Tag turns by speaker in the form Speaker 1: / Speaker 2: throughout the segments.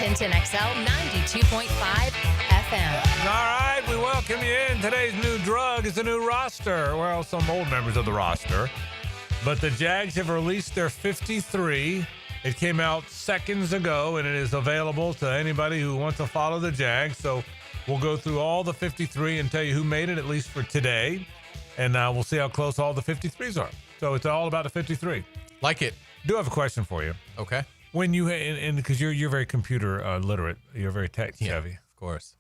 Speaker 1: Tintin XL 92.5 FM.
Speaker 2: All right, we welcome you in. Today's new drug is a new roster. Well, some old members of the roster. But the Jags have released their 53. It came out seconds ago, and it is available to anybody who wants to follow the Jags. So we'll go through all the 53 and tell you who made it, at least for today. And we'll see how close all the 53s are. So it's all about the 53.
Speaker 3: Like it.
Speaker 2: Do have a question for you.
Speaker 3: Okay.
Speaker 2: When you, and because you're very computer literate, you're very tech savvy.
Speaker 3: Yeah, of course.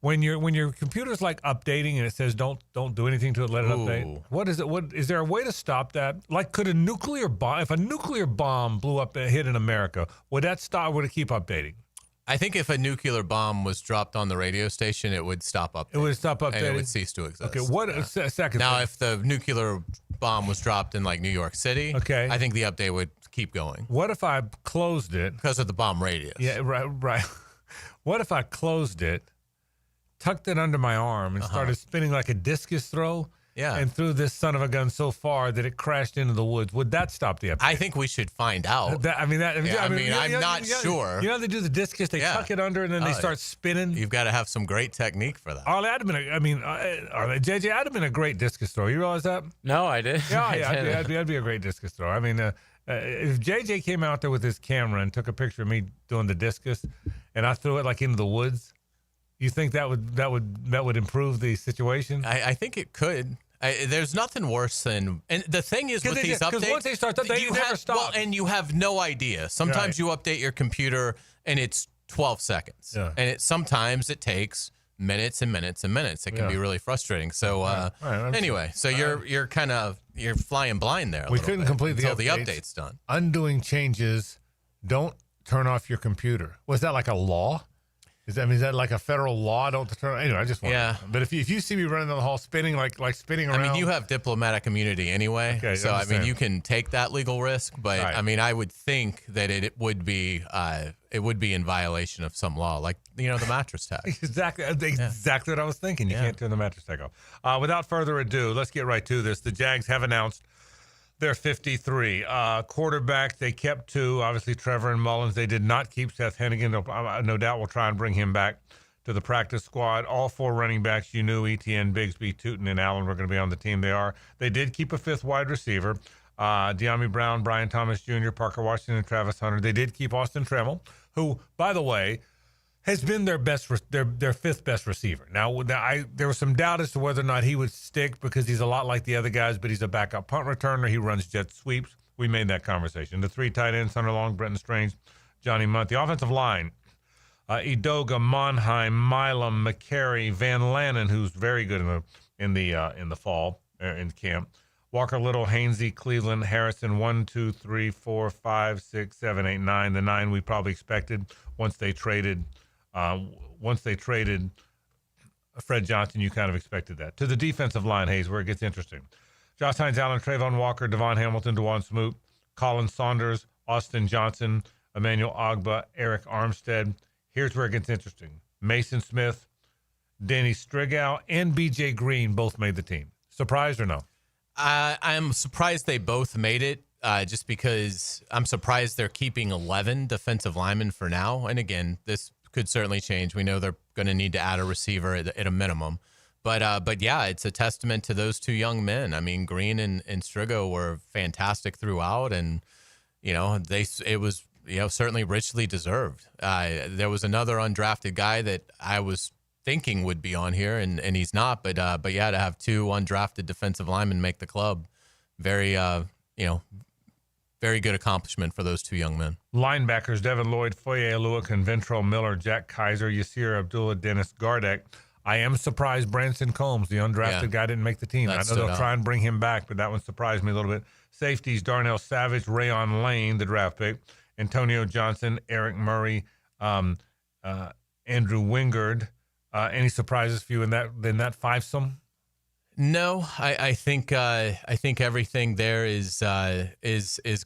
Speaker 2: When your computer's like updating and it says don't do anything to it, let it update. What is it? What is there a way to stop that? Like, could a nuclear bomb, if a nuclear bomb blew up and hit in America, would that stop? Would it keep updating?
Speaker 3: I think if a nuclear bomb was dropped on the radio station, it would stop updating.
Speaker 2: It would stop updating.
Speaker 3: And it would cease to exist.
Speaker 2: Okay, what a second.
Speaker 3: Now, if the nuclear bomb was dropped in like New York City,
Speaker 2: okay,
Speaker 3: I think the update would keep going.
Speaker 2: What if I closed it?
Speaker 3: Because of the bomb radius.
Speaker 2: Yeah, right. What if I closed it, tucked it under my arm, and started spinning like a discus throw?
Speaker 3: Yeah.
Speaker 2: And threw this son of a gun so far that it crashed into the woods. Would that stop the update?
Speaker 3: I think we should find out.
Speaker 2: I'm
Speaker 3: not sure.
Speaker 2: You know how they do the discus? They tuck it under and then they start spinning.
Speaker 3: You've got to have some great technique for that.
Speaker 2: JJ, I'd have been a great discus thrower. You realize that?
Speaker 4: No, I did.
Speaker 2: Yeah, I'd be a great discus thrower. I mean, if JJ came out there with his camera and took a picture of me doing the discus, and I threw it like into the woods, you think that would improve the situation?
Speaker 3: I think it could. There's nothing worse than, and the thing is with these updates,
Speaker 2: because once they start, they never stop.
Speaker 3: Well, and you have no idea. Sometimes you update your computer and it's 12 seconds, and sometimes it takes minutes and minutes and minutes. It can be really frustrating. So anyway, so you're flying blind there.
Speaker 2: We couldn't complete
Speaker 3: until the update's done.
Speaker 2: Undoing changes. Don't turn off your computer. Was that like a law? Is that like a federal law? Don't turn. Anyway, I just want.
Speaker 3: Yeah.
Speaker 2: But if you see me running down the hall spinning like spinning around,
Speaker 3: I mean, you have diplomatic immunity anyway,
Speaker 2: okay,
Speaker 3: so I mean, you can take that legal risk. But I mean, I would think that it would be in violation of some law, like the mattress tag. Exactly
Speaker 2: what I was thinking. You can't turn the mattress tag off. Without further ado, let's get right to this. The Jags have announced their 53. Quarterback, they kept two, obviously Trevor and Mullins. They did not keep Seth Hennigan. No doubt we'll try and bring him back to the practice squad. All four running backs, you knew Etienne, Bigsby, Tootin, and Allen were going to be on the team. They are. They did keep a fifth wide receiver. De'Ami Brown, Brian Thomas Jr., Parker Washington, and Travis Hunter. They did keep Austin Tremmel, who, by the way, has been their fifth best receiver. Now, there was some doubt as to whether or not he would stick because he's a lot like the other guys, but he's a backup punt returner. He runs jet sweeps. We made that conversation. The three tight ends, Hunter Long, Brenton Strange, Johnny Munt. The offensive line, Edoga, Monheim, Milam, McCary, Van Lannen, who's very good in the fall in camp. Walker Little, Hainsey, Cleveland, Harrison, 1, 2, 3, 4, 5, 6, 7, 8, 9. The 9 we probably expected once they traded Fred Johnson. You kind of expected that. To the defensive line, Hayes, where it gets interesting. Josh Hines, Allen, Trayvon Walker, Devon Hamilton, Dewan Smoot, Colin Saunders, Austin Johnson, Emmanuel Ogba, Eric Armstead. Here's where it gets interesting. Mason Smith, Danny Strigow, and B.J. Green both made the team. Surprised or no?
Speaker 3: I'm surprised they both made it. Just because I'm surprised they're keeping 11 defensive linemen for now. And again, this could certainly change. We know they're going to need to add a receiver at a minimum. But yeah, it's a testament to those two young men. I mean, Green and Strigo were fantastic throughout, and it was certainly richly deserved. There was another undrafted guy that I was thinking would be on here, and he's not. But yeah, to have two undrafted defensive linemen make the club, very good accomplishment for those two young men.
Speaker 2: Linebackers, Devin Lloyd, Foye Alua, Conventro Miller, Jack Kaiser, Yasir Abdullah, Dennis Gardeck. I am surprised Branson Combs, the undrafted guy, didn't make the team. I know they'll try and bring him back, but that one surprised me a little bit. Safeties, Darnell Savage, Rayon Lane, the draft pick, Antonio Johnson, Eric Murray, Andrew Wingard. Any surprises for you in that fivesome?
Speaker 3: No, I think everything there is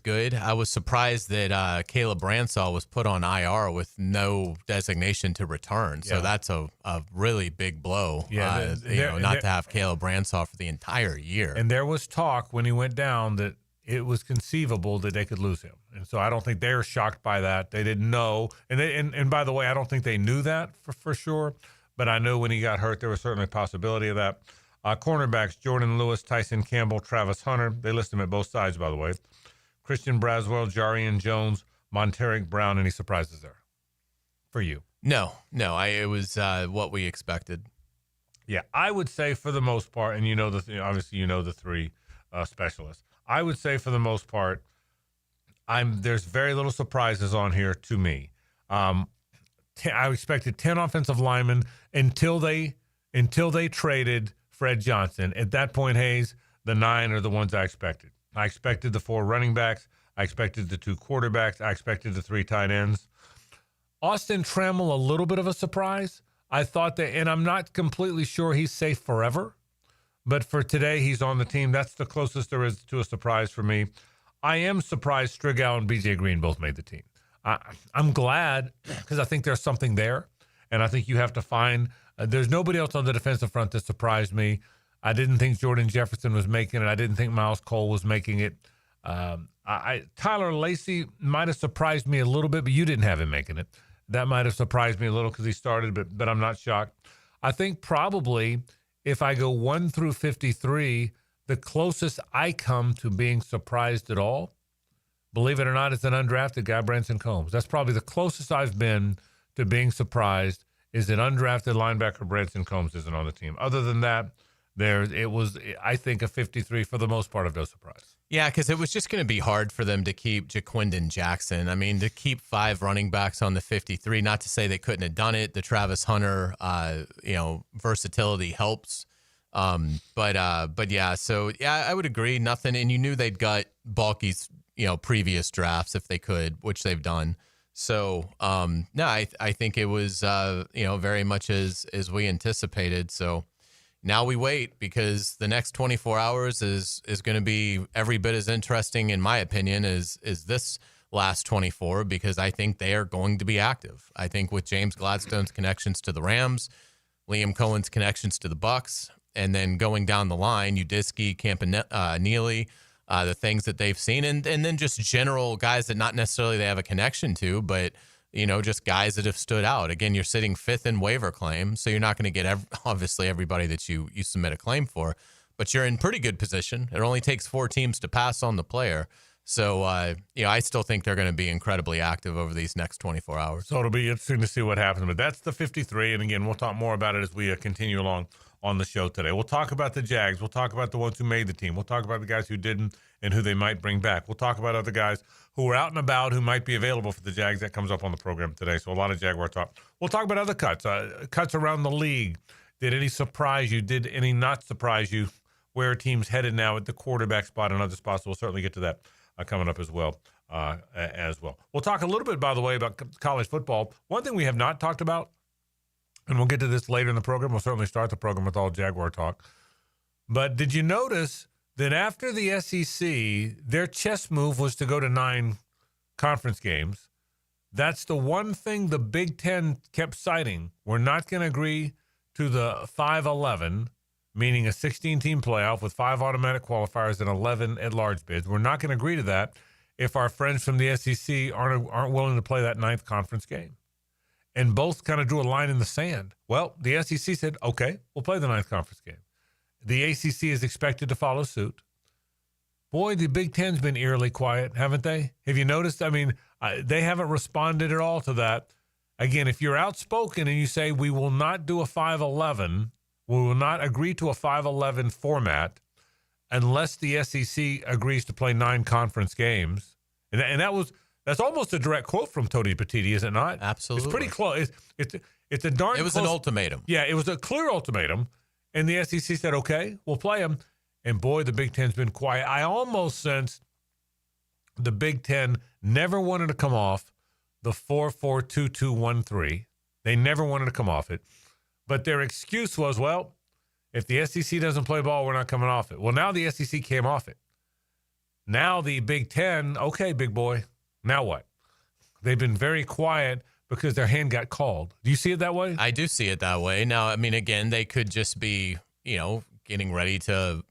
Speaker 3: good. I was surprised that Caleb Bransall was put on IR with no designation to return. So that's a really big blow. Yeah, not to have Caleb Bransall for the entire year.
Speaker 2: And there was talk when he went down that it was conceivable that they could lose him. And so I don't think they're shocked by that. They didn't know. And by the way, I don't think they knew that for sure. But I know when he got hurt, there was certainly a possibility of that. Cornerbacks, Jordan Lewis, Tyson Campbell, Travis Hunter. They list them at both sides, by the way. Christian Braswell, Jarian Jones, Monteric Brown. Any surprises there for you?
Speaker 3: No. It was what we expected.
Speaker 2: Yeah, I would say for the most part, and obviously the three specialists. I would say for the most part, there's very little surprises on here to me. I expected 10 offensive linemen until they traded Fred Johnson. At that point, Hayes, the 9 are the ones I expected. I expected the 4 running backs. I expected the 2 quarterbacks. I expected the 3 tight ends. Austin Trammell, a little bit of a surprise. I thought that, and I'm not completely sure he's safe forever, but for today, he's on the team. That's the closest there is to a surprise for me. I am surprised Strigow and B.J. Green both made the team. I'm glad because I think there's something there, and I think you have to find there's nobody else on the defensive front that surprised me. I didn't think Jordan Jefferson was making it. I didn't think Miles Cole was making it. Tyler Lacey might have surprised me a little bit, but you didn't have him making it. That might have surprised me a little because he started, but I'm not shocked. I think probably if I go 1 through 53, the closest I come to being surprised at all, believe it or not, it's an undrafted guy, Branson Combs. That's probably the closest I've been to being surprised is an undrafted linebacker, Branson Combs, isn't on the team. Other than that, it was, I think, a 53 for the most part of no surprise.
Speaker 3: Yeah, because it was just going to be hard for them to keep Jaquindon Jackson. I mean, to keep 5 running backs on the 53, not to say they couldn't have done it. The Travis Hunter, versatility helps. But yeah, so yeah, I would agree. Nothing, and you knew they'd got Balky's, previous drafts if they could, which they've done. So no, I think it was very much as we anticipated. So now we wait because the next 24 hours is going to be every bit as interesting, in my opinion, as this last 24, because I think they are going to be active. I think with James Gladstone's connections to the Rams, Liam Cohen's connections to the Bucks, and then going down the line, Udisky, Campanile, the things that they've seen, and then just general guys that not necessarily they have a connection to, but just guys that have stood out. Again, you're sitting 5th in waiver claim, so you're not going to get obviously everybody that you submit a claim for, but you're in pretty good position. It only takes 4 teams to pass on the player. So, I still think they're going to be incredibly active over these next 24 hours.
Speaker 2: So it'll be interesting to see what happens. But that's the 53. And again, we'll talk more about it as we continue along on the show today. We'll talk about the Jags. We'll talk about the ones who made the team. We'll talk about the guys who didn't and who they might bring back. We'll talk about other guys who are out and about who might be available for the Jags. That comes up on the program today. So a lot of Jaguar talk. We'll talk about other cuts, cuts around the league. Did any surprise you? Did any not surprise you? Where a team's headed now at the quarterback spot and other spots? We'll certainly get to that coming up as well. We'll talk a little bit, by the way, about college football. One thing we have not talked about, and we'll get to this later in the program. We'll certainly start the program with all Jaguar talk. But did you notice that after the SEC, their chess move was to go to 9 conference games? That's the one thing the Big Ten kept citing. We're not going to agree to the 5-11, meaning a 16-team playoff with 5 automatic qualifiers and 11 at-large bids. We're not going to agree to that if our friends from the SEC aren't willing to play that 9th conference game. And both kind of drew a line in the sand. Well, the SEC said, okay, we'll play the 9th conference game. The ACC is expected to follow suit. Boy, the Big Ten's been eerily quiet, haven't they? Have you noticed? I mean, they haven't responded at all to that. Again, if you're outspoken and you say we will not do a 5-11, we will not agree to a 5-11 format unless the SEC agrees to play 9 conference games. And that's almost a direct quote from Tony Petitti, is it not?
Speaker 3: Absolutely.
Speaker 2: It's pretty close. It's a darn
Speaker 3: It was
Speaker 2: close,
Speaker 3: an ultimatum.
Speaker 2: Yeah, it was a clear ultimatum. And the SEC said, okay, we'll play them. And boy, the Big Ten's been quiet. I almost sensed the Big Ten never wanted to come off the 4-4-2-2-1-3. They never wanted to come off it. But their excuse was, well, if the SEC doesn't play ball, we're not coming off it. Well, now the SEC came off it. Now the Big Ten, okay, big boy, now what? They've been very quiet because their hand got called. Do you see it that way?
Speaker 3: I do see it that way. Now, I mean, again, they could just be, getting ready to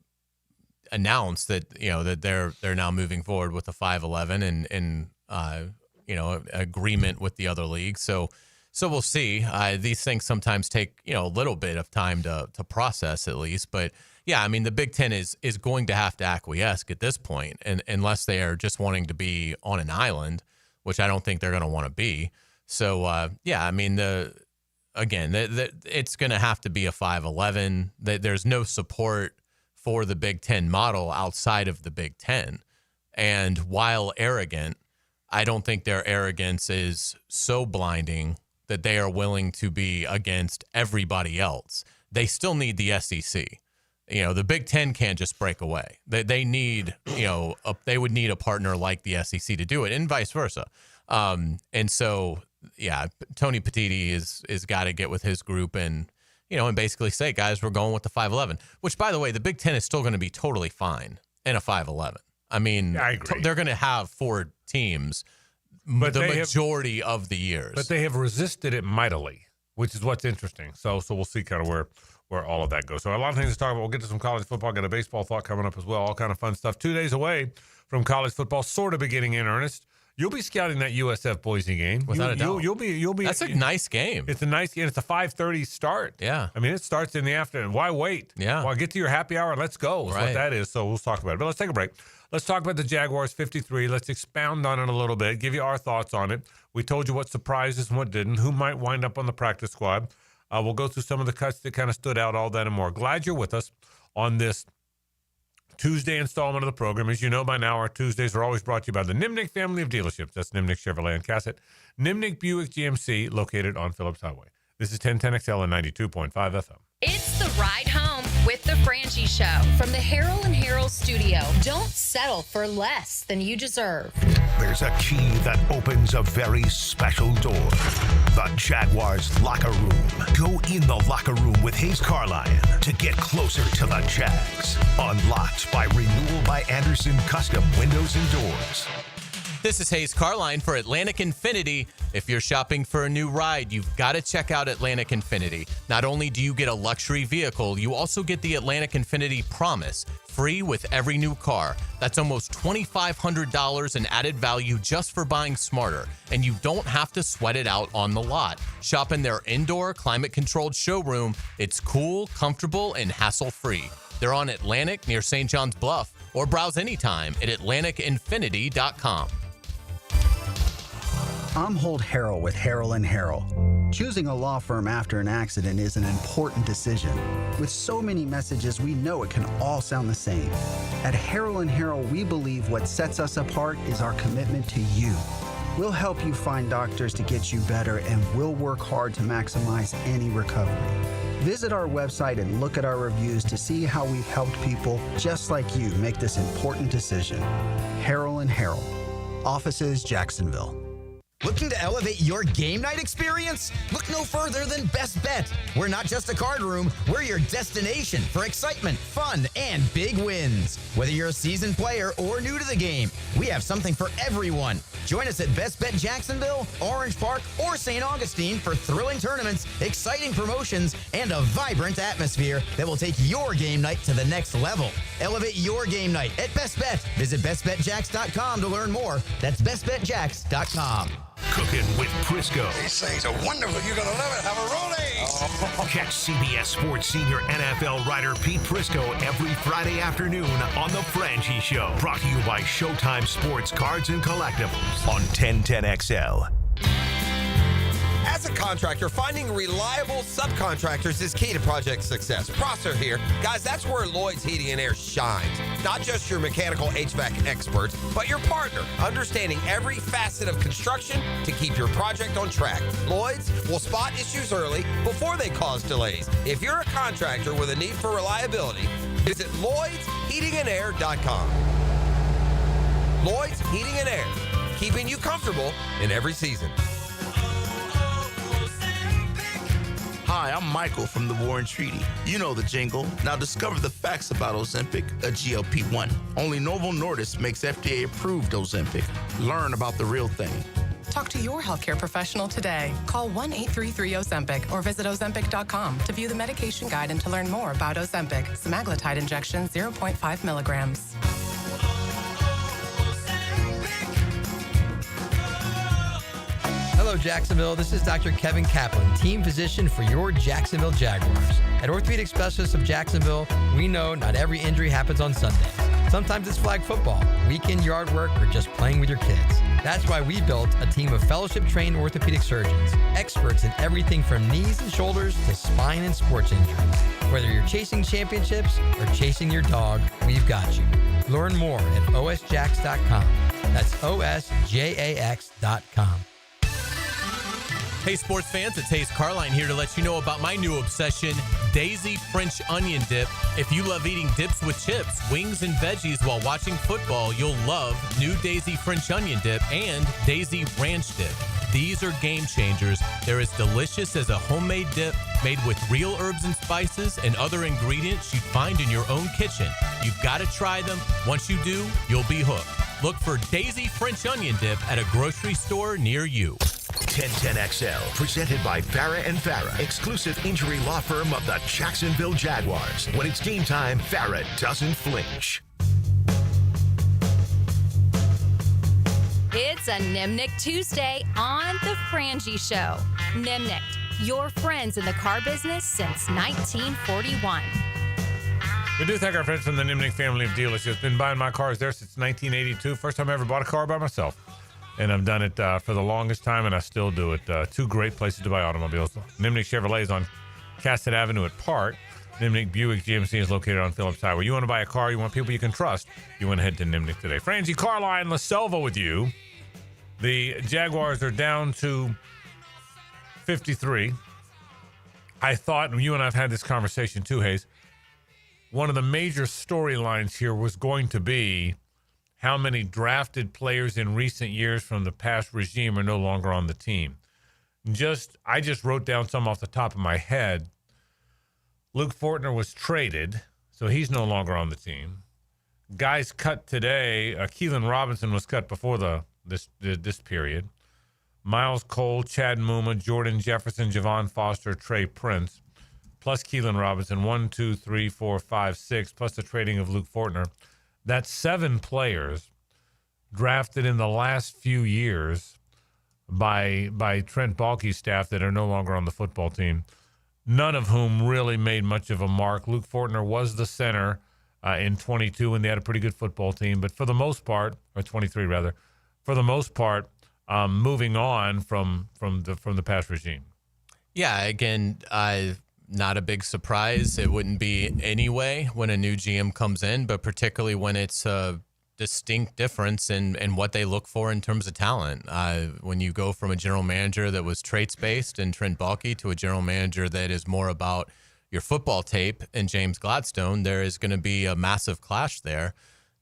Speaker 3: announced that that they're now moving forward with the 5-11 and agreement with the other leagues. So we'll see. These things sometimes take a little bit of time to process at least, but yeah, I mean the Big Ten is going to have to acquiesce at this point, and unless they are just wanting to be on an island, which I don't think they're going to want to be. So yeah, I mean it's going to have to be a 5-11. There's no support for the Big Ten model outside of the Big Ten, and while arrogant, I don't think their arrogance is so blinding that they are willing to be against everybody else. They still need the SEC. The Big Ten can't just break away. They need, they would need a partner like the SEC to do it, and vice versa. And so, yeah, Tony Petitti is got to get with his group and basically say, guys, we're going with the 5-11. Which, by the way, the Big Ten is still going to be totally fine in a 5-11. I mean,
Speaker 2: I agree.
Speaker 3: They're going to have 4 teams, but the majority of the years.
Speaker 2: But they have resisted it mightily, which is what's interesting. So we'll see kind of where all of that goes. So a lot of things to talk about. We'll get to some college football. Got a baseball thought coming up as well. All kind of fun stuff. 2 days away from college football, sort of beginning in earnest. You'll be scouting that USF Boise game.
Speaker 3: Without a doubt.
Speaker 2: You'll be.
Speaker 3: That's a nice game.
Speaker 2: It's a nice game. It's a 5:30 start.
Speaker 3: Yeah.
Speaker 2: I mean, it starts in the afternoon. Why wait?
Speaker 3: Yeah.
Speaker 2: Well, get to your happy hour and let's go is what that is. So we'll talk about it. But let's take a break. Let's talk about the Jaguars 53. Let's expound on it a little bit, give you our thoughts on it. We told you what surprised us and what didn't, who might wind up on the practice squad. We'll go through some of the cuts that kind of stood out, all that and more. Glad you're with us on this Tuesday installment of the program. As you know by now, our Tuesdays are always brought to you by the Nimnick family of dealerships. That's Nimnick Chevrolet and Cassett. Nimnick Buick GMC, located on Phillips Highway. This is 1010XL and 92.5 FM.
Speaker 1: It's the ride home with the Frangie Show from the Harold and Harold studio. Don't settle for less than you deserve.
Speaker 4: There's a key that opens a very special door. The Jaguars locker room. Go in the locker room with Hayes Carline to get closer to the Jags. Unlocked by Renewal by Anderson Custom Windows and Doors.
Speaker 3: This is Hayes Carline for Atlantic Infinity. If you're shopping for a new ride, you've got to check out Atlantic Infinity. Not only do you get a luxury vehicle, you also get the Atlantic Infinity Promise, free with every new car. That's almost $2,500 in added value just for buying smarter, and you don't have to sweat it out on the lot. Shop in their indoor, climate-controlled showroom. It's cool, comfortable, and hassle-free. They're on Atlantic near St. John's Bluff, or browse anytime at AtlanticInfinity.com.
Speaker 5: I'm Holt Harrell with Harrell & Harrell. Choosing a law firm after an accident is an important decision. With so many messages, we know it can all sound the same. At Harrell & Harrell, we believe what sets us apart is our commitment to you. We'll help you find doctors to get you better, and we'll work hard to maximize any recovery. Visit our website and look at our reviews to see how we've helped people just like you make this important decision. Harrell & Harrell. Offices, Jacksonville.
Speaker 6: Looking to elevate your game night experience? Look no further than Best Bet. We're not just a card room, we're your destination for excitement, fun, and big wins. Whether you're a seasoned player or new to the game, we have something for everyone. Join us at Best Bet Jacksonville, Orange Park, or St. Augustine for thrilling tournaments, exciting promotions, and a vibrant atmosphere that will take your game night to the next level. Elevate your game night at Best Bet. Visit bestbetjacks.com to learn more. That's bestbetjacks.com.
Speaker 4: Cooking with Prisco.
Speaker 7: These things are wonderful. You're going to love it. Have a rolling.
Speaker 4: Catch CBS Sports senior NFL writer Pete Prisco every Friday afternoon on The Frangie Show. Brought to you by Showtime Sports Cards and Collectibles on 1010XL.
Speaker 7: As a contractor, finding reliable subcontractors is key to project success. Prosser here. Guys, that's where Lloyd's Heating and Air shines. Not just your mechanical HVAC experts, but your partner, understanding every facet of construction to keep your project on track. Lloyd's will spot issues early before they cause delays. If you're a contractor with a need for reliability, visit LloydsHeatingandAir.com. Lloyd's Heating and Air, keeping you comfortable in every season.
Speaker 8: Hi, I'm Michael from the Warren Treaty. You know the jingle. Now discover the facts about Ozempic, a GLP-1. Only Novo Nordisk makes FDA-approved Ozempic. Learn about the real thing.
Speaker 9: Talk to your healthcare professional today. Call 1-833-OZEMPIC or visit Ozempic.com to view the medication guide and to learn more about Ozempic, semaglutide injection 0.5 milligrams.
Speaker 10: Hello, Jacksonville. This is Dr. Kevin Kaplan, team physician for your Jacksonville Jaguars. At Orthopedic Specialists of Jacksonville, we know not every injury happens on Sundays. Sometimes it's flag football, weekend yard work, or just playing with your kids. That's why we built a team of fellowship-trained orthopedic surgeons, experts in everything from knees and shoulders to spine and sports injuries. Whether you're chasing championships or chasing your dog, we've got you. Learn more at osjax.com. That's osjax.com.
Speaker 3: Hey, sports fans, it's Hayes Carline here to let you know about my new obsession, Daisy French Onion Dip. If you love eating dips with chips, wings, and veggies while watching football, you'll love new Daisy French Onion Dip and Daisy Ranch Dip. These are game changers. They're as delicious as a homemade dip made with real herbs and spices and other ingredients you'd find in your own kitchen. You've got to try them. Once you do, you'll be hooked. Look for Daisy French Onion Dip at a grocery store near you.
Speaker 4: 1010XL, presented by Farah and Farah, exclusive injury law firm of the Jacksonville Jaguars. When it's game time, Farah doesn't flinch.
Speaker 1: It's a Nimnick Tuesday on The Frangie Show. Nimnick, your friends in the car business since 1941.
Speaker 2: We do thank our friends from the Nimnick family of dealerships. Been buying my cars there since 1982. First time I ever bought a car by myself. And I've done it for the longest time, and I still do it. Two great places to buy automobiles. Nimnick Chevrolet is on Cassett Avenue at Park. Nimnick Buick GMC is located on Phillips Highway. You want to buy a car, you want people you can trust, you want to head to Nimnick today. Frangie, Carline, La Selva with you. The Jaguars are down to 53. I thought, and you and I have had this conversation too, Hayes, one of the major storylines here was going to be how many drafted players in recent years from the past regime are no longer on the team. I just wrote down some off the top of my head. Luke Fortner was traded, so he's no longer on the team. Guys cut today. Keelan Robinson was cut before this period. Miles Cole, Chad Muma, Jordan Jefferson, Javon Foster, Trey Prince, plus Keelan Robinson, 1, 2, 3, 4, 5, 6, plus the trading of Luke Fortner. That's 7 players drafted in the last few years by Trent Baalke's staff that are no longer on the football team, none of whom really made much of a mark. Luke Fortner was the center in 22, and they had a pretty good football team. But for the most part, or 23 rather, for the most part, moving on from the past regime.
Speaker 3: Yeah, again, not a big surprise. It wouldn't be anyway when a new GM comes in, but particularly when it's a distinct difference in what they look for in terms of talent. When you go from a general manager that was traits-based in Trent Baalke to a general manager that is more about your football tape in James Gladstone, there is going to be a massive clash there.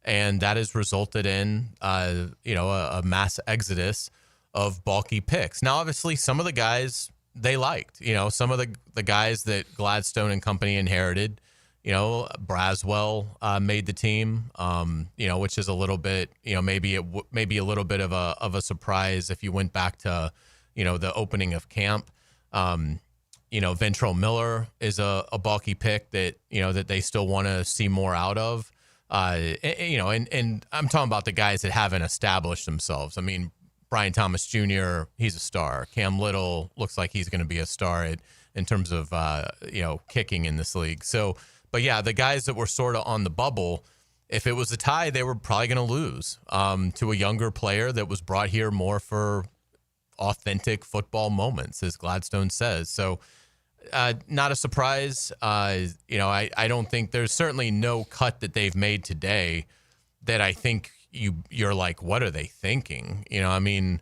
Speaker 3: And that has resulted in, a mass exodus of Baalke picks. Now, obviously, some of the guys they liked, some of the guys that Gladstone and company inherited, Braswell made the team, which is a little bit, maybe a little bit of a surprise if you went back to, the opening of camp. Ventrell Miller is a Baalke pick that, that they still want to see more out of. And I'm talking about the guys that haven't established themselves. I mean, Brian Thomas Jr., he's a star. Cam Little looks like he's going to be a star in terms of, kicking in this league. So, but yeah, the guys that were sort of on the bubble, if it was a tie, they were probably going to lose to a younger player that was brought here more for authentic football moments, as Gladstone says. So, not a surprise. I don't think there's certainly no cut that they've made today that I think you're like, what are they thinking? This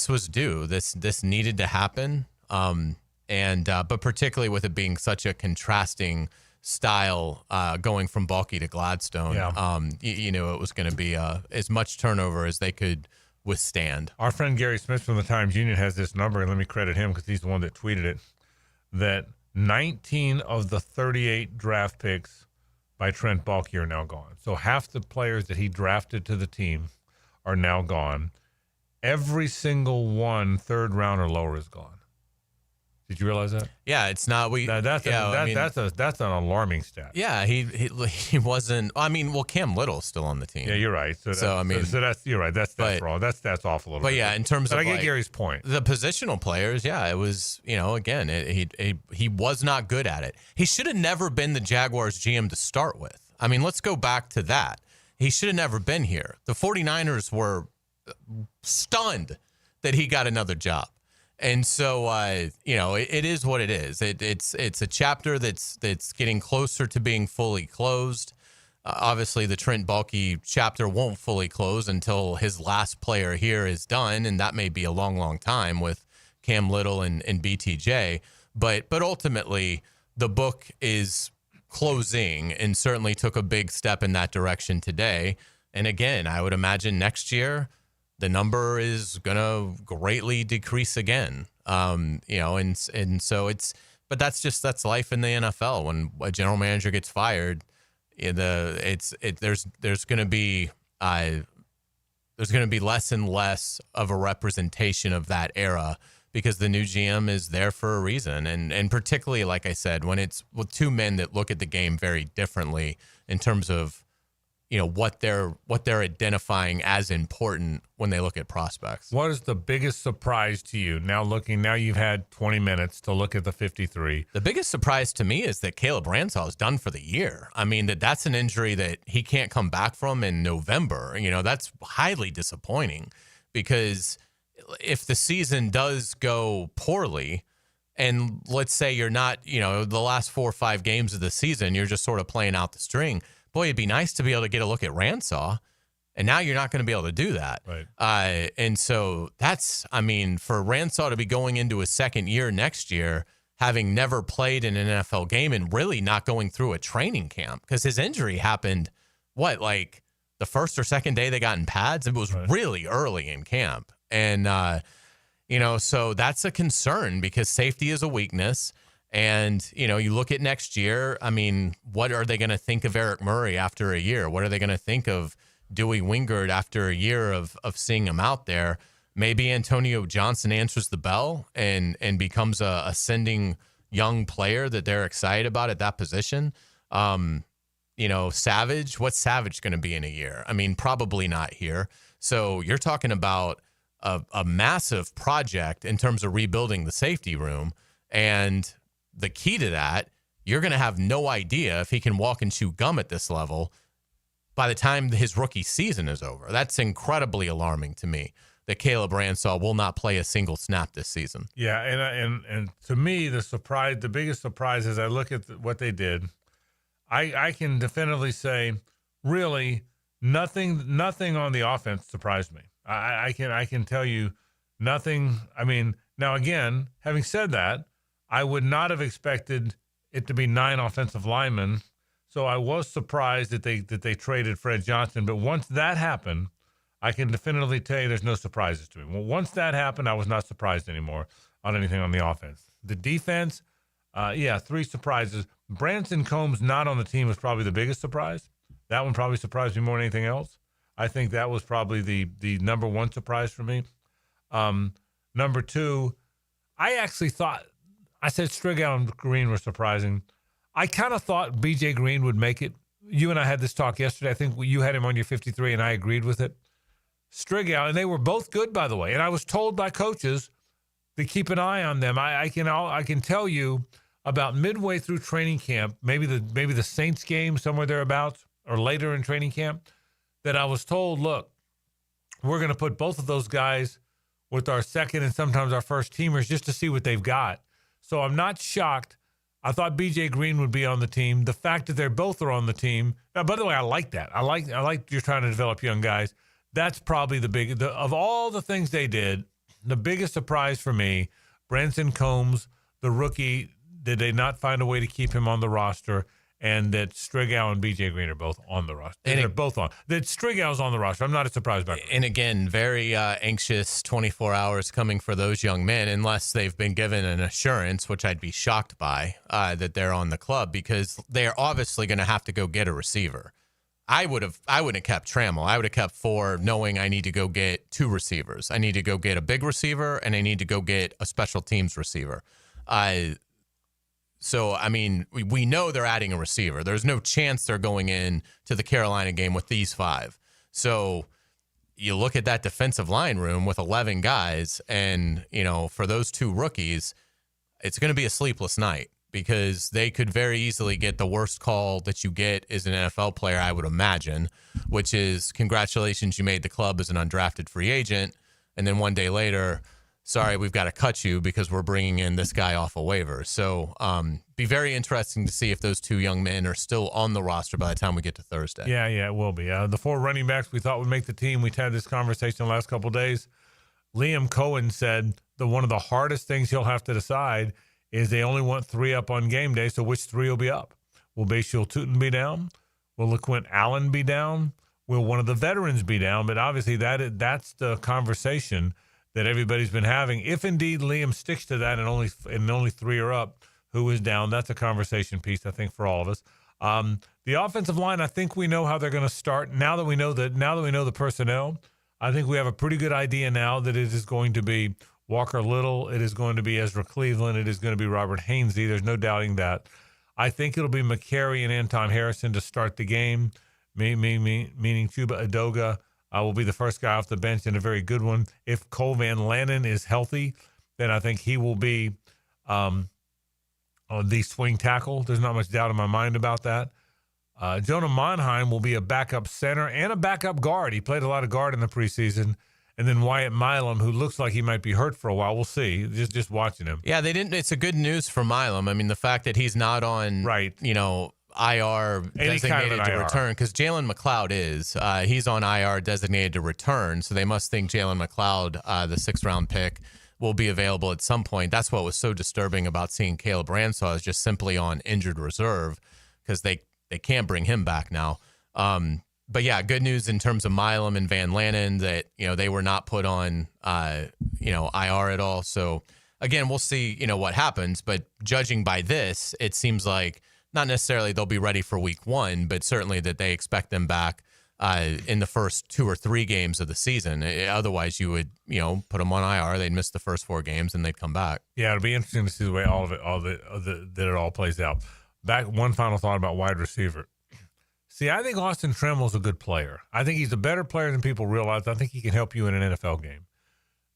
Speaker 3: was due. This needed to happen. But particularly with it being such a contrasting style, going from Baalke to Gladstone, it was going to be as much turnover as they could withstand.
Speaker 2: Our friend Gary Smith from the Times Union has this number, and let me credit him because he's the one that tweeted it, that 19 of the 38 draft picks by Trent Baalke are now gone. So half the players that he drafted to the team are now gone. Every single one, third round or lower, is gone. Did you realize that?
Speaker 3: Yeah, it's not.
Speaker 2: That's an alarming stat.
Speaker 3: Yeah, he wasn't. I mean, well, Cam Little's still on the team.
Speaker 2: Yeah, you're right. So you're right. That's wrong. That's off a little bit.
Speaker 3: But yeah, in terms of
Speaker 2: I get Gary's point.
Speaker 3: The positional players, yeah, it was, again, he was not good at it. He should have never been the Jaguars GM to start with. I mean, let's go back to that. He should have never been here. The 49ers were stunned that he got another job. And so, it is what it is. It's a chapter that's getting closer to being fully closed. Obviously, the Trent Baalke chapter won't fully close until his last player here is done, and that may be a long, long time with Cam Little and BTJ. But ultimately, the book is closing and certainly took a big step in that direction today. And again, I would imagine next year, the number is going to greatly decrease again. And so but that's life in the NFL. When a general manager gets fired, there's going to be less and less of a representation of that era because the new GM is there for a reason. And particularly, like I said, when it's with two men that look at the game very differently in terms of, what they're identifying as important when they look at prospects.
Speaker 2: What is the biggest surprise to you now you've had 20 minutes to look at the 53?
Speaker 3: The biggest surprise to me is that Caleb Ransaw is done for the year. I mean, that's an injury that he can't come back from in November. That's highly disappointing because if the season does go poorly, and let's say you're not, the last 4 or 5 games of the season, you're just sort of playing out the string. Boy, it'd be nice to be able to get a look at Ransaw, and now you're not going to be able to do that.
Speaker 2: Right.
Speaker 3: And so for Ransaw to be going into his second year next year, having never played in an NFL game and really not going through a training camp, because his injury happened, the first or second day they got in pads? It was really early in camp. And, so that's a concern because safety is a weakness. And, you look at next year, I mean, what are they going to think of Eric Murray after a year? What are they going to think of Dewey Wingard after a year of seeing him out there? Maybe Antonio Johnson answers the bell and becomes a ascending young player that they're excited about at that position. Savage, what's Savage going to be in a year? I mean, probably not here. So you're talking about a massive project in terms of rebuilding the safety room. And the key to that, you're going to have no idea if he can walk and chew gum at this level by the time his rookie season is over. That's incredibly alarming to me that Caleb Ransaw will not play a single snap this season.
Speaker 2: Yeah, and to me, the biggest surprise as I look at what they did, I can definitively say, really, nothing on the offense surprised me. I can tell you nothing. I mean, now again, having said that, I would not have expected it to be 9 offensive linemen. So I was surprised that they traded Fred Johnson. But once that happened, I can definitively tell you there's no surprises to me. Well, once that happened, I was not surprised anymore on anything on the offense. The defense, 3 surprises. Branson Combs not on the team was probably the biggest surprise. That one probably surprised me more than anything else. I think that was probably the number 1 surprise for me. Number 2, I actually thought, I said Strigal and Green were surprising. I kind of thought B.J. Green would make it. You and I had this talk yesterday. I think you had him on your 53, and I agreed with it. Strigal, and they were both good, by the way. And I was told by coaches to keep an eye on them. I can tell you about midway through training camp, maybe the Saints game, somewhere thereabouts, or later in training camp, that I was told, look, we're going to put both of those guys with our second and sometimes our first teamers just to see what they've got. So I'm not shocked. I thought B.J. Green would be on the team. The fact that they're both are on the team. Now, by the way, I like that. I like you're trying to develop young guys. That's probably of all the things they did, the biggest surprise for me, Branson Combs, the rookie, did they not find a way to keep him on the roster? And that Strigal and B.J. Green are both on the roster. And they're both on. That Strigal's on the roster. I'm not as surprised by that.
Speaker 3: And again, very anxious 24 hours coming for those young men, unless they've been given an assurance, which I'd be shocked by, that they're on the club, because they're obviously going to have to go get a receiver. I wouldn't have kept Trammell. I would have kept 4, knowing I need to go get 2 receivers. I need to go get a big receiver, and I need to go get a special teams receiver. So, I mean, we know they're adding a receiver. There's no chance they're going in to the Carolina game with these 5. So you look at that defensive line room with 11 guys, and, for those 2 rookies, it's going to be a sleepless night because they could very easily get the worst call that you get as an NFL player, I would imagine, which is congratulations, you made the club as an undrafted free agent. And then one day later, sorry, we've got to cut you because we're bringing in this guy off a waiver. So be very interesting to see if those 2 young men are still on the roster by the time we get to Thursday.
Speaker 2: Yeah, it will be. The 4 running backs we thought would make the team, we've had this conversation the last couple of days. Liam Cohen said that one of the hardest things he'll have to decide is they only want 3 up on game day, so which 3 will be up? Will Bashil Tootin be down? Will LaQuint Allen be down? Will one of the veterans be down? But obviously that's the conversation that everybody's been having. If indeed Liam sticks to that and only 3 are up, who is down? That's a conversation piece, I think, for all of us. The offensive line, I think we know how they're going to start. Now that we know the personnel, I think we have a pretty good idea now that it is going to be Walker Little, it is going to be Ezra Cleveland, it is going to be Robert Hainsey. There's no doubting that. I think it'll be McCary and Anton Harrison to start the game, meaning Chuba Adoga will be the first guy off the bench and a very good one. If Cole Van Lanen is healthy, then I think he will be the swing tackle. There's not much doubt in my mind about that. Jonah Monheim will be a backup center and a backup guard. He played a lot of guard in the preseason. And then Wyatt Milam, who looks like he might be hurt for a while. We'll see. Just watching him.
Speaker 3: Yeah, they didn't. It's a good news for Milam. I mean, the fact that he's not on, IR designated to return, because Jalen McLeod is. He's on IR designated to return, so they must think Jalen McLeod, the 6th-round pick, will be available at some point. That's what was so disturbing about seeing Caleb Ransaw is just simply on injured reserve because they can't bring him back now. But yeah, good news in terms of Milam and Van Lanen that, they were not put on, IR at all. So again, we'll see, what happens. But judging by this, it seems like not necessarily they'll be ready for week 1, but certainly that they expect them back in the first 2 or 3 games of the season. Otherwise, you would, put them on IR. They'd miss the first 4 games and they'd come back.
Speaker 2: Yeah, it'll be interesting to see the way that it all plays out. One final thought about wide receiver. See, I think Austin Tremmel's a good player. I think he's a better player than people realize. I think he can help you in an NFL game.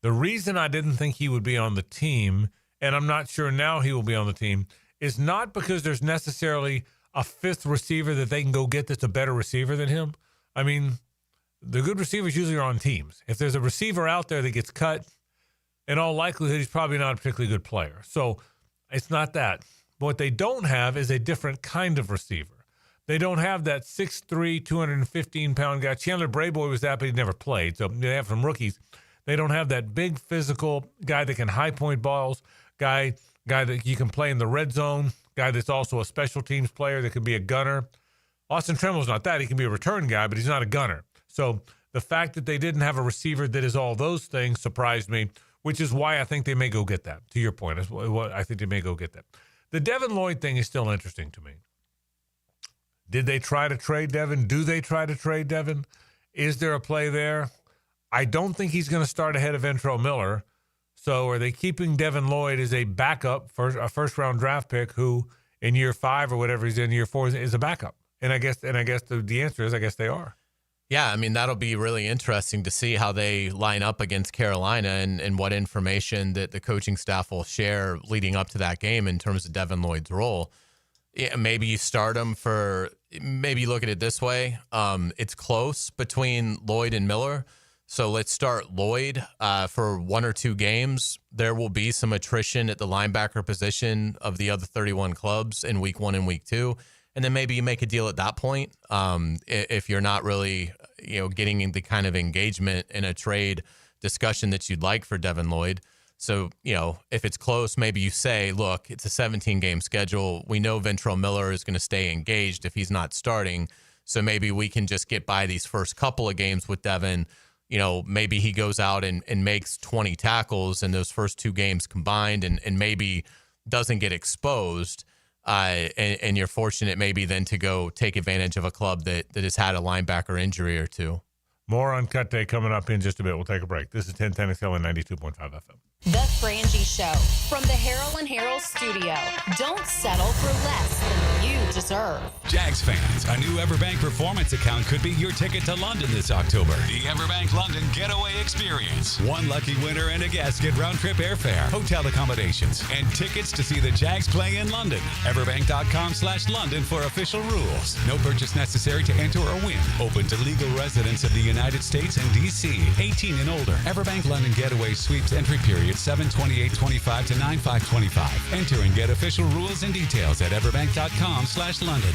Speaker 2: The reason I didn't think he would be on the team, and I'm not sure now he will be on the team, is not because there's necessarily a 5th receiver that they can go get that's a better receiver than him. I mean, the good receivers usually are on teams. If there's a receiver out there that gets cut, in all likelihood, he's probably not a particularly good player. So it's not that. But what they don't have is a different kind of receiver. They don't have that 6'3", 215-pound guy. Chandler Brayboy was that, but he never played. So they have some rookies. They don't have that big physical guy that can high-point balls, guy that you can play in the red zone, guy that's also a special teams player that could be a gunner. Austin Tremmel's not that. He can be a return guy, but he's not a gunner. So the fact that they didn't have a receiver that is all those things surprised me, which is why I think they may go get that. To your point, is what I think they may go get that. The Devin Lloyd thing is still interesting to me. Did they try to trade Devin? Do they try to trade Devin? Is there a play there? I don't think he's going to start ahead of Ventrell Miller. So are they keeping Devin Lloyd as a backup, a first-round draft pick who in year 5 or whatever he's in year 4 is a backup? And I guess the answer is I guess they are.
Speaker 3: Yeah, I mean, that'll be really interesting to see how they line up against Carolina and what information that the coaching staff will share leading up to that game in terms of Devin Lloyd's role. Yeah, maybe you start him maybe you look at it this way. It's close between Lloyd and Miller. So let's start Lloyd for 1 or 2 games. There will be some attrition at the linebacker position of the other 31 clubs in week 1 and week 2. And then maybe you make a deal at that point if you're not really, getting the kind of engagement in a trade discussion that you'd like for Devin Lloyd. So, if it's close, maybe you say, look, it's a 17-game schedule. We know Ventrell Miller is going to stay engaged if he's not starting. So maybe we can just get by these first couple of games with Devin. Maybe he goes out and makes 20 tackles in those first 2 games combined and maybe doesn't get exposed. and you're fortunate maybe then to go take advantage of a club that has had a linebacker injury or two.
Speaker 2: More on Cut Day coming up in just a bit. We'll take a break. This is 1010 XL and 92.5 FM.
Speaker 1: The Frangie Show from the Harold and Harold studio. Don't settle for less than you deserve.
Speaker 11: Jags fans, a new Everbank Performance account could be your ticket to London this October. The Everbank London Getaway Experience. One lucky winner and a guest get round-trip airfare, hotel accommodations, and tickets to see the Jags play in London. Everbank.com/London for official rules. No purchase necessary to enter or win. Open to legal residents of the United States and D.C. 18 and older. Everbank London Getaway sweeps entry period 7/28/25 to 9/5/25. Enter and get official rules and details at everbank.com/London.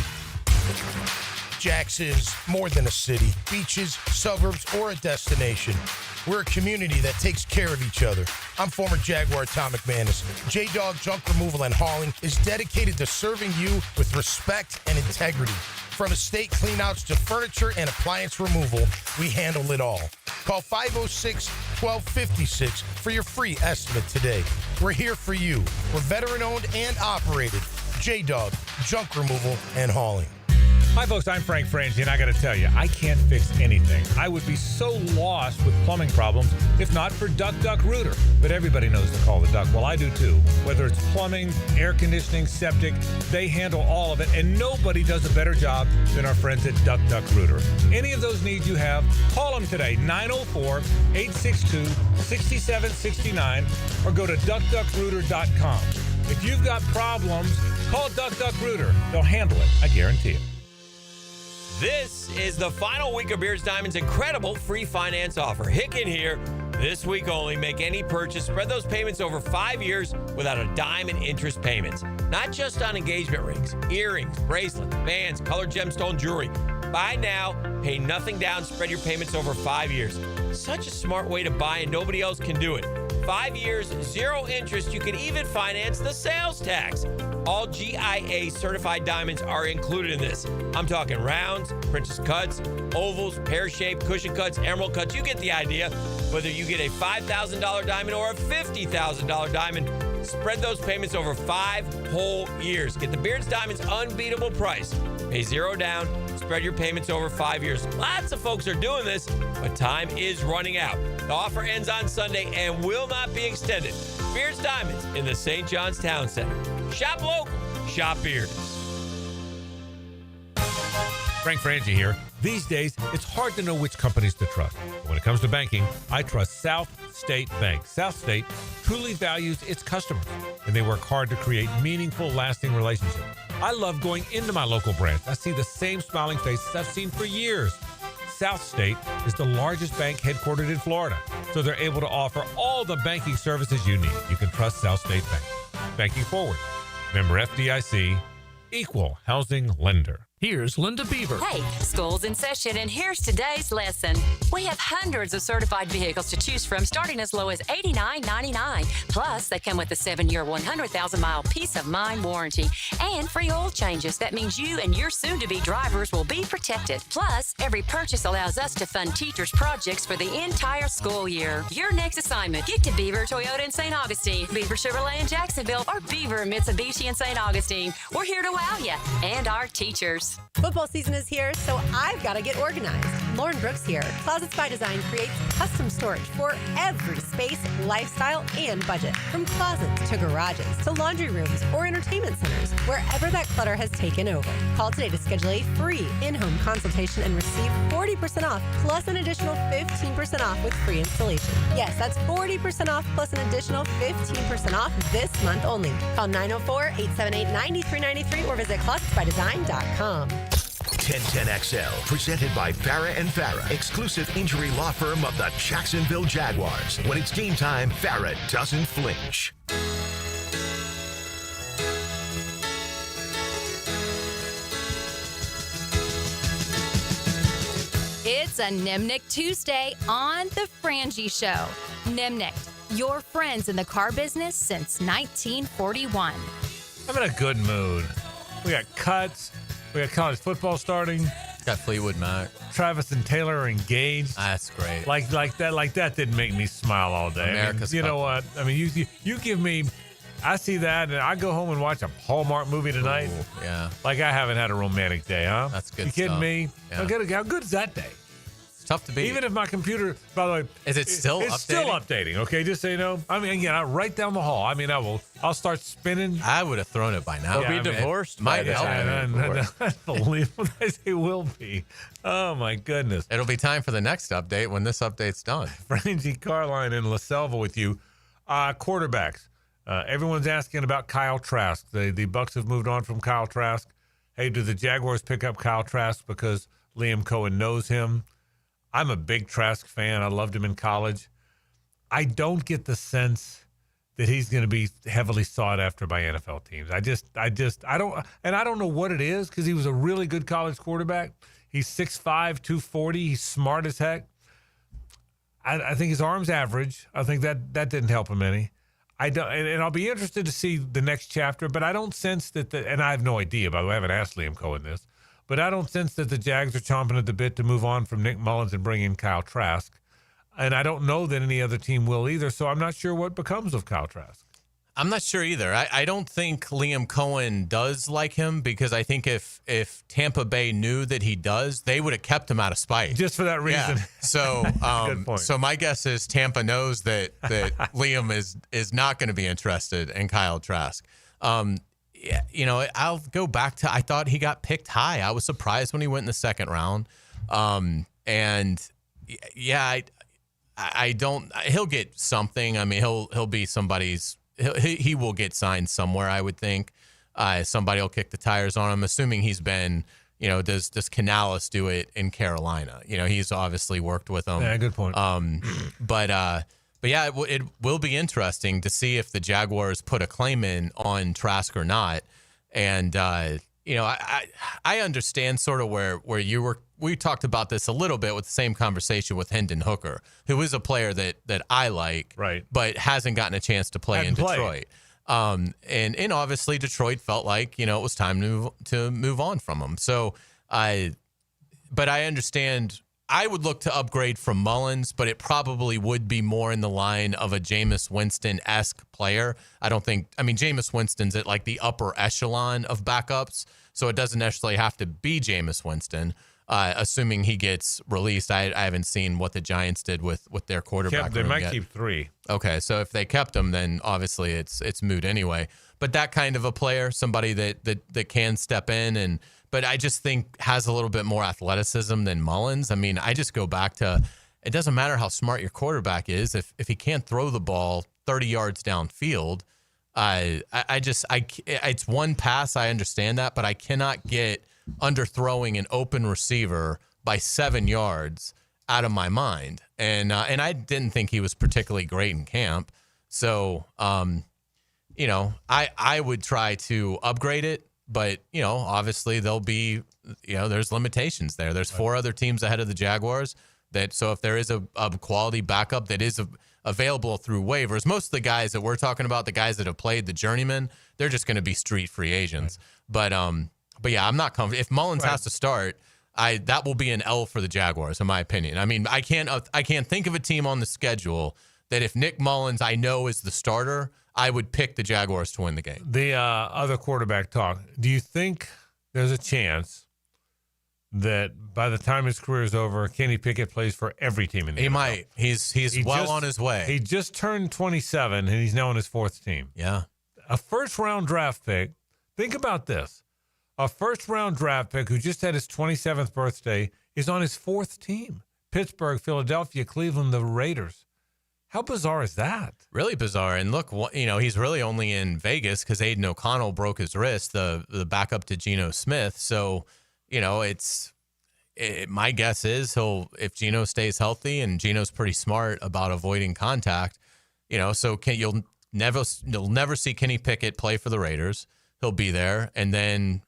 Speaker 12: Jax is more than a city, beaches, suburbs, or a destination. We're a community that takes care of each other. I'm former Jaguar Tom McManus. J-Dog Junk Removal and Hauling is dedicated to serving you with respect and integrity. From estate cleanouts to furniture and appliance removal, we handle it all. Call 506-1256 for your free estimate today. We're here for you. We're veteran-owned and operated. J-Dog Junk Removal and Hauling.
Speaker 2: Hi, folks. I'm Frank Frangie, and I got to tell you, I can't fix anything. I would be so lost with plumbing problems if not for Duck Duck Rooter. But everybody knows to call the Duck. Well, I do too. Whether it's plumbing, air conditioning, septic, they handle all of it, and nobody does a better job than our friends at Duck Duck Rooter. Any of those needs you have, call them today, 904-862-6769, or go to duckduckrooter.com. If you've got problems, call Duck Duck Rooter. They'll handle it. I guarantee it.
Speaker 7: This is the final week of Beers Diamond's incredible free finance offer. Hicken here. This week only, make any purchase, spread those payments over 5 years without a dime in interest payments. Not just on engagement rings, earrings, bracelets, bands, colored gemstone jewelry. Buy now, pay nothing down, spread your payments over 5 years. Such a smart way to buy, and nobody else can do it. 5 years, 0 interest. You can even finance the sales tax. All GIA certified diamonds are included in this. I'm talking rounds, princess cuts, ovals, pear-shaped, cushion cuts, emerald cuts. You get the idea. Whether you get a $5,000 diamond or a $50,000 diamond, spread those payments over 5 whole years. Get the Beards Diamonds unbeatable price. Pay 0 down, spread your payments over 5 years. Lots of folks are doing this, but time is running out. The offer ends on Sunday and will not be extended. Beards Diamonds in the St. John's Town Center. Shop local, shop Beards.
Speaker 2: Frank Frangie here. These days, it's hard to know which companies to trust. But when it comes to banking, I trust South State Bank. South State truly values its customers, and they work hard to create meaningful, lasting relationships. I love going into my local branch. I see the same smiling faces I've seen for years. South State is the largest bank headquartered in Florida, so they're able to offer all the banking services you need. You can trust South State Bank. Banking forward. Member FDIC, equal housing lender.
Speaker 13: Here's Linda Beaver.
Speaker 14: Hey, school's in session, and here's today's lesson. We have hundreds of certified vehicles to choose from, starting as low as $89.99. Plus, they come with a 7-year, 100,000-mile peace of mind warranty and free oil changes. That means you and your soon-to-be drivers will be protected. Plus, every purchase allows us to fund teachers' projects for the entire school year. Your next assignment, get to Beaver Toyota in St. Augustine, Beaver Chevrolet in Jacksonville, or Beaver Mitsubishi in St. Augustine. We're here to wow you and our teachers.
Speaker 15: Football season is here, so I've got to get organized. Lauren Brooks here. Closets by Design creates custom storage for every space, lifestyle, and budget. From closets to garages to laundry rooms or entertainment centers, wherever that clutter has taken over. Call today to schedule a free in-home consultation and receive 40% off plus an additional 15% off with free installation. Yes, that's 40% off plus an additional 15% off this month only. Call 904-878-9393 or visit closetsbydesign.com.
Speaker 4: 1010XL, presented by Farah & Farah, exclusive injury law firm of the Jacksonville Jaguars. When it's game time, Farah doesn't flinch.
Speaker 1: It's a Nimnick Tuesday on The Frangie Show. Nimnick, your friends in the car business since 1941.
Speaker 2: I'm in a good mood. We got cuts. We got college football starting.
Speaker 3: Got Fleetwood Mac.
Speaker 2: Travis and Taylor are engaged.
Speaker 3: That's great.
Speaker 2: Like that didn't make me smile all day.
Speaker 3: America's
Speaker 2: you know what? I mean, you give me I see that, and I go home and watch a Hallmark movie tonight.
Speaker 3: Ooh, yeah.
Speaker 2: Like I haven't had a romantic day, huh?
Speaker 3: That's good
Speaker 2: You kidding
Speaker 3: stuff.
Speaker 2: me?
Speaker 3: Yeah.
Speaker 2: How good is that day?
Speaker 3: It's tough to beat.
Speaker 2: Even if my computer, by the way,
Speaker 3: is it still
Speaker 2: it's
Speaker 3: updating?
Speaker 2: still updating, okay? Just so you know. I mean, again, right down the hall. I mean, I'll start spinning.
Speaker 3: I would have thrown it by now.
Speaker 13: They'll be divorced.
Speaker 3: Might help.
Speaker 2: Unbelievable. They will be. Oh, my goodness.
Speaker 3: It'll be time for the next update when this update's done.
Speaker 2: Frangie, Carline, and LaSelva with you. Quarterbacks. Everyone's asking about Kyle Trask. The Bucs have moved on from Kyle Trask. Hey, do the Jaguars pick up Kyle Trask because Liam Cohen knows him? I'm a big Trask fan. I loved him in college. I don't get the sense that he's going to be heavily sought after by NFL teams. I don't know what it is because he was a really good college quarterback. He's 6'5", 240. He's smart as heck. I think his arm's average. I think that didn't help him any. I don't, and I'll be interested to see the next chapter, but I don't sense that and I have no idea, by the way, I haven't asked Liam Cohen this, but I don't sense that the Jags are chomping at the bit to move on from Nick Mullins and bring in Kyle Trask. And I don't know that any other team will either, so I'm not sure what becomes of Kyle Trask.
Speaker 3: I'm not sure either. I don't think Liam Cohen does like him because I think if Tampa Bay knew that he does, they would have kept him out of spite.
Speaker 2: Just for that reason.
Speaker 3: Yeah. So,
Speaker 2: Good point.
Speaker 3: So my guess is Tampa knows that Liam is not going to be interested in Kyle Trask. Yeah, you know, I'll go back to I thought he got picked high. I was surprised when he went in the second round. And yeah, I don't. He'll get something. I mean, he'll be somebody's. He will get signed somewhere, I would think. Somebody will kick the tires on him, assuming he's been, you know, does Canales do it in Carolina? You know, he's obviously worked with them.
Speaker 2: Yeah, good point.
Speaker 3: But yeah, it will be interesting to see if the Jaguars put a claim in on Trask or not. And, you know, I understand sort of where you were. We talked about this a little bit with the same conversation with Hendon Hooker, who is a player that I like,
Speaker 2: right,
Speaker 3: but hasn't gotten a chance to play in Detroit. And obviously Detroit felt like, you know, it was time to move on from him. So but I understand. I would look to upgrade from Mullins, but it probably would be more in the line of a Jameis Winston-esque player. I mean, Jameis Winston's at like the upper echelon of backups, so it doesn't necessarily have to be Jameis Winston. Assuming he gets released, I haven't seen what the Giants did with their quarterback.
Speaker 2: They might
Speaker 3: yet.
Speaker 2: keep 3.
Speaker 3: Okay, so if they kept him, then obviously it's moot anyway. But that kind of a player, somebody that can step in, but I just think has a little bit more athleticism than Mullins. I mean, I just go back to it doesn't matter how smart your quarterback is if he can't throw the ball 30 yards downfield. It's one pass. I understand that, but I cannot get underthrowing an open receiver by 7 yards out of my mind. And I didn't think he was particularly great in camp. So, you know, I would try to upgrade it, but, you know, obviously there'll be, you know, there's limitations there. There's 4 other teams ahead of the Jaguars so if there is a quality backup that is available through waivers, most of the guys that we're talking about, the guys that have played the journeyman, they're just going to be street free agents. Right. But yeah, I'm not comfortable. If Mullins has to start, that will be an L for the Jaguars, in my opinion. I mean, I can't think of a team on the schedule that if Nick Mullins I know is the starter, I would pick the Jaguars to win the game.
Speaker 2: The other quarterback talk. Do you think there's a chance that by the time his career is over, Kenny Pickett plays for every team in the NFL?
Speaker 3: He might. He's on his way.
Speaker 2: He just turned 27, and he's now on his 4th team.
Speaker 3: Yeah.
Speaker 2: A first-round draft pick. Think about this. A first-round draft pick who just had his 27th birthday is on his 4th team. Pittsburgh, Philadelphia, Cleveland, the Raiders. How bizarre is that?
Speaker 3: Really bizarre. And look, you know, he's really only in Vegas because Aiden O'Connell broke his wrist, the backup to Geno Smith. So, you know, my guess is if Geno stays healthy, and Geno's pretty smart about avoiding contact, you know, so you'll never see Kenny Pickett play for the Raiders. He'll be there, and then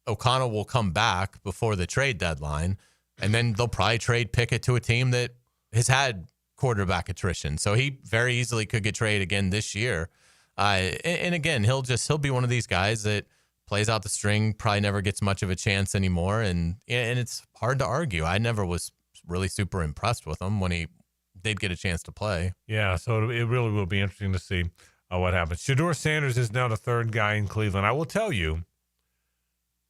Speaker 3: O'Connell will come back before the trade deadline, and then they'll probably trade Pickett to a team that has had quarterback attrition. So he very easily could get traded again this year. And again, he'll be one of these guys that plays out the string, probably never gets much of a chance anymore, and it's hard to argue. I never was really super impressed with him when he did get a chance to play.
Speaker 2: Yeah, so it really will be interesting to see. what happens. Shedeur Sanders is now the third guy in Cleveland. I will tell you,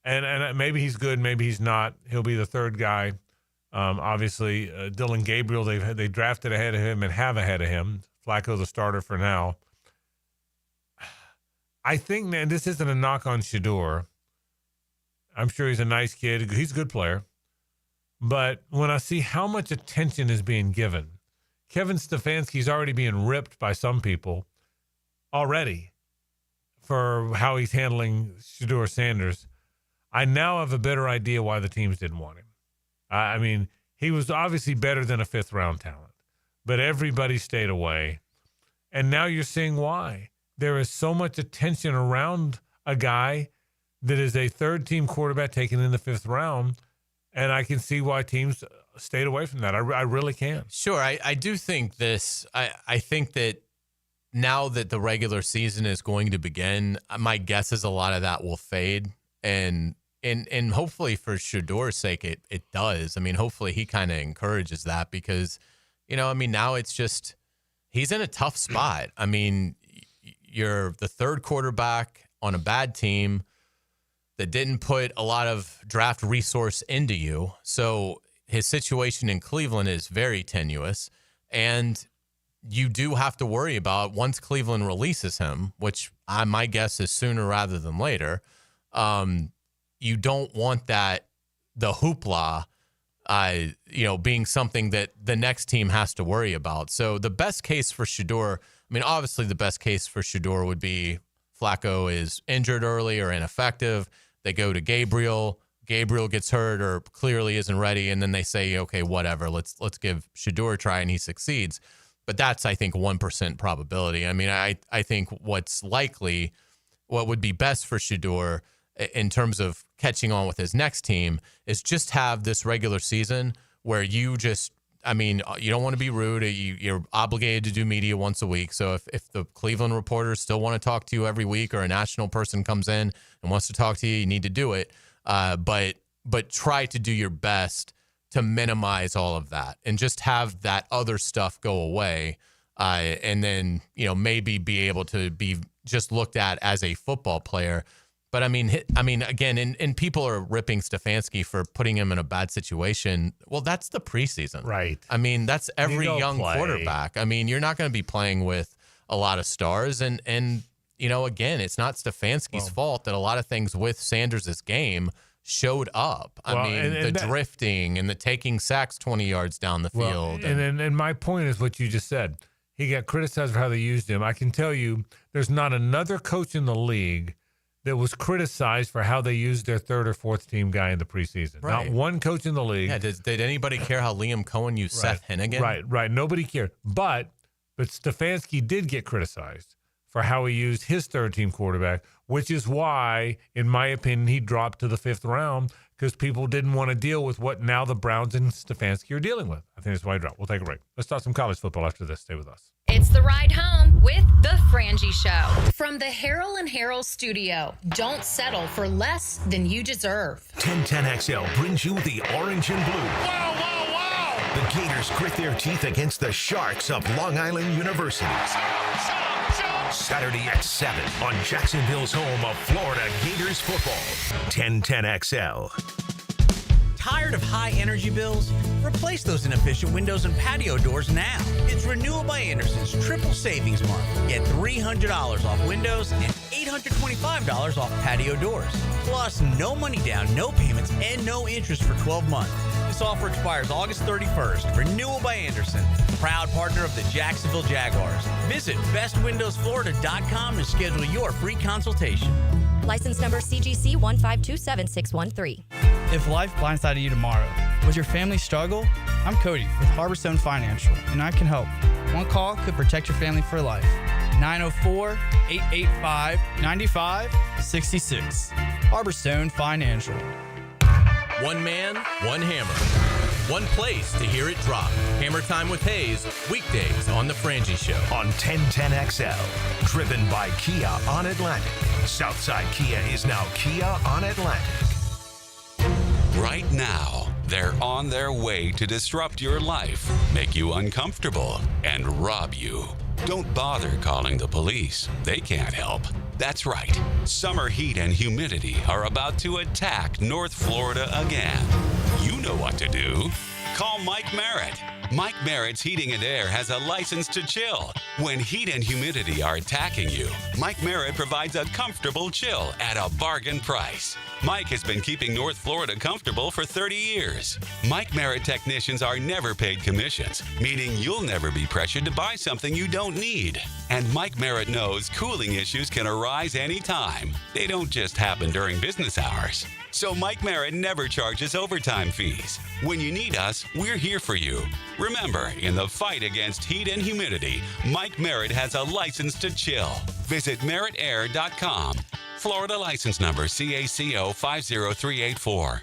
Speaker 2: and maybe he's good, maybe he's not. He'll be the third guy. Obviously, Dylan Gabriel, they drafted ahead of him and have ahead of him. Flacco's a starter for now. I think, man, this isn't a knock on Shedeur. I'm sure he's a nice kid. He's a good player. But when I see how much attention is being given, Kevin Stefanski's already being ripped by some people already for how he's handling Shedeur Sanders. I now have a better idea why the teams didn't want him. I mean, he was obviously better than a fifth-round talent, but everybody stayed away. And now you're seeing why. There is so much attention around a guy that is a third-team quarterback taken in the fifth round, and I can see why teams stayed away from that. I really can.
Speaker 3: Sure, I do think this. I think that now that the regular season is going to begin, my guess is a lot of that will fade, and hopefully for Shedeur's sake, it does. I mean, hopefully he kind of encourages that because, now it's just he's in a tough spot. I mean, you're the third quarterback on a bad team that didn't put a lot of draft resource into you. So his situation in Cleveland is very tenuous, and you do have to worry about once Cleveland releases him, which my guess is sooner rather than later. You don't want the hoopla, being something that the next team has to worry about. So the best case for Shedeur, obviously the best case for Shedeur would be Flacco is injured early or ineffective. They go to Gabriel. Gabriel gets hurt or clearly isn't ready, and then they say, okay, whatever, let's give Shedeur a try, and he succeeds. But that's, I think, 1% probability. I think what would be best for Shedeur in terms of catching on with his next team is just have this regular season where you just, you don't want to be rude. You're obligated to do media once a week. So if the Cleveland reporters still want to talk to you every week or a national person comes in and wants to talk to you, you need to do it. But try to do your best to minimize all of that and just have that other stuff go away. And then, maybe be able to be just looked at as a football player. But again, and people are ripping Stefanski for putting him in a bad situation. Well, that's the preseason.
Speaker 2: Right.
Speaker 3: That's every young quarterback. You're not going to be playing with a lot of stars. And again, it's not Stefanski's fault that a lot of things with Sanders' game showed up. The drifting and the taking sacks 20 yards down the field.
Speaker 2: And my point is what you just said. He got criticized for how they used him. I can tell you there's not another coach in the league that was criticized for how they used their third or fourth team guy in the preseason.
Speaker 3: Right.
Speaker 2: Not one coach in the league.
Speaker 3: Yeah, did anybody care how Liam Cohen used Seth Hennigan?
Speaker 2: Right. Nobody cared. But Stefanski did get criticized for how he used his third team quarterback, which is why, in my opinion, he dropped to the fifth round because people didn't want to deal with what now the Browns and Stefanski are dealing with. I think that's why he dropped. We'll take a break. Let's talk some college football after this. Stay with us.
Speaker 1: It's the ride home with the Frangie Show. From the Harrell and Harrell studio, don't settle for less than you deserve.
Speaker 4: 1010XL brings you the orange and blue.
Speaker 12: Wow, wow, wow!
Speaker 4: The Gators grit their teeth against the Sharks of Long Island University. Saturday at 7 on Jacksonville's home of Florida Gators football. 1010XL.
Speaker 13: Tired of high energy bills? Replace those inefficient windows and patio doors now. It's Renewal by Anderson's triple savings month. Get $300 off windows and $825 off patio doors. Plus, no money down, no payments, and no interest for 12 months. This offer expires August 31st. Renewal by Anderson, proud partner of the Jacksonville Jaguars. Visit bestwindowsflorida.com to schedule your free consultation.
Speaker 16: License number CGC 1527613.
Speaker 17: If life blindsided you tomorrow, would your family struggle? I'm Cody with Harborstone Financial, and I can help. One call could protect your family for life. 904-885-9566. Harborstone Financial.
Speaker 18: One man, one hammer. One place to hear it drop. Hammer Time with Hayes, weekdays on The Frangie Show.
Speaker 4: On 1010XL, driven by Kia on Atlantic. Southside Kia is now Kia on Atlantic.
Speaker 19: Right now, they're on their way to disrupt your life, make you uncomfortable, and rob you. Don't bother calling the police. They can't help. That's right. Summer heat and humidity are about to attack North Florida again. You know what to do. Call Mike Merritt. Mike Merritt's Heating and Air has a license to chill. When heat and humidity are attacking you, Mike Merritt provides a comfortable chill at a bargain price. Mike has been keeping North Florida comfortable for 30 years. Mike Merritt technicians are never paid commissions, meaning you'll never be pressured to buy something you don't need. And Mike Merritt knows cooling issues can arise anytime. They don't just happen during business hours. So Mike Merritt never charges overtime fees. When you need us, we're here for you. Remember, in the fight against heat and humidity, Mike Merritt has a license to chill. Visit merrittair.com. Florida license number CACO 50384.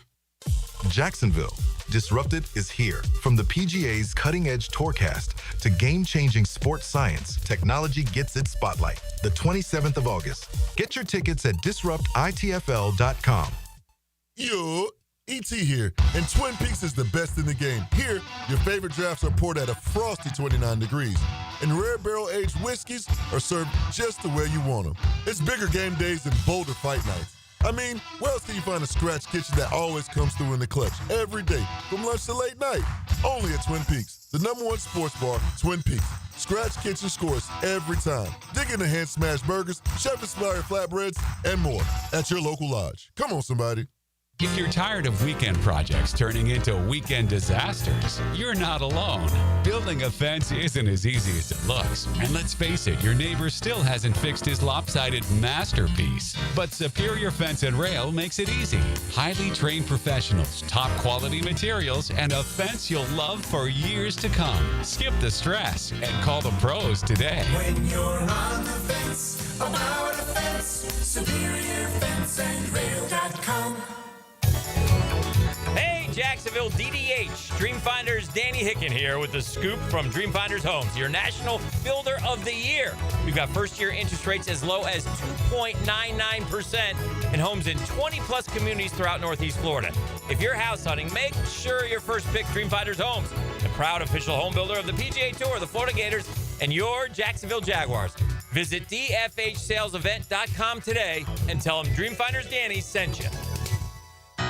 Speaker 20: Jacksonville. Disrupted is here. From the PGA's cutting-edge Tourcast to game-changing sports science, technology gets its spotlight. The 27th of August. Get your tickets at disruptitfl.com.
Speaker 21: Yo, E.T. here, and Twin Peaks is the best in the game. Here, your favorite drafts are poured at a frosty 29 degrees, and rare barrel-aged whiskeys are served just the way you want them. It's bigger game days and bolder fight nights. I mean, where else can you find a scratch kitchen that always comes through in the clutch every day, from lunch to late night? Only at Twin Peaks, the #1 sports bar, Twin Peaks. Scratch kitchen scores every time. Dig into hand-smashed burgers, chef-inspired flatbreads, and more at your local lodge. Come on, somebody.
Speaker 11: If you're tired of weekend projects turning into weekend disasters, you're not alone. Building a fence isn't as easy as it looks. And let's face it, your neighbor still hasn't fixed his lopsided masterpiece. But Superior Fence and Rail makes it easy. Highly trained professionals, top quality materials, and a fence you'll love for years to come. Skip the stress and call the pros today.
Speaker 22: When you're on the fence, about a fence, SuperiorFenceandRail.com.
Speaker 23: Hey, Jacksonville DDH. Dreamfinders Danny Hicken here with the scoop from Dreamfinders Homes, your national builder of the year. We've got first-year interest rates as low as 2.99% and homes in 20-plus communities throughout Northeast Florida. If you're house hunting, make sure your first pick Dreamfinders Homes, the proud official home builder of the PGA Tour, the Florida Gators, and your Jacksonville Jaguars. Visit DFHSalesEvent.com today and tell them Dreamfinders Danny sent you.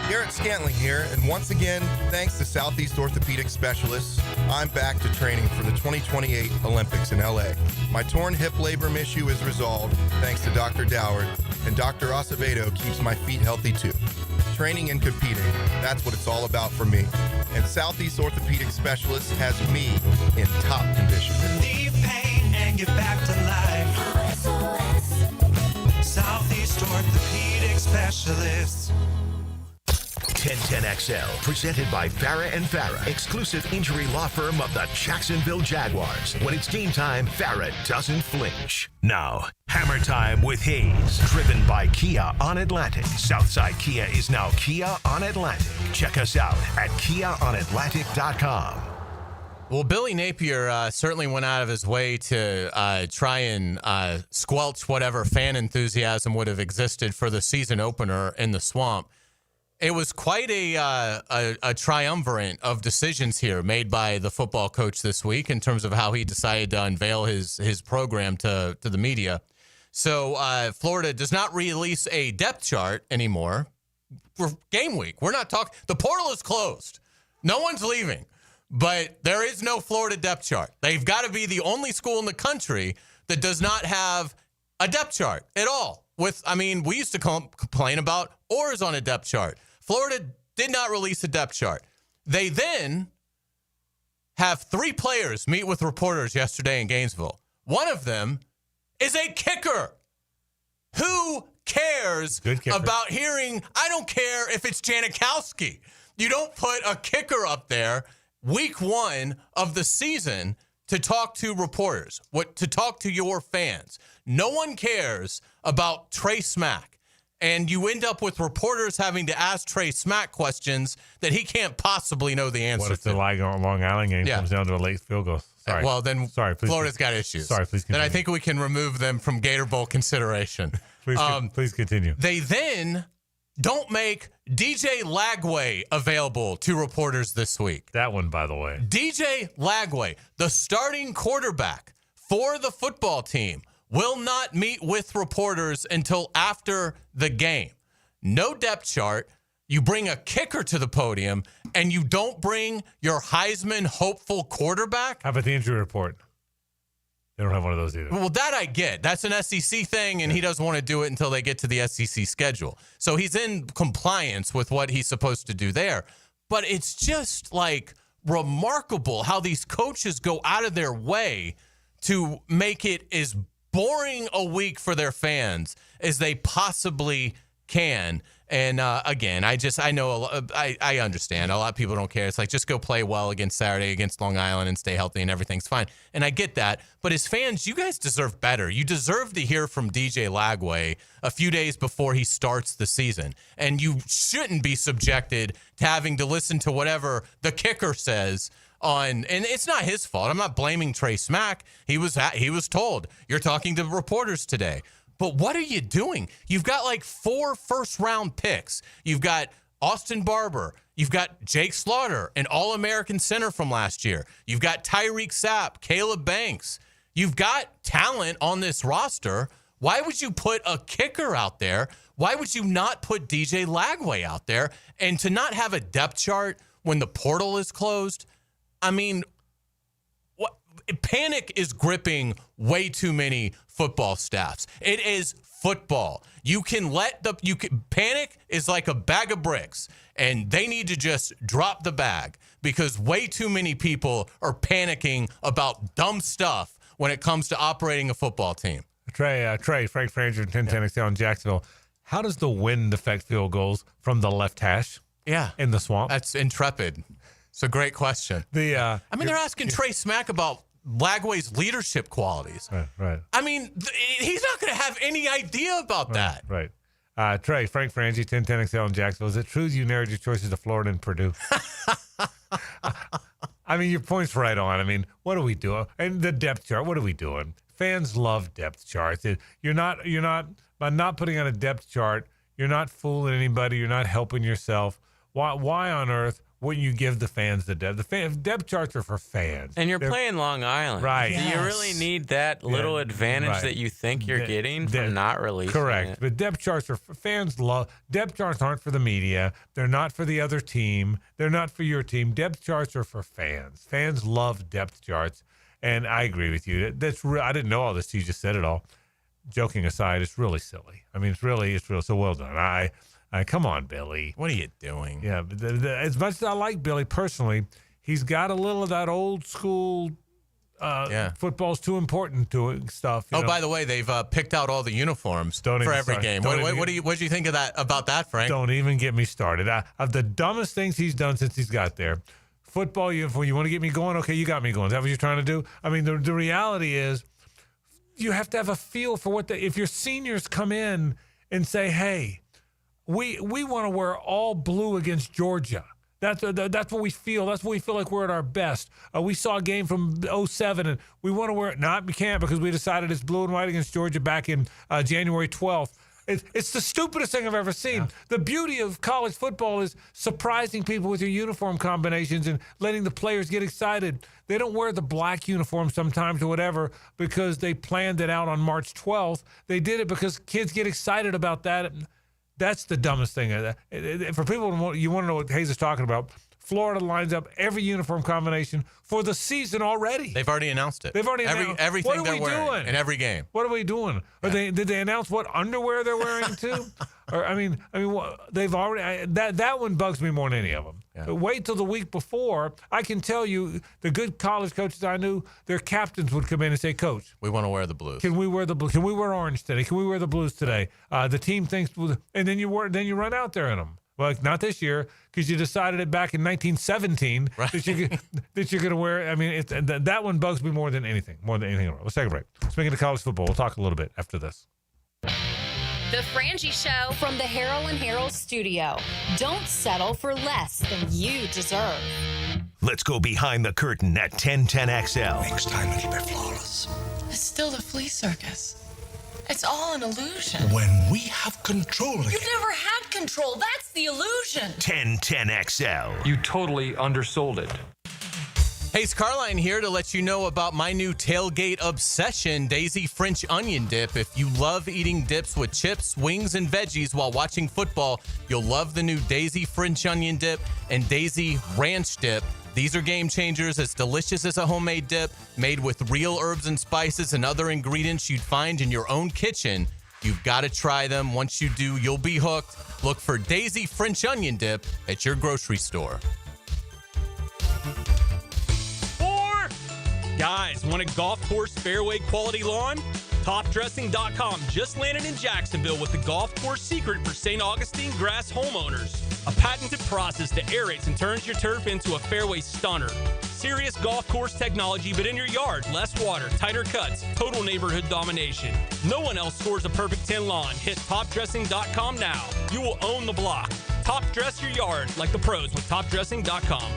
Speaker 24: Garrett Scantling here, and once again, thanks to Southeast Orthopedic Specialists, I'm back to training for the 2028 Olympics in LA. My torn hip labrum issue is resolved thanks to Dr. Doward, and Dr. Acevedo keeps my feet healthy too. Training and competing, that's what it's all about for me. And Southeast Orthopedic Specialists has me in top condition.
Speaker 22: Relieve pain and get back to life. Southeast Orthopedic Specialists.
Speaker 4: 1010XL, presented by Farah and Farah, exclusive injury law firm of the Jacksonville Jaguars. When it's game time, Farah doesn't flinch. Now, Hammer Time with Hayes, driven by Kia on Atlantic. Southside Kia is now Kia on Atlantic. Check us out at KiaOnAtlantic.com.
Speaker 3: Well, Billy Napier certainly went out of his way to try and squelch whatever fan enthusiasm would have existed for the season opener in the Swamp. It was quite a triumvirate of decisions here made by the football coach this week in terms of how he decided to unveil his program to the media. So Florida does not release a depth chart anymore for game week. We're not talking. The portal is closed. No one's leaving. But there is no Florida depth chart. They've got to be the only school in the country that does not have a depth chart at all. We used to complain about Oars on a depth chart. Florida did not release a depth chart. They then have 3 players meet with reporters yesterday in Gainesville. One of them is a kicker. Who cares about hearing, I don't care if it's Janikowski. You don't put a kicker up there week 1 of the season to talk to reporters, to talk to your fans. No one cares about Trey Smack. And you end up with reporters having to ask Trey Smack questions that he can't possibly know the answer to.
Speaker 2: What if the Long Island game comes down to a late field goal? Sorry.
Speaker 3: Well, then
Speaker 2: please
Speaker 3: Florida's got issues.
Speaker 2: Sorry, please continue.
Speaker 3: Then I think we can remove them from Gator Bowl consideration.
Speaker 2: Please continue.
Speaker 3: They then don't make DJ Lagway available to reporters this week.
Speaker 2: That one, by the way.
Speaker 3: DJ Lagway, the starting quarterback for the football team will not meet with reporters until after the game. No depth chart. You bring a kicker to the podium, and you don't bring your Heisman hopeful quarterback?
Speaker 2: How about the injury report? They don't have one of those either.
Speaker 3: Well, that I get. That's an SEC thing, and he doesn't want to do it until they get to the SEC schedule. So he's in compliance with what he's supposed to do there. But it's just, like, remarkable how these coaches go out of their way to make it as boring a week for their fans as they possibly can. And again, I know I understand. A lot of people don't care. It's like, just go play well against Saturday against Long Island and stay healthy and everything's fine. And I get that. But as fans, you guys deserve better. You deserve to hear from DJ Lagway a few days before he starts the season. And you shouldn't be subjected to having to listen to whatever the kicker says and it's not his fault. I'm not blaming Trey Smack. He was told, you're talking to reporters today. But what are you doing? You've got like 4 first-round picks. You've got Austin Barber. You've got Jake Slaughter, an All-American center from last year. You've got Tyreek Sapp, Caleb Banks. You've got talent on this roster. Why would you put a kicker out there? Why would you not put DJ Lagway out there? And to not have a depth chart when the portal is closed, I mean, panic is gripping way too many football staffs. It is football. Panic is like a bag of bricks, and they need to just drop the bag because way too many people are panicking about dumb stuff when it comes to operating a football team.
Speaker 2: Frank Frangie, 1010XL in Jacksonville. How does the wind affect field goals from the left hash?
Speaker 3: Yeah,
Speaker 2: in the swamp.
Speaker 3: That's intrepid. It's a great question. They're asking Trey Smack about Lagway's leadership qualities.
Speaker 2: Right.
Speaker 3: I mean, he's not going to have any idea about that.
Speaker 2: Right. Frank Frangie, 1010XL in Jacksonville. Is it true you narrowed your choices to Florida and Purdue? I mean, your point's right on. I mean, what are we doing? And the depth chart, what are we doing? Fans love depth charts. By not putting on a depth chart, you're not fooling anybody. You're not helping yourself. Why on earth wouldn't you give the fans the depth? Depth charts are for fans.
Speaker 5: And you're playing Long Island.
Speaker 2: Right.
Speaker 5: Do you really need that little advantage that you think you're getting from not releasing
Speaker 2: Correct.
Speaker 5: it?
Speaker 2: But depth charts are for fans. Depth charts aren't for the media. They're not for the other team. They're not for your team. Depth charts are for fans. Fans love depth charts. And I agree with you. That's real. I didn't know all this. You just said it all. Joking aside, it's really silly. I mean, it's real. So well done. Come on, Billy.
Speaker 3: What are you doing?
Speaker 2: Yeah, as much as I like Billy personally, he's got a little of that old school football's too important to it stuff.
Speaker 3: By the way, they've picked out all the uniforms for every game. What do you think about that, Frank?
Speaker 2: Don't even get me started. Of the dumbest things he's done since he's got there, football uniform, you want to get me going? Okay, you got me going. Is that what you're trying to do? I mean, the reality is you have to have a feel for if your seniors come in and say, hey, we want to wear all blue against Georgia. That's what we feel. That's what we feel like we're at our best. We saw a game from 2007, and we want to wear it. No, we can't because we decided it's blue and white against Georgia back in January 12th. It's the stupidest thing I've ever seen. Yeah. The beauty of college football is surprising people with your uniform combinations and letting the players get excited. They don't wear the black uniform sometimes or whatever because they planned it out on March 12th. They did it because kids get excited about that. That's the dumbest thing. For people, you want to know what Hayes is talking about. Florida lines up every uniform combination for the season already.
Speaker 3: They've already announced it.
Speaker 2: They've already announced
Speaker 3: everything they're wearing in every game.
Speaker 2: What are we doing? Yeah. Did they announce what underwear they're wearing too? Or I mean, they've already. That one bugs me more than any of them. Yeah. But wait till the week before. I can tell you, the good college coaches I knew, their captains would come in and say, "Coach,
Speaker 3: we want to wear the blues.
Speaker 2: Can we wear the blue? Can we wear orange today? Can we wear the blues today?" The team thinks, and then you run out there in them. Well, not this year because you decided it back in 1917 that you're going to wear. I mean, that one bugs me more than anything. Let's take a break. Speaking of college football, we'll talk a little bit after this.
Speaker 1: The Frangie Show from the Harold and Harold studio. Don't settle for less than you deserve.
Speaker 4: Let's go behind the curtain at 1010XL.
Speaker 6: Next time, keep it flawless.
Speaker 8: It's still the flea circus. It's all an illusion.
Speaker 6: When we have control again.
Speaker 8: You've never had control. That's the illusion.
Speaker 4: 1010XL.
Speaker 9: You totally undersold it.
Speaker 3: Hayes Carline here to let you know about my new tailgate obsession, Daisy French Onion Dip. If you love eating dips with chips, wings, and veggies while watching football, you'll love the new Daisy French Onion Dip and Daisy Ranch Dip. These are game changers. It's delicious as a homemade dip made with real herbs and spices and other ingredients you'd find in your own kitchen. You've got to try them. Once you do, you'll be hooked. Look for Daisy French Onion Dip at your grocery store.
Speaker 7: Guys, want a golf course fairway quality lawn? TopDressing.com just landed in Jacksonville with the golf course secret for St. Augustine grass homeowners. A patented process that aerates and turns your turf into a fairway stunner. Serious golf course technology, but in your yard. Less water, tighter cuts, total neighborhood domination. No one else scores a perfect 10 lawn. Hit TopDressing.com now. You will own the block. Top dress your yard like the pros with TopDressing.com.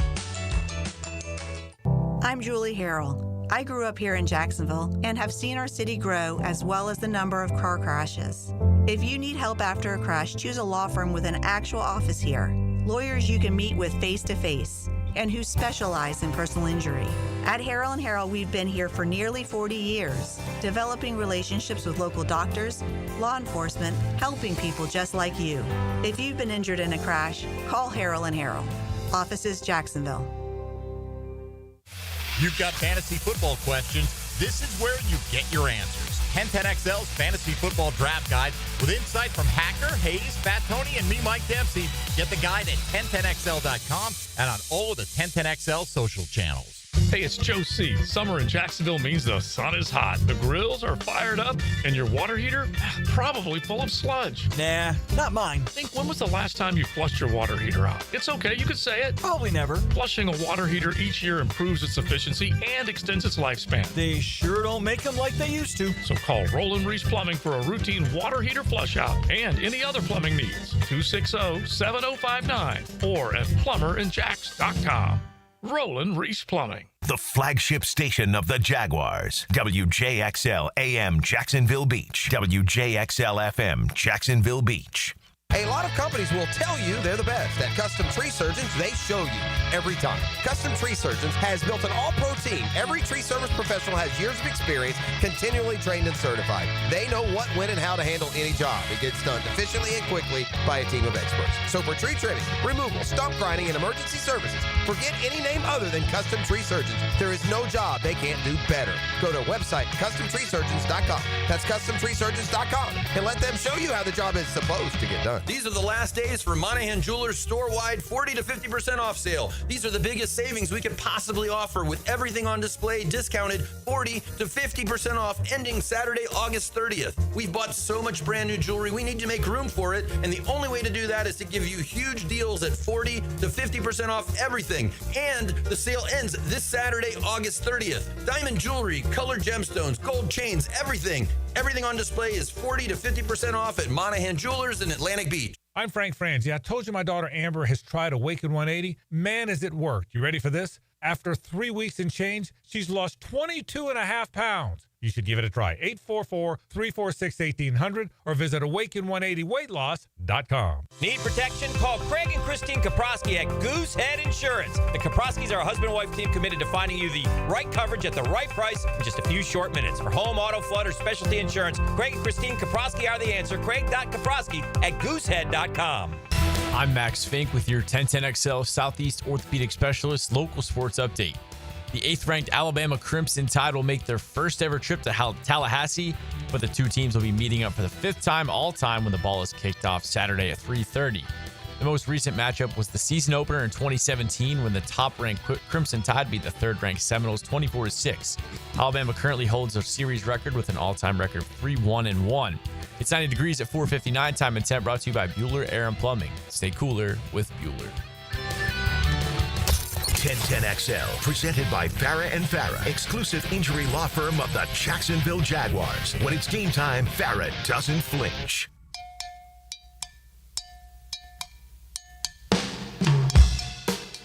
Speaker 9: I'm Julie Harrell. I grew up here in Jacksonville and have seen our city grow as well as the number of car crashes. If you need help after a crash, choose a law firm with an actual office here. Lawyers you can meet with face-to-face and who specialize in personal injury. At Harrell & Harrell, we've been here for nearly 40 years, developing relationships with local doctors, law enforcement, helping people just like you. If you've been injured in a crash, call Harrell & Harrell. Offices, Jacksonville.
Speaker 10: You've got fantasy football questions. This is where you get your answers. 1010XL's Fantasy Football Draft Guide with insight from Hacker, Hayes, Fat Tony, and me, Mike Dempsey. Get the guide at 1010XL.com and on all of the 1010XL social channels.
Speaker 14: Hey, it's Joe C. Summer in Jacksonville means the sun is hot, the grills are fired up, and your water heater probably full of sludge.
Speaker 25: Nah, not mine.
Speaker 14: Think, when was the last time you flushed your water heater out? It's okay, you can say it.
Speaker 25: Probably never.
Speaker 14: Flushing a water heater each year improves its efficiency and extends its lifespan.
Speaker 25: They sure don't make them like they used to.
Speaker 14: So call Roland Reese Plumbing for a routine water heater flush out and any other plumbing needs. 260-7059 or at plumberinjacks.com. Roland Reese Plumbing.
Speaker 4: The flagship station of the Jaguars. WJXL AM Jacksonville Beach. WJXL FM Jacksonville Beach.
Speaker 26: A lot of companies will tell you they're the best. At Custom Tree Surgeons, they show you every time. Custom Tree Surgeons has built an all-pro team. Every tree service professional has years of experience, continually trained and certified. They know what, when, and how to handle any job. It gets done efficiently and quickly by a team of experts. So for tree trimming, removal, stump grinding, and emergency services, forget any name other than Custom Tree Surgeons. There is no job they can't do better. Go to our website, CustomTreeSurgeons.com. That's CustomTreeSurgeons.com. And let them show you how the job is supposed to get done.
Speaker 27: These are the last days for Monahan Jewelers store-wide 40 to 50% off sale. These are the biggest savings we could possibly offer with everything on display discounted 40 to 50% off ending Saturday, August 30th. We've bought so much brand new jewelry, we need to make room for it, and the only way to do that is to give you huge deals at 40 to 50% off everything. And the sale ends this Saturday, August 30th. Diamond jewelry, colored gemstones, gold chains, everything. Everything on display is 40 to 50% off at Monahan Jewelers in Atlantic Beach.
Speaker 2: I'm Frank Frangie. I told you my daughter Amber has tried Awaken 180. Man, has it worked. You ready for this? After 3 weeks and change, she's lost 22.5 pounds. You should give it a try. 844-346-1800 or visit awaken180weightloss.com.
Speaker 23: Need protection? Call Craig and Christine Kaprosky at Goosehead Insurance. The Kaproskys are a husband and wife team committed to finding you the right coverage at the right price in just a few short minutes. For home, auto, flood, or specialty insurance, Craig and Christine Kaprosky are the answer. Craig.Kaprosky at goosehead.com.
Speaker 28: I'm Max Fink with your 1010XL Southeast Orthopedic Specialist local sports update. The 8th-ranked Alabama Crimson Tide will make their first ever trip to Tallahassee, but the two teams will be meeting up for the 5th time all-time when the ball is kicked off Saturday at 3:30. The most recent matchup was the season opener in 2017 when the top-ranked Crimson Tide beat the 3rd-ranked Seminoles 24-6. Alabama currently holds a series record with an all-time record of 3-1-1. It's 90 degrees at 4:59 time and temp, brought to you by Bueller Air and Plumbing. Stay cooler with Bueller.
Speaker 4: 1010XL, presented by Farah & Farah, exclusive injury law firm of the Jacksonville Jaguars. When it's game time, Farah doesn't flinch.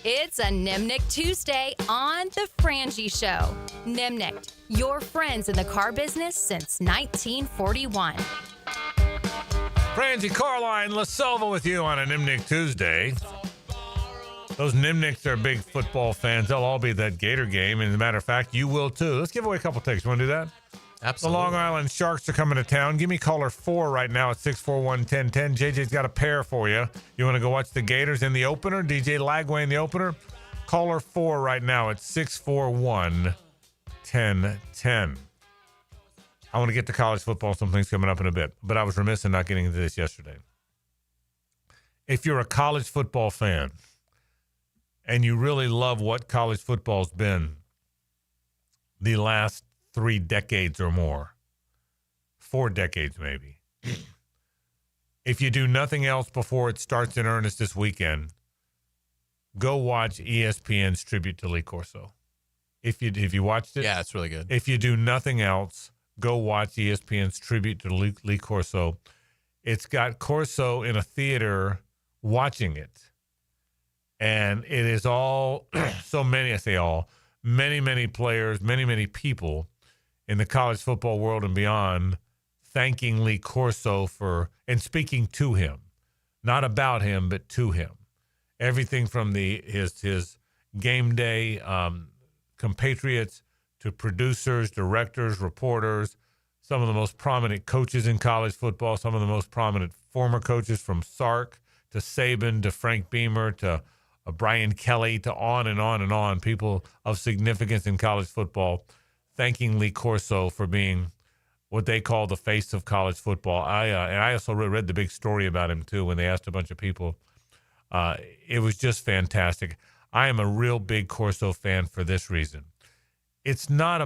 Speaker 1: It's a Nimnick Tuesday on The Frangie Show. Nimnick, your friends in the car business since 1941.
Speaker 2: Frangie, Carline, La Selva with you on a Nimnick Tuesday. Those Nimnicks are big football fans. They'll all be at that Gator game. And as a matter of fact, you will too. Let's give away a couple tickets. You want to do that?
Speaker 3: Absolutely.
Speaker 2: The Long Island Sharks are coming to town. Give me caller 4 right now at 641-1010. JJ's got a pair for you. You want to go watch the Gators in the opener? DJ Lagway in the opener? Caller 4 right now at 641-1010. I want to get to college football. Some things coming up in a bit. But I was remiss in not getting into this yesterday. If you're a college football fan and you really love what college football's been the last 3 decades or more, 4 decades maybe. If you do nothing else before it starts in earnest this weekend, go watch ESPN's tribute to Lee Corso. If you watched it,
Speaker 3: yeah, it's really good.
Speaker 2: If you do nothing else, go watch ESPN's tribute to Lee Corso. It's got Corso in a theater watching it, and it is all so many. I say all, many players, many people in the college football world and beyond, thanking Lee Corso for and speaking to him, not about him, but to him. Everything from his game day compatriots to producers, directors, reporters, some of the most prominent coaches in college football, some of the most prominent former coaches from Sark to Saban to Frank Beamer to Brian Kelly to on and on and on, people of significance in college football, thanking Lee Corso for being what they call the face of college football. And I also read the big story about him, too, when they asked a bunch of people. It was just fantastic. I am a real big Corso fan for this reason. It's not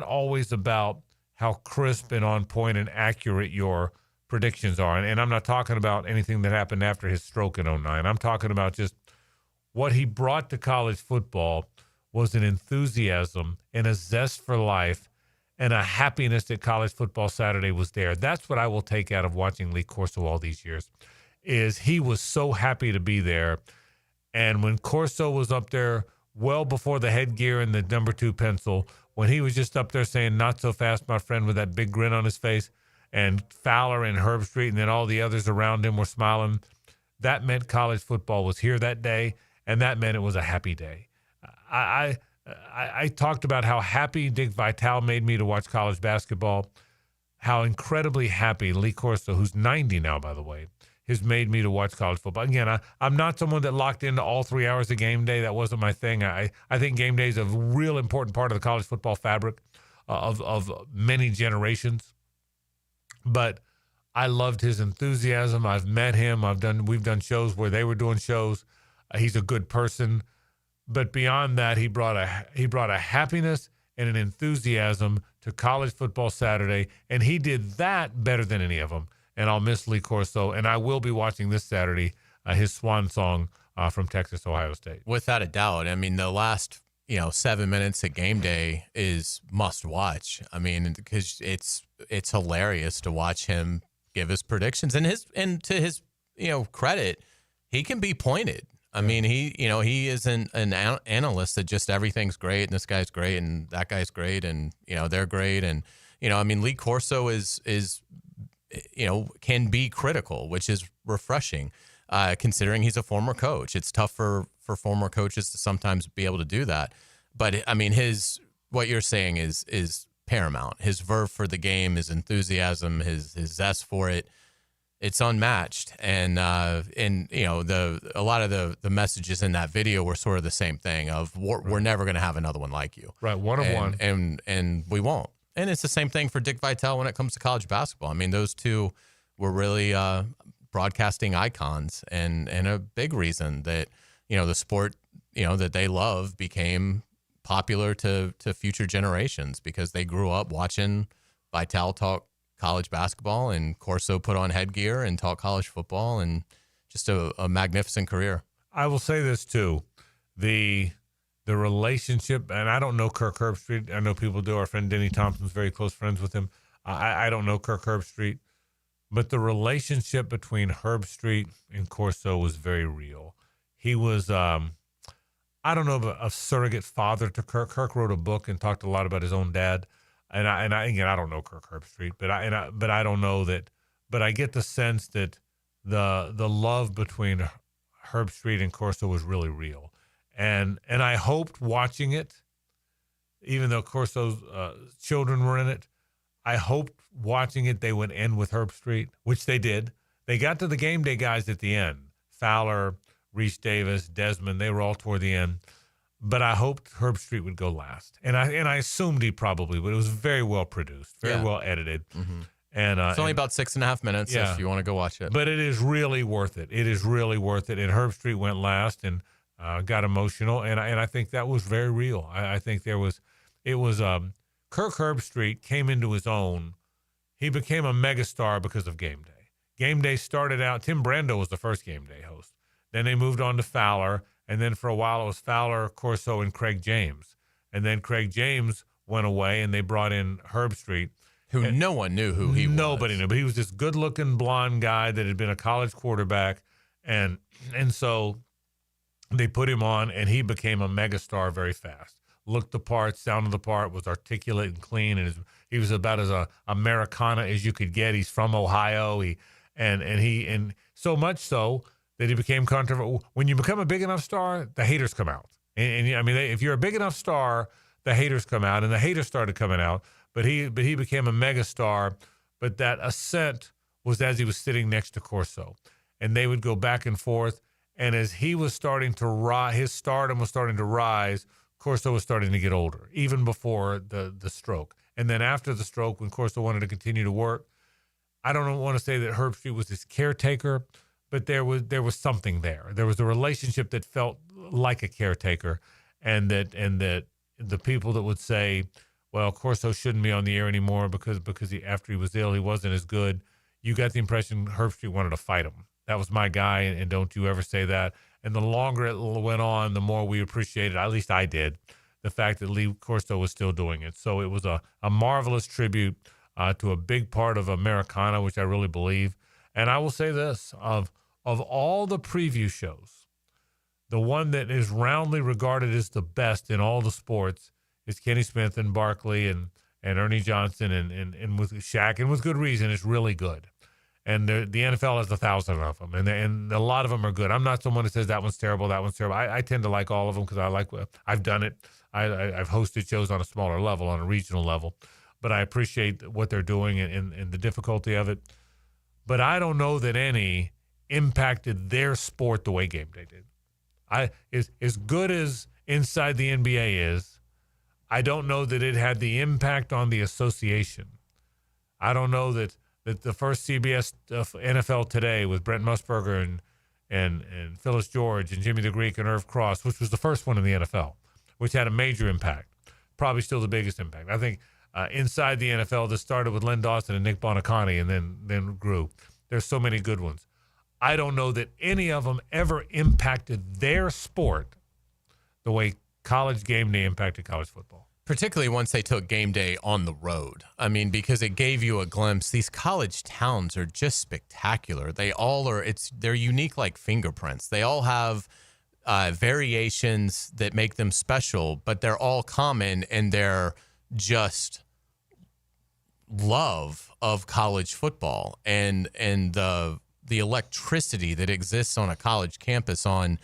Speaker 2: always about how crisp and on point and accurate your predictions are. And I'm not talking about anything that happened after his stroke in 2009. I'm talking about just what he brought to college football was an enthusiasm and a zest for life and a happiness that college football Saturday was there. That's what I will take out of watching Lee Corso all these years, is he was so happy to be there. And when Corso was up there well before the headgear and the number 2 pencil, when he was just up there saying, "Not so fast, my friend," with that big grin on his face, and Fowler and Herbstreit and then all the others around him were smiling, that meant college football was here that day, and that meant it was a happy day. I talked about how happy Dick Vitale made me to watch college basketball, how incredibly happy Lee Corso, who's 90 now, by the way, has made me to watch college football. Again, I'm not someone that locked into all 3 hours of game day. That wasn't my thing. I think game day is a real important part of the college football fabric of many generations. But I loved his enthusiasm. I've met him. We've done shows where they were doing shows. He's a good person. But beyond that, he brought a happiness and an enthusiasm to college football Saturday, and he did that better than any of them. And I'll miss Lee Corso, and I will be watching this Saturday his swan song from Texas, Ohio State.
Speaker 3: Without a doubt. I mean, the last 7 minutes at game day is must watch. I mean, because it's hilarious to watch him give his predictions, and to his credit, he can be pointed. I mean, he isn't an analyst that just everything's great and this guy's great and that guy's great and they're great, and I mean, Lee Corso is can be critical, which is refreshing, considering he's a former coach. It's tough for former coaches to sometimes be able to do that, but I mean, what you're saying is paramount. His verve for the game, his enthusiasm, his zest for it. It's unmatched, and a lot of the messages in that video were sort of the same thing of we're never going to have another one like you,
Speaker 2: right? One of one,
Speaker 3: and we won't. And it's the same thing for Dick Vitale when it comes to college basketball. I mean, those two were really broadcasting icons, and a big reason that the sport that they love became popular to future generations, because they grew up watching Vitale talk college basketball and Corso put on headgear and talk college football, and just a magnificent career.
Speaker 2: I will say this too, the relationship, and I don't know Kirk Herbstreit. I know people do. Our friend Denny Thompson's very close friends with him. I don't know Kirk Herbstreit, but the relationship between Herbstreit and Corso was very real. He was, I don't know, a surrogate father to Kirk. Kirk wrote a book and talked a lot about his own dad. And I don't know Kirk Herbstreit, but I don't know that, but I get the sense that the love between Herb Street and Corso was really real. And I hoped watching it, even though Corso's children were in it, I hoped watching it they would end with Herb Street, which they did. They got to the game day guys at the end. Fowler, Reese Davis, Desmond, they were all toward the end. But I hoped Herb Street would go last. And I assumed he probably would. It was very well produced, very well edited.
Speaker 3: Mm-hmm.
Speaker 2: And
Speaker 3: it's only about 6.5 minutes if you want to go watch it.
Speaker 2: But it is really worth it. It is really worth it. And Herb Street went last and got emotional. And I think that was very real. I think Kirk Herbstreit came into his own. He became a megastar because of Game Day. Game Day started out, Tim Brando was the first Game Day host. Then they moved on to Fowler, and then for a while it was Fowler, Corso, and Craig James. And then Craig James went away, and they brought in Herbstreit.
Speaker 3: Who no one knew who he was.
Speaker 2: Nobody knew, but he was this good-looking blonde guy that had been a college quarterback, and so they put him on, and he became a megastar very fast. Looked the part, sounded the part, was articulate and clean, and he was about as Americana as you could get. He's from Ohio, and so much so that he became controversial. When you become a big enough star, the haters come out. And I mean, if you're a big enough star, the haters come out, and the haters started coming out. But he became a megastar. But that ascent was as he was sitting next to Corso, and they would go back and forth. And as he was starting to rise, his stardom was starting to rise. Corso was starting to get older, even before the stroke. And then after the stroke, when Corso wanted to continue to work, I don't want to say that Herbstreit was his caretaker, but there was something there. There was a relationship that felt like a caretaker, and that the people that would say, well, Corso shouldn't be on the air anymore because after he was ill, he wasn't as good. You got the impression Herbstreit wanted to fight him. That was my guy, and don't you ever say that. And the longer it went on, the more we appreciated, at least I did, the fact that Lee Corso was still doing it. So it was a marvelous tribute to a big part of Americana, which I really believe. And I will say this, of all the preview shows, the one that is roundly regarded as the best in all the sports is Kenny Smith and Barkley and Ernie Johnson and with Shaq, and with good reason. It's really good. And the NFL has 1,000 of them, and a lot of them are good. I'm not someone that says that one's terrible, that one's terrible. I tend to like all of them because I've done it. I've hosted shows on a smaller level, on a regional level, but I appreciate what they're doing and the difficulty of it. But I don't know that any impacted their sport the way Game Day did. As good as Inside the NBA is, I don't know that it had the impact on the association. I don't know that the first CBS NFL Today with Brent Musburger and Phyllis George and Jimmy the Greek and Irv Cross, which was the first one in the NFL, which had a major impact, probably still the biggest impact. I think Inside the NFL, this started with Len Dawson and Nick Bonaconti and then grew. There's so many good ones. I don't know that any of them ever impacted their sport the way College Game Day impacted college football.
Speaker 3: Particularly once they took Game Day on the road. I mean, because it gave you a glimpse. These college towns are just spectacular. They all are. They're unique like fingerprints. They all have variations that make them special, but they're all common in their just love of college football and the electricity that exists on a college campus on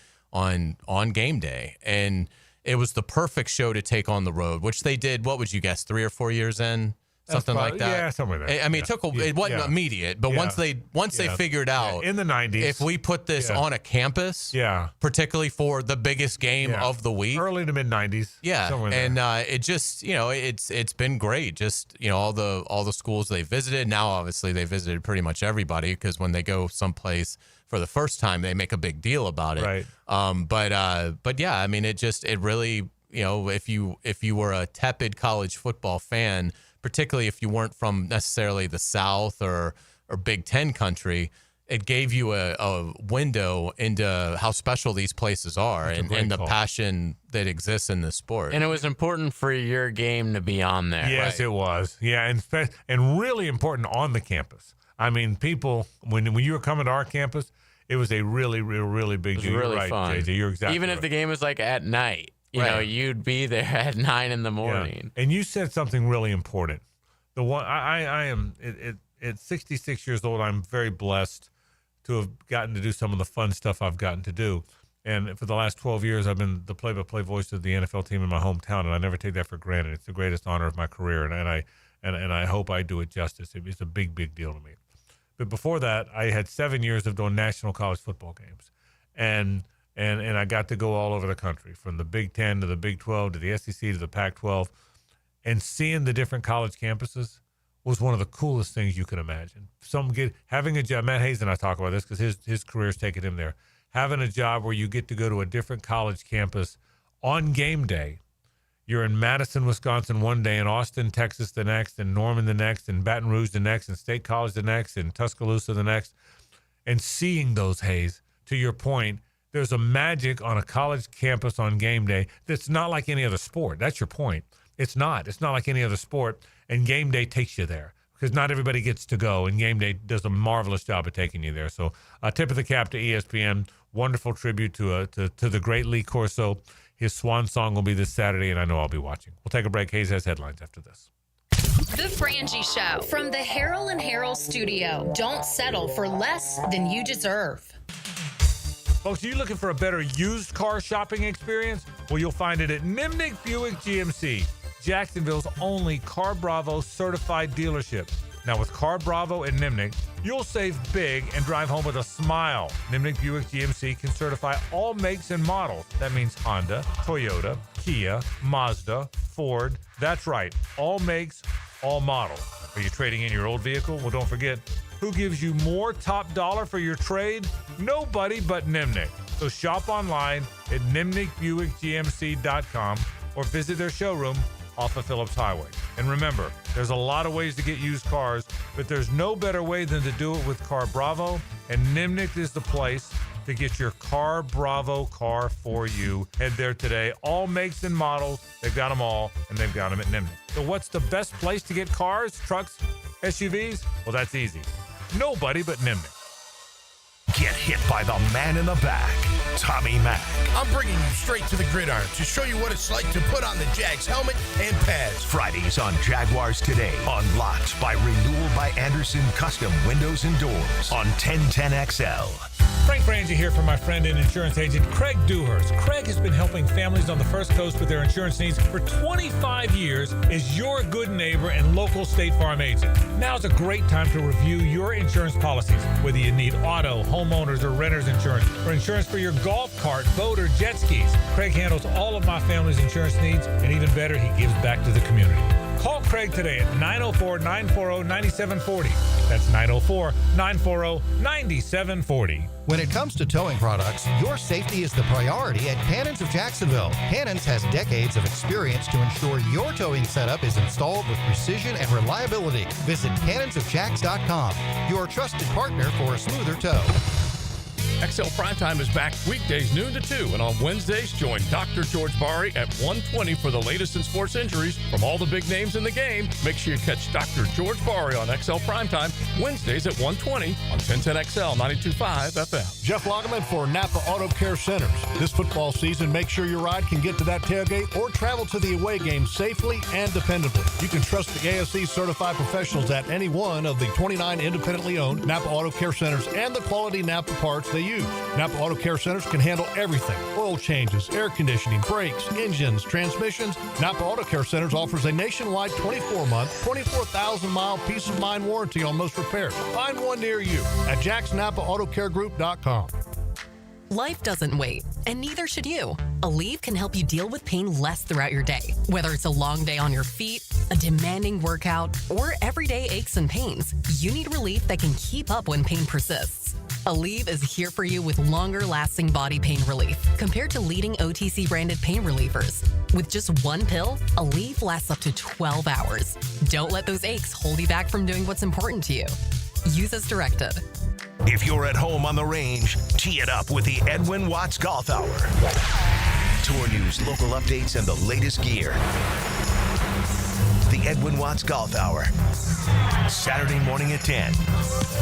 Speaker 3: Game Day. And it was the perfect show to take on the road, which they did, what would you guess, 3 or 4 years in? Something like that.
Speaker 2: Yeah, somewhere there.
Speaker 3: I mean, it wasn't immediate, but once they figured out
Speaker 2: in the 90s,
Speaker 3: if we put this on a campus, particularly for the biggest game of the week,
Speaker 2: early to mid 90s,
Speaker 3: and it just it's been great. Just all the schools they visited. Now, obviously, they visited pretty much everybody because when they go someplace for the first time, they make a big deal about it.
Speaker 2: Right.
Speaker 3: But yeah, I mean, it really if you were a tepid college football fan, particularly if you weren't from necessarily the South or Big Ten country, it gave you a window into how special these places are and the passion that exists in the sport.
Speaker 5: And it was important for your game to be on there.
Speaker 2: Yes, it was. Yeah, and really important on the campus. I mean, people, when you were coming to our campus, it was a really, really big deal.
Speaker 5: It was really
Speaker 2: right,
Speaker 5: fun.
Speaker 2: JJ, you're exactly
Speaker 5: Even
Speaker 2: right.
Speaker 5: if the game was like at night. You know, you'd be there at 9 in the morning.
Speaker 2: Yeah. And you said something really important. The one I am at 66 years old, I'm very blessed to have gotten to do some of the fun stuff I've gotten to do. And for the last 12 years, I've been the play-by-play voice of the NFL team in my hometown, and I never take that for granted. It's the greatest honor of my career, and I hope I do it justice. It's a big, big deal to me. But before that, I had 7 years of doing national college football games, and I got to go all over the country, from the Big Ten to the Big 12 to the SEC to the Pac-12, and seeing the different college campuses was one of the coolest things you could imagine. Having a job, Matt Hayes and I talk about this because his career's taken him there. Having a job where you get to go to a different college campus on game day. You're in Madison, Wisconsin one day, and Austin, Texas the next, and Norman the next, and Baton Rouge the next, and State College the next, and Tuscaloosa the next. And seeing those, Hayes, to your point, there's a magic on a college campus on game day that's not like any other sport. That's your point. It's not. It's not like any other sport, and game day takes you there. Because not everybody gets to go, and Game Day does a marvelous job of taking you there. So a tip of the cap to ESPN. Wonderful tribute to the great Lee Corso. His swan song will be this Saturday, and I know I'll be watching. We'll take a break. Hayes has headlines after this.
Speaker 1: The Frangie Show from the Harold and Harold studio. Don't settle for less than you deserve.
Speaker 2: Folks, are you looking for a better used car shopping experience? Well, you'll find it at Nimnick Buick GMC. Jacksonville's only Car Bravo certified dealership. Now with Car Bravo and Nimnick, you'll save big and drive home with a smile. Nimnick Buick GMC can certify all makes and models. That means Honda, Toyota, Kia, Mazda, Ford. That's right, all makes, all models. Are you trading in your old vehicle? Well, don't forget, who gives you more top dollar for your trade? Nobody but Nimnick. So shop online at nimnickbuickgmc.com or visit their showroom off of Phillips Highway. And remember, there's a lot of ways to get used cars, but there's no better way than to do it with Car Bravo, and Nimnick is the place to get your Car Bravo car for you. Head there today. All makes and models, they've got them all, and they've got them at Nimnick. So what's the best place to get cars, trucks, SUVs? Well, that's easy. Nobody but Nimnick.
Speaker 4: Get hit by the man in the back, Tommy Mack.
Speaker 12: I'm bringing you straight to the gridiron to show you what it's like to put on the Jags helmet and pads.
Speaker 4: Fridays on Jaguars Today. Unlocked by Renewal by Anderson Custom Windows and Doors on 1010XL.
Speaker 2: Frank Frangie here for my friend and insurance agent Craig Dewhurst. Craig has been helping families on the First Coast with their insurance needs for 25 years as your good neighbor and local State Farm agent. Now's a great time to review your insurance policies, whether you need auto, homeowners, or renter's insurance, or insurance for your golf cart, boat, or jet skis. Craig handles all of my family's insurance needs, and even better, he gives back to the community. Call Craig today at 904-940-9740. That's 904-940-9740.
Speaker 13: When it comes to towing products, your safety is the priority at Cannons of Jacksonville. Cannons has decades of experience to ensure your towing setup is installed with precision and reliability. Visit cannonsofjacks.com, your trusted partner for a smoother tow.
Speaker 14: XL Primetime is back weekdays noon to 2, and on Wednesdays, join Dr. George Bari at 1:20 for the latest in sports injuries from all the big names in the game. Make sure you catch Dr. George Bari on XL Primetime Wednesdays at 1:20 on 1010XL 92.5 FM.
Speaker 15: Jeff Lagerman for Napa Auto Care Centers. This football season, make sure your ride can get to that tailgate or travel to the away game safely and dependably. You can trust the ASE certified professionals at any one of the 29 independently owned Napa Auto Care Centers and the quality Napa parts they use. Napa Auto Care Centers can handle everything. Oil changes, air conditioning, brakes, engines, transmissions. Napa Auto Care Centers offers a nationwide 24-month, 24,000-mile peace of mind warranty on most repairs. Find one near you at jacksnapaautocare.com.
Speaker 16: Life doesn't wait, and neither should you. Aleve can help you deal with pain less throughout your day. Whether it's a long day on your feet, a demanding workout, or everyday aches and pains, you need relief that can keep up when pain persists. Aleve is here for you with longer-lasting body pain relief compared to leading OTC-branded pain relievers. With just one pill, Aleve lasts up to 12 hours. Don't let those aches hold you back from doing what's important to you. Use as directed.
Speaker 4: If you're at home on the range, tee it up with the Edwin Watts Golf Hour. Tour news, local updates, and the latest gear. The Edwin Watts Golf Hour. Saturday morning at 10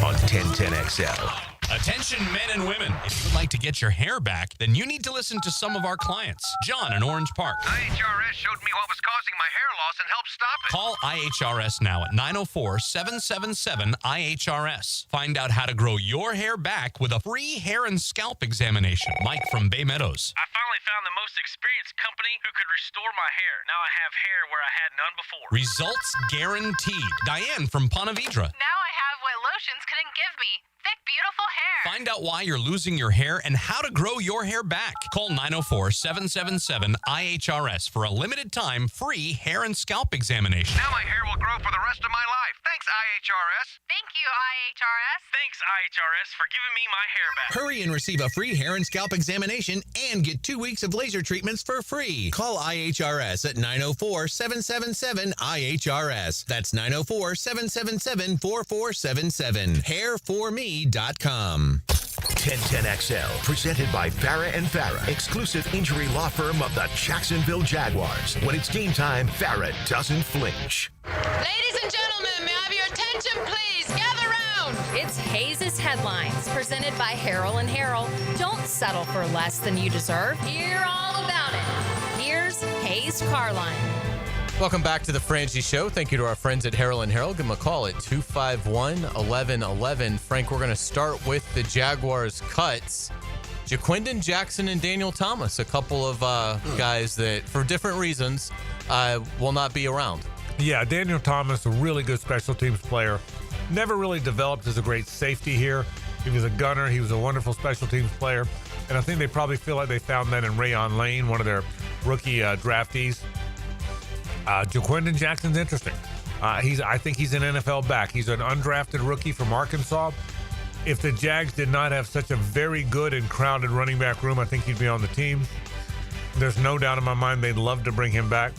Speaker 4: on 1010XL.
Speaker 11: Attention men and women. If you would like to get your hair back, then you need to listen to some of our clients. John in Orange Park.
Speaker 17: IHRS showed me what was causing my hair loss and helped stop it.
Speaker 11: Call IHRS now at 904-777-IHRS. Find out how to grow your hair back with a free hair and scalp examination. Mike from Bay Meadows.
Speaker 17: I finally found the most experienced company who could restore my hair. Now I have hair where I had none before.
Speaker 11: Results guaranteed. Diane from Ponte Vedra.
Speaker 18: Now I have what lotions couldn't give me. Thick, beautiful hair.
Speaker 11: Find out why you're losing your hair and how to grow your hair back. Call 904-777-IHRS for a limited time free hair and scalp examination.
Speaker 17: Now my hair will grow for the rest of my life. Thanks, IHRS.
Speaker 18: Thank you, IHRS.
Speaker 17: Thanks, IHRS, for giving me my hair back.
Speaker 19: Hurry and receive a free hair and scalp examination and get 2 weeks of laser treatments for free. Call IHRS at 904-777-IHRS. That's 904-777-4477. Hair4me.com.
Speaker 4: 1010XL, presented by Farrah and Farrah, exclusive injury law firm of the Jacksonville Jaguars. When it's game time, Farrah doesn't flinch.
Speaker 18: Ladies and gentlemen, may I have your attention, please? Gather round.
Speaker 1: It's Hayes' Headlines, presented by Harrell and Harrell. Don't settle for less than you deserve. Hear all about it. Here's Hayes Carline.
Speaker 3: Welcome back to the Frangie Show. Thank you to our friends at Harrell and Harrell. Give them a call at 251-1111. Frank, we're going to start with the Jaguars cuts. Jaquindon Jackson and Daniel Thomas, a couple of guys that, for different reasons, will not be around.
Speaker 2: Yeah, Daniel Thomas, a really good special teams player. Never really developed as a great safety here. He was a gunner. He was a wonderful special teams player. And I think they probably feel like they found that in Rayon Lane, one of their rookie draftees. Jaquindon Jackson's interesting. I think he's an NFL back. He's an undrafted rookie from Arkansas. If the Jags did not have such a very good and crowded running back room, I think he'd be on the team. There's no doubt in my mind they'd love to bring him back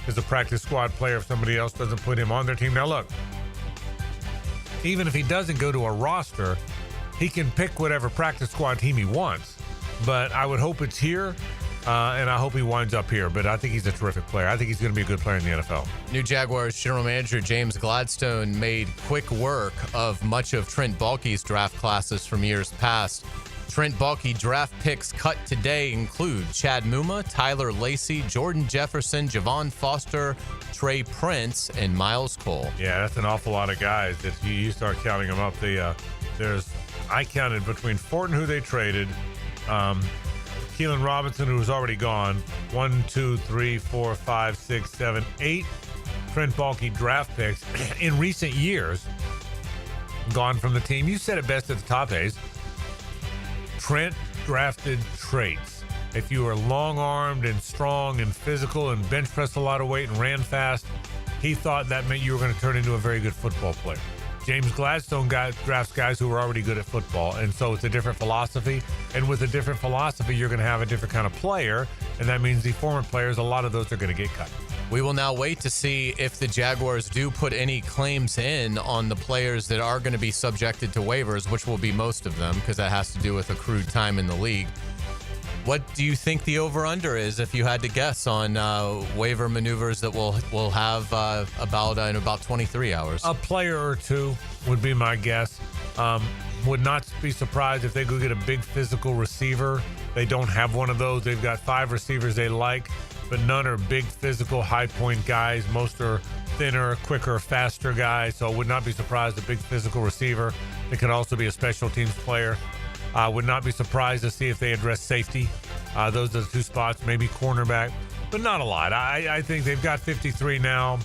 Speaker 2: as a practice squad player if somebody else doesn't put him on their team. Now, look, even if he doesn't go to a roster, he can pick whatever practice squad team he wants. But I would hope it's here. And I hope he winds up here, but I think he's a terrific player. I think he's going to be a good player in the NFL.
Speaker 3: New Jaguars general manager James Gladstone made quick work of much of Trent Baalke's draft classes from years past. Trent Baalke draft picks cut today include Chad Muma, Tyler Lacey, Jordan Jefferson, Javon Foster, Trey Prince, and Miles Cole.
Speaker 2: Yeah, that's an awful lot of guys. If you start counting them up, I counted between Fortin, who they traded, Keelan Robinson, who was already gone. 1, 2, 3, 4, 5, 6, 7, 8 Trent Baalke draft picks in recent years gone from the team. You said it best at the top, Hayes. Trent drafted traits. If you were long-armed and strong and physical and bench pressed a lot of weight and ran fast, he thought that meant you were going to turn into a very good football player. James Gladstone drafts guys who are already good at football, and so it's a different philosophy. And with a different philosophy, you're going to have a different kind of player, and that means the former players, a lot of those are going to get cut.
Speaker 3: We will now wait to see if the Jaguars do put any claims in on the players that are going to be subjected to waivers, which will be most of them, because that has to do with accrued time in the league. What do you think the over-under is, if you had to guess, on waiver maneuvers that we'll have in about 23 hours?
Speaker 2: A player or two would be my guess. Would not be surprised if they go get a big physical receiver. They don't have one of those. They've got 5 receivers they like, but none are big physical high-point guys. Most are thinner, quicker, faster guys. So I would not be surprised a big physical receiver. It could also be a special teams player. Would not be surprised to see if they address safety. Those are the 2 spots, maybe cornerback, but not a lot. I think they've got 53 now.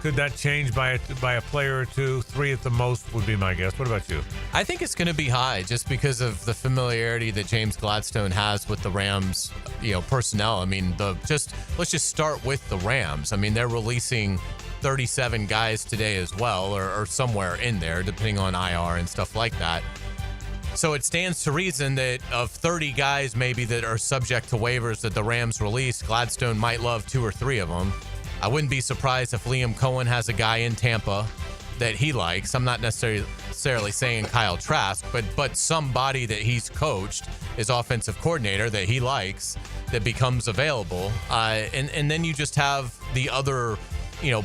Speaker 2: Could that change by a player or 2? 3 at the most would be my guess. What about you?
Speaker 3: I think it's going to be high just because of the familiarity that James Gladstone has with the Rams, personnel. I mean, let's just start with the Rams. I mean, they're releasing 37 guys today as well, or somewhere in there, depending on IR and stuff like that. So it stands to reason that of 30 guys maybe that are subject to waivers that the Rams release, Gladstone might love 2 or 3 of them. I wouldn't be surprised if Liam Cohen has a guy in Tampa that he likes. I'm not necessarily saying Kyle Trask, but somebody that he's coached, his offensive coordinator, that he likes, that becomes available. And then you just have the other,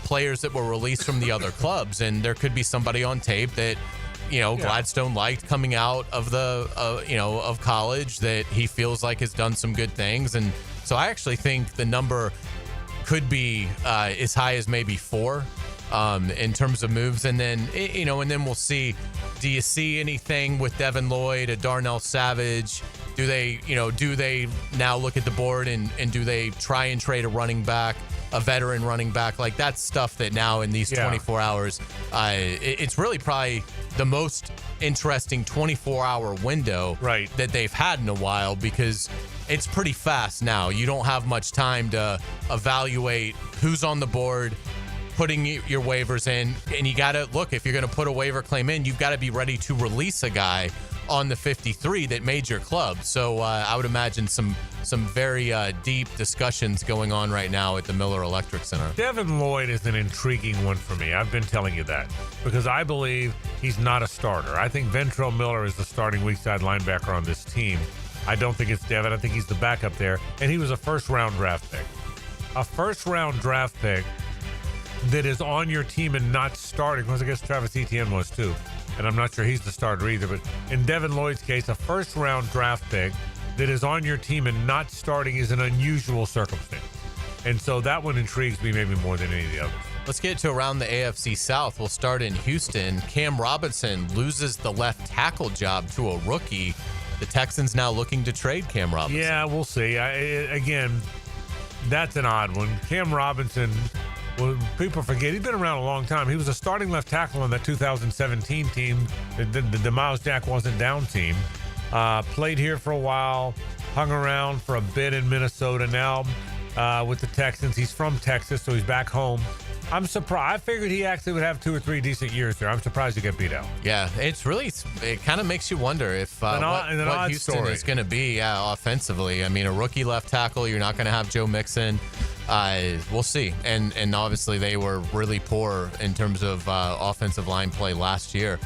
Speaker 3: players that were released from the other clubs, and there could be somebody on tape that Gladstone liked coming out of of college, that he feels like has done some good things. And so I actually think the number could be as high as maybe 4 in terms of moves. And then, and then we'll see, do you see anything with Devin Lloyd, a Darnell Savage? Do they now look at the board and do they try and trade a running back, a veteran running back? Like, that's stuff that now in these 24 hours, it's really probably the most interesting 24-hour window that they've had in a while, because it's pretty fast now. You don't have much time to evaluate who's on the board, putting your waivers in, and you got to look, if you're going to put a waiver claim in, you've got to be ready to release a guy on the 53 that made your club. So I would imagine some very deep discussions going on right now at the Miller Electric Center.
Speaker 2: Devin Lloyd is an intriguing one for me. I've been telling you that, because I believe he's not a starter. I think Ventrell Miller is the starting weak side linebacker on this team. I don't think it's Devin. I think he's the backup there. And he was a first-round draft pick. A first-round draft pick that is on your team and not starting, because I guess Travis Etienne was too. And I'm not sure he's the starter either. But in Devin Lloyd's case, a first-round draft pick that is on your team and not starting is an unusual circumstance. And so that one intrigues me maybe more than any of the others.
Speaker 3: Let's get to around the AFC South. We'll start in Houston. Cam Robinson loses the left tackle job to a rookie. The Texans now looking to trade Cam Robinson.
Speaker 2: Yeah, we'll see. Again, that's an odd one. Cam Robinson, well, people forget, he's been around a long time. He was a starting left tackle on that 2017 team, the Miles Jack wasn't down team. Played here for a while, hung around for a bit in Minnesota. Now with the Texans, he's from Texas, so he's back home. I'm surprised. I figured he actually would have 2 or 3 decent years there. I'm surprised he got beat out.
Speaker 3: Yeah, it kind of makes you wonder if what Houston is going to be offensively. I mean, a rookie left tackle, you're not going to have Joe Mixon. We'll see. And obviously they were really poor in terms of offensive line play last year.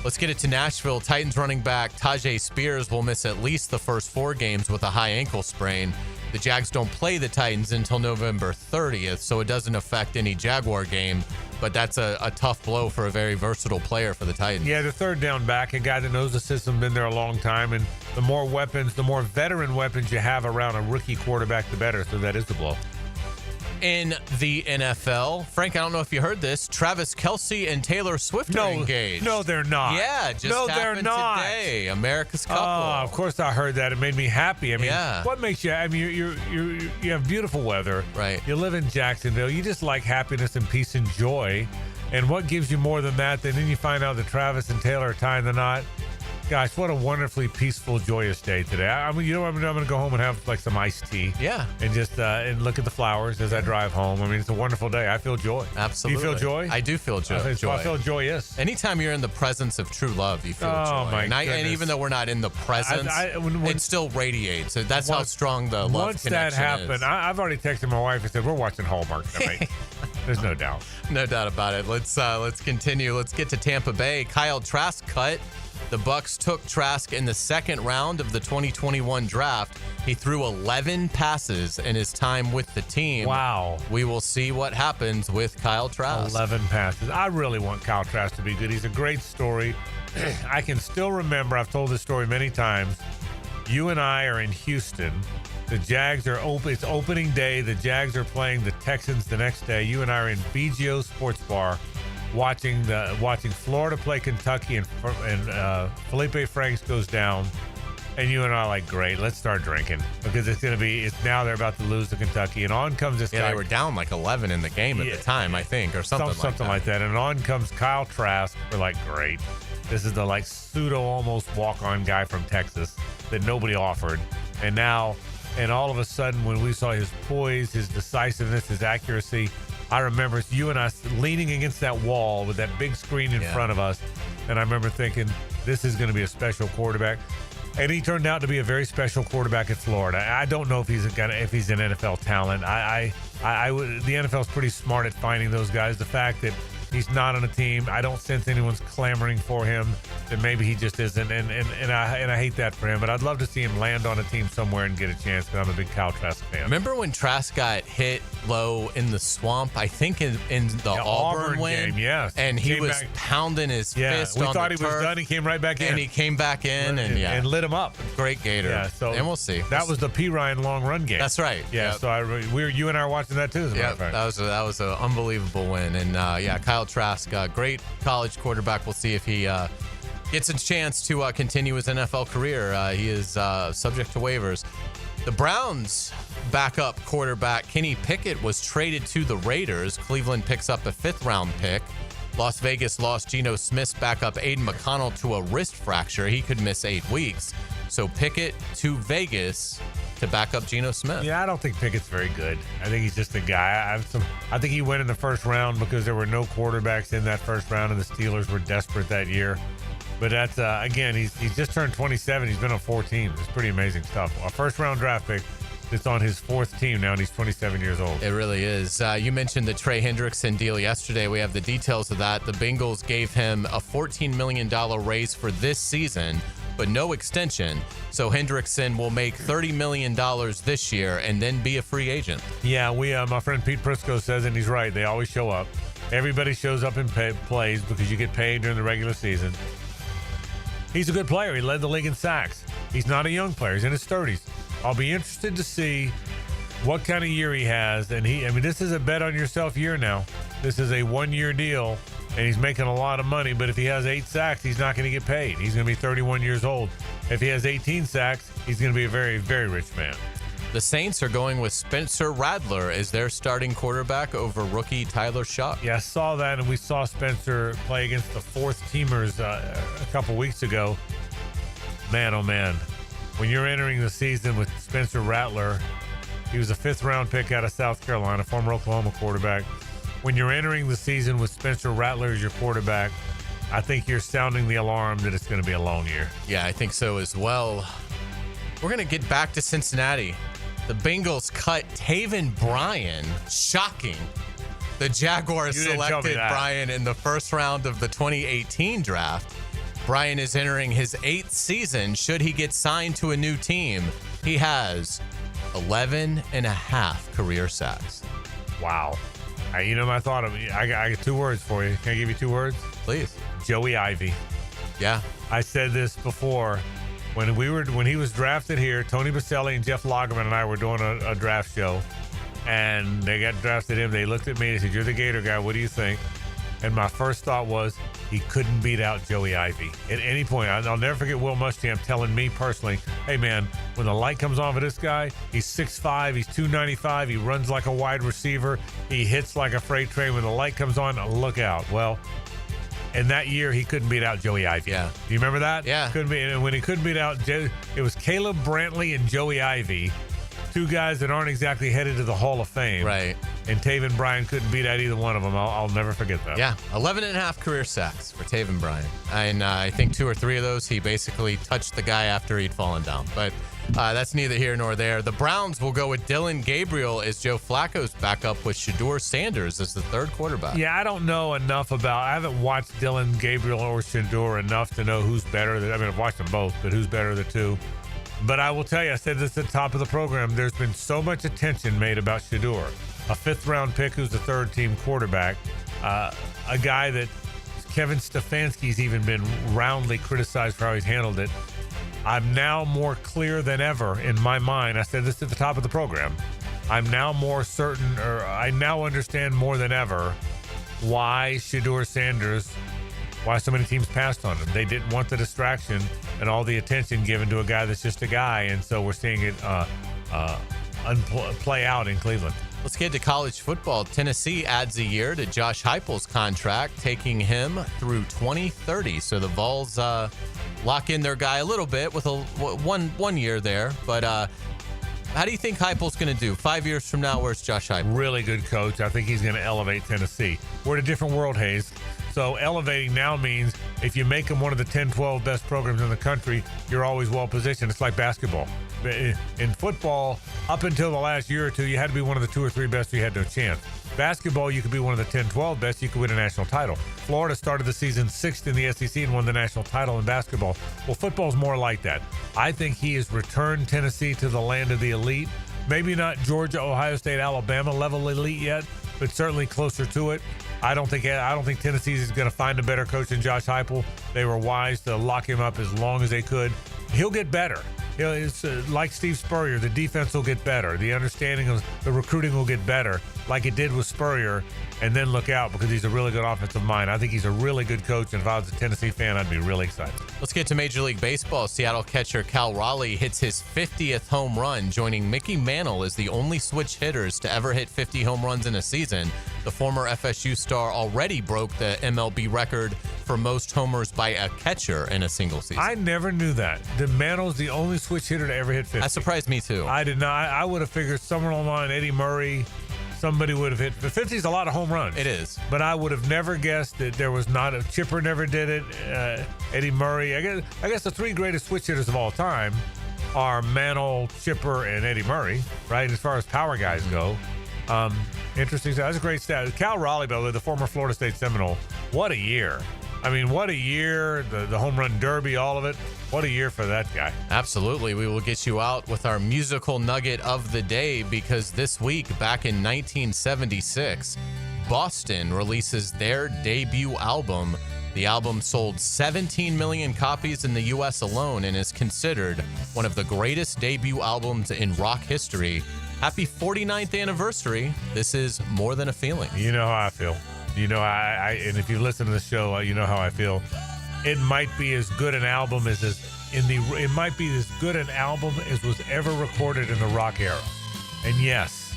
Speaker 3: Let's get it to Nashville. Titans running back Tajay Spears will miss at least the first 4 games with a high ankle sprain. The Jags don't play the Titans until November 30th, so it doesn't affect any Jaguar game, but that's a tough blow for a very versatile player for the Titans.
Speaker 2: Yeah, the third down back, a guy that knows the system, been there a long time, and the more weapons, the more veteran weapons you have around a rookie quarterback, the better, so that is the blow.
Speaker 3: In the NFL, Frank, I don't know if you heard this, Travis Kelce and Taylor Swift are engaged.
Speaker 2: No, they're not.
Speaker 3: Yeah, happened today. America's couple.
Speaker 2: Oh, of course I heard that. It made me happy. I mean, what makes you? I mean, you have beautiful weather.
Speaker 3: Right.
Speaker 2: You live in Jacksonville. You just like happiness and peace and joy. And what gives you more than that? Then you find out that Travis and Taylor are tying the knot. Gosh, what a wonderfully peaceful, joyous day today. I mean, I'm going to go home and have like some iced tea.
Speaker 3: Yeah.
Speaker 2: And just and look at the flowers as I drive home. I mean, it's a wonderful day. I feel joy.
Speaker 3: Absolutely.
Speaker 2: Do you feel joy?
Speaker 3: I do feel joy.
Speaker 2: I feel joyous.
Speaker 3: Anytime you're in the presence of true love, you feel joy.
Speaker 2: My goodness.
Speaker 3: And even though we're not in the presence, it still radiates. So that's how strong the love
Speaker 2: once
Speaker 3: connection
Speaker 2: that happened,
Speaker 3: is.
Speaker 2: I've already texted my wife and said, we're watching Hallmark tonight. There's no doubt.
Speaker 3: No doubt about it. Let's continue. Let's get to Tampa Bay. Kyle Trask cut. The Bucs took Trask in the second round of the 2021 draft. He threw 11 passes in his time with the team.
Speaker 2: Wow.
Speaker 3: We will see what happens with Kyle Trask.
Speaker 2: 11 passes. I really want Kyle Trask to be good. He's a great story. I can still remember, I've told this story many times. You and I are in Houston. The Jags are open. It's opening day. The Jags are playing the Texans the next day. You and I are in BGO Sports Bar watching Florida play Kentucky, and Felipe Franks goes down, and you and I are like, great, let's start drinking, because it's now they're about to lose to Kentucky, and on comes this guy.
Speaker 3: They were down like 11 in the game at the time, I think, or something like that. And on comes Kyle Trask. We're like, great. This is the like pseudo almost walk-on guy from Texas that nobody offered. And all of a sudden, when we saw his poise, his decisiveness, his accuracy, I remember you and I leaning against that wall with that big screen in front of us. And I remember thinking, this is going to be a special quarterback. And he turned out to be a very special quarterback at Florida. I don't know if he's an NFL talent. The NFL is pretty smart at finding those guys. The fact that
Speaker 2: He's not on a team. I don't sense anyone's clamoring for him. Then maybe he just isn't, and I hate that for him. But I'd love to see him land on a team somewhere and get a chance. Because I'm a big Kyle Trask fan.
Speaker 3: Remember when Trask got hit low in the swamp? I think in the Auburn win,
Speaker 2: game, yes.
Speaker 3: And he was pounding his fist on the turf.
Speaker 2: We thought he was done. He came right back in.
Speaker 3: And he came back in and
Speaker 2: lit him up.
Speaker 3: Great Gator.
Speaker 2: Yeah, so
Speaker 3: and we'll see.
Speaker 2: That was the P. Ryan long run game.
Speaker 3: That's right.
Speaker 2: Yeah.
Speaker 3: Yep.
Speaker 2: So you and I were watching that too. As a matter of fact.
Speaker 3: That was an unbelievable win. And Kyle Trask, great college quarterback. We'll see if he gets a chance to continue his NFL career. He is subject to waivers. The Browns' backup quarterback Kenny Pickett was traded to the Raiders. Cleveland picks up a 5th-round pick. Las Vegas lost Geno Smith's backup Aiden McConnell to a wrist fracture. He could miss 8 weeks. So Pickett to Vegas to back up Geno Smith.
Speaker 2: Yeah, I don't think Pickett's very good. I think he's just a guy. I think he went in the first round because there were no quarterbacks in that first round, and the Steelers were desperate that year. But that's, again, he's just turned 27. He's been on 4 teams. It's pretty amazing stuff. A first-round draft pick that's on his 4th team now, and he's 27 years old.
Speaker 3: It really is. You mentioned the Trey Hendrickson deal yesterday. We have the details of that. The Bengals gave him a $14 million raise for this season, but no extension. So Hendrickson will make $30 million this year and then be a free agent.
Speaker 2: Yeah, my friend Pete Prisco says, and he's right, they always show up. Everybody shows up and plays because you get paid during the regular season. He's a good player. He led the league in sacks. He's not a young player. He's in his 30s. I'll be interested to see what kind of year he has. And this is a bet on yourself year now. This is a 1-year deal, and he's making a lot of money. But if he has 8 sacks, he's not going to get paid. He's going to be 31 years old. If he has 18 sacks, he's going to be a very, very rich man.
Speaker 3: The Saints are going with Spencer Rattler as their starting quarterback over rookie Tyler Shuck.
Speaker 2: Yeah, I saw that, and we saw Spencer play against the 4th-teamers a couple weeks ago. Man, oh man. When you're entering the season with Spencer Rattler, he was a 5th-round pick out of South Carolina, former Oklahoma quarterback. When you're entering the season with Spencer Rattler as your quarterback, I think you're sounding the alarm that it's going to be a long year.
Speaker 3: Yeah, I think so as well. We're going to get back to Cincinnati. The Bengals cut Taven Bryan. Shocking. The Jaguars selected Bryan in the first round of the 2018 draft. Bryan is entering his 8th season. Should he get signed to a new team, he has 11 and a half career sacks.
Speaker 2: Wow. My thought of I got 2 words for you. Can I give you 2 words?
Speaker 3: Please.
Speaker 2: Joey Ivy.
Speaker 3: Yeah.
Speaker 2: I said this before. When he was drafted here, Tony Baselli and Jeff Lagerman and I were doing a draft show, and they got drafted him. They looked at me and said, "You're the Gator guy. What do you think?" And my first thought was he couldn't beat out Joey Ivy at any point. I'll never forget Will Muschamp telling me personally, "Hey man, when the light comes on for this guy, he's 6'5", he's 295, he runs like a wide receiver, he hits like a freight train. When the light comes on, look out." Well. And that year, he couldn't beat out Joey Ivy.
Speaker 3: Yeah.
Speaker 2: Do you remember that?
Speaker 3: Yeah.
Speaker 2: And when he couldn't beat out, it was Caleb Brantley and Joey Ivy, 2 guys that aren't exactly headed to the Hall of Fame.
Speaker 3: Right.
Speaker 2: And Taven Bryan couldn't beat out either one of them. I'll never forget that.
Speaker 3: Yeah. 11 and a half career sacks for Taven Bryan. And I think 2 or 3 of those, he basically touched the guy after he'd fallen down. But that's neither here nor there. The Browns will go with Dylan Gabriel as Joe Flacco's backup with Shedeur Sanders as the 3rd quarterback.
Speaker 2: Yeah, I don't know enough I haven't watched Dylan Gabriel or Shedeur enough to know who's better. I've watched them both, but who's better of the 2? But I will tell you, I said this at the top of the program, there's been so much attention made about Shedeur, a 5th-round pick who's the 3rd-team quarterback, a guy that Kevin Stefanski's even been roundly criticized for how he's handled it. I'm now more clear than ever in my mind. I said this at the top of the program. I'm now more certain, or I now understand more than ever why Shedeur Sanders, why so many teams passed on him. They didn't want the distraction and all the attention given to a guy that's just a guy, and so we're seeing it play out in Cleveland.
Speaker 3: Let's get to college football. Tennessee adds a year to Josh Heupel's contract, taking him through 2030. So the Vols lock in their guy a little bit with one year there. But how do you think Heupel's going to do 5 years from now? Where's Josh Heupel?
Speaker 2: Really good coach. I think he's going to elevate Tennessee. We're in a different world, Hayes. So elevating now means if you make them one of the 10, 12 best programs in the country, you're always well positioned. It's like basketball. In football, up until the last year or two, you had to be one of the 2 or 3 best, or you had no chance. Basketball, you could be one of the 10, 12 best, you could win a national title. Florida started the season 6th in the SEC and won the national title in basketball. Well, football's more like that. I think he has returned Tennessee to the land of the elite. Maybe not Georgia, Ohio State, Alabama level elite yet, but certainly closer to it. I don't think Tennessee is going to find a better coach than Josh Heupel. They were wise to lock him up as long as they could. He'll get better. It's like Steve Spurrier. The defense will get better. The understanding of the recruiting will get better, like it did with Spurrier. And then look out, because he's a really good offensive mind. I think he's a really good coach, and if I was a Tennessee fan, I'd be really excited.
Speaker 3: Let's get to Major League Baseball. Seattle catcher Cal Raleigh hits his 50th home run, joining Mickey Mantle as the only switch hitters to ever hit 50 home runs in a season. The former FSU star already broke the MLB record for most homers by a catcher in a single season.
Speaker 2: I never knew that. Mantle's the only switch hitter to ever hit 50.
Speaker 3: That surprised me, too.
Speaker 2: I did not. I would have figured somewhere along the line, Eddie Murray, somebody would have hit. But 50 is a lot of home runs.
Speaker 3: It is.
Speaker 2: But I would have never guessed that there was not a Chipper never did it. Eddie Murray. I guess the 3 greatest switch hitters of all time are Mantle, Chipper, and Eddie Murray, right? As far as power guys go. Interesting. That's a great stat. Cal Raleigh, by the way, the former Florida State Seminole. What a year. I mean, what a year. The home run derby, all of it. What a year for that guy.
Speaker 3: Absolutely. We will get you out with our musical nugget of the day, because this week, back in 1976, Boston releases their debut album. The album sold 17 million copies in the U.S. alone and is considered one of the greatest debut albums in rock history. Happy 49th anniversary. This is More Than a Feeling.
Speaker 2: You know how I feel. You know, and if you listen to the show, you know how I feel. It might be as good an album as it might be as good an album as was ever recorded in the rock era. And yes,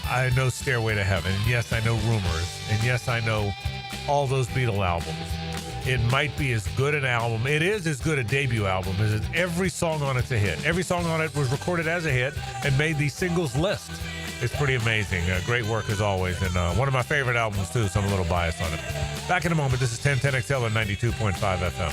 Speaker 2: I know Stairway to Heaven. And yes, I know Rumors. And yes, I know all those Beatle albums. It might be as good an album. It is as good a debut album as every song on it's a hit. Every song on it was recorded as a hit and made the singles list. It's pretty amazing. Great work as always. And one of my favorite albums, too, so I'm a little biased on it. Back in a moment. This is 1010XL at 92.5 FM.